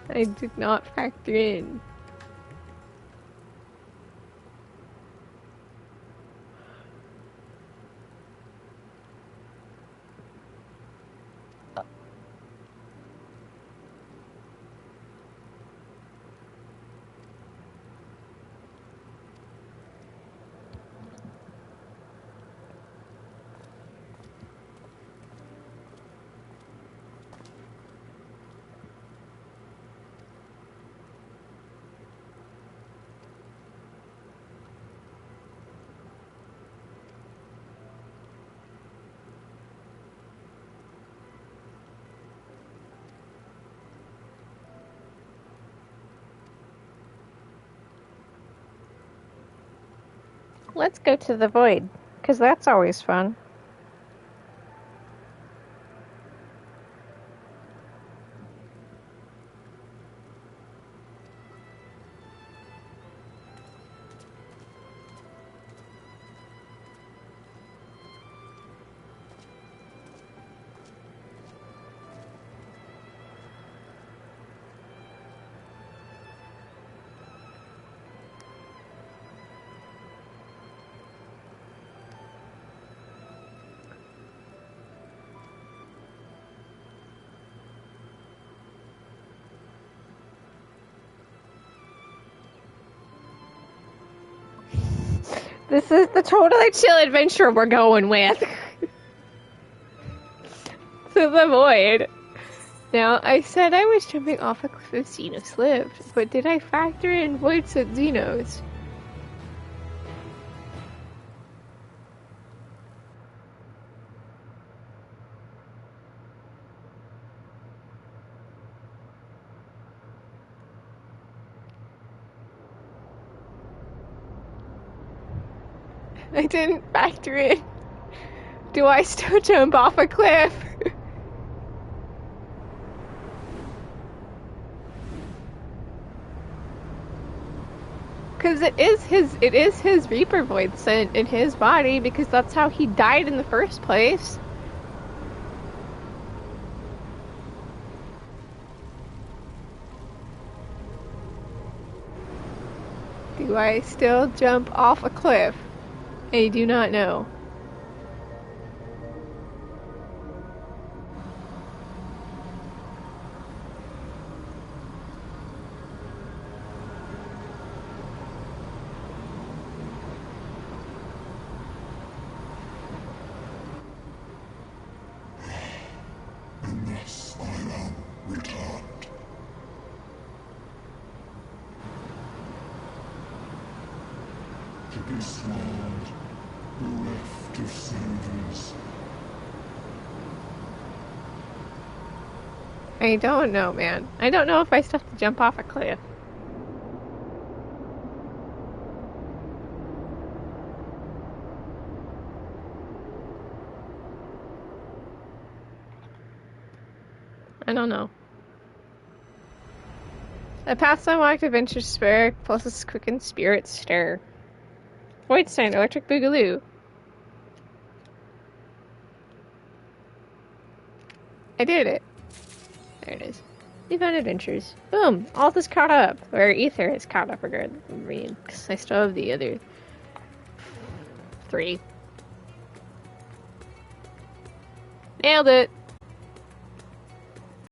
I did not factor in. Let's go to the void, because that's always fun. This is the totally chill adventure we're going with. To the void. Now, I said I was jumping off a cliff if Xenos lived, but did I factor in voids at Xenos? I didn't factor in. Do I still jump off a cliff? Because it is his Reaper Void scent in his body, because that's how he died in the first place. Do I still jump off a cliff? I do not know. Unless I am returned. To be swallowed, bereft of senses. I don't know, man. I don't know if I still have to jump off a cliff. I don't know. A past unlocked adventure spare plus a quickened spirit stir. Void Sign, Electric Boogaloo. I did it. There it is. Leave on adventures. Boom! All this caught up. Or Aether is caught up regarding me, because I still have the other 3. Nailed it!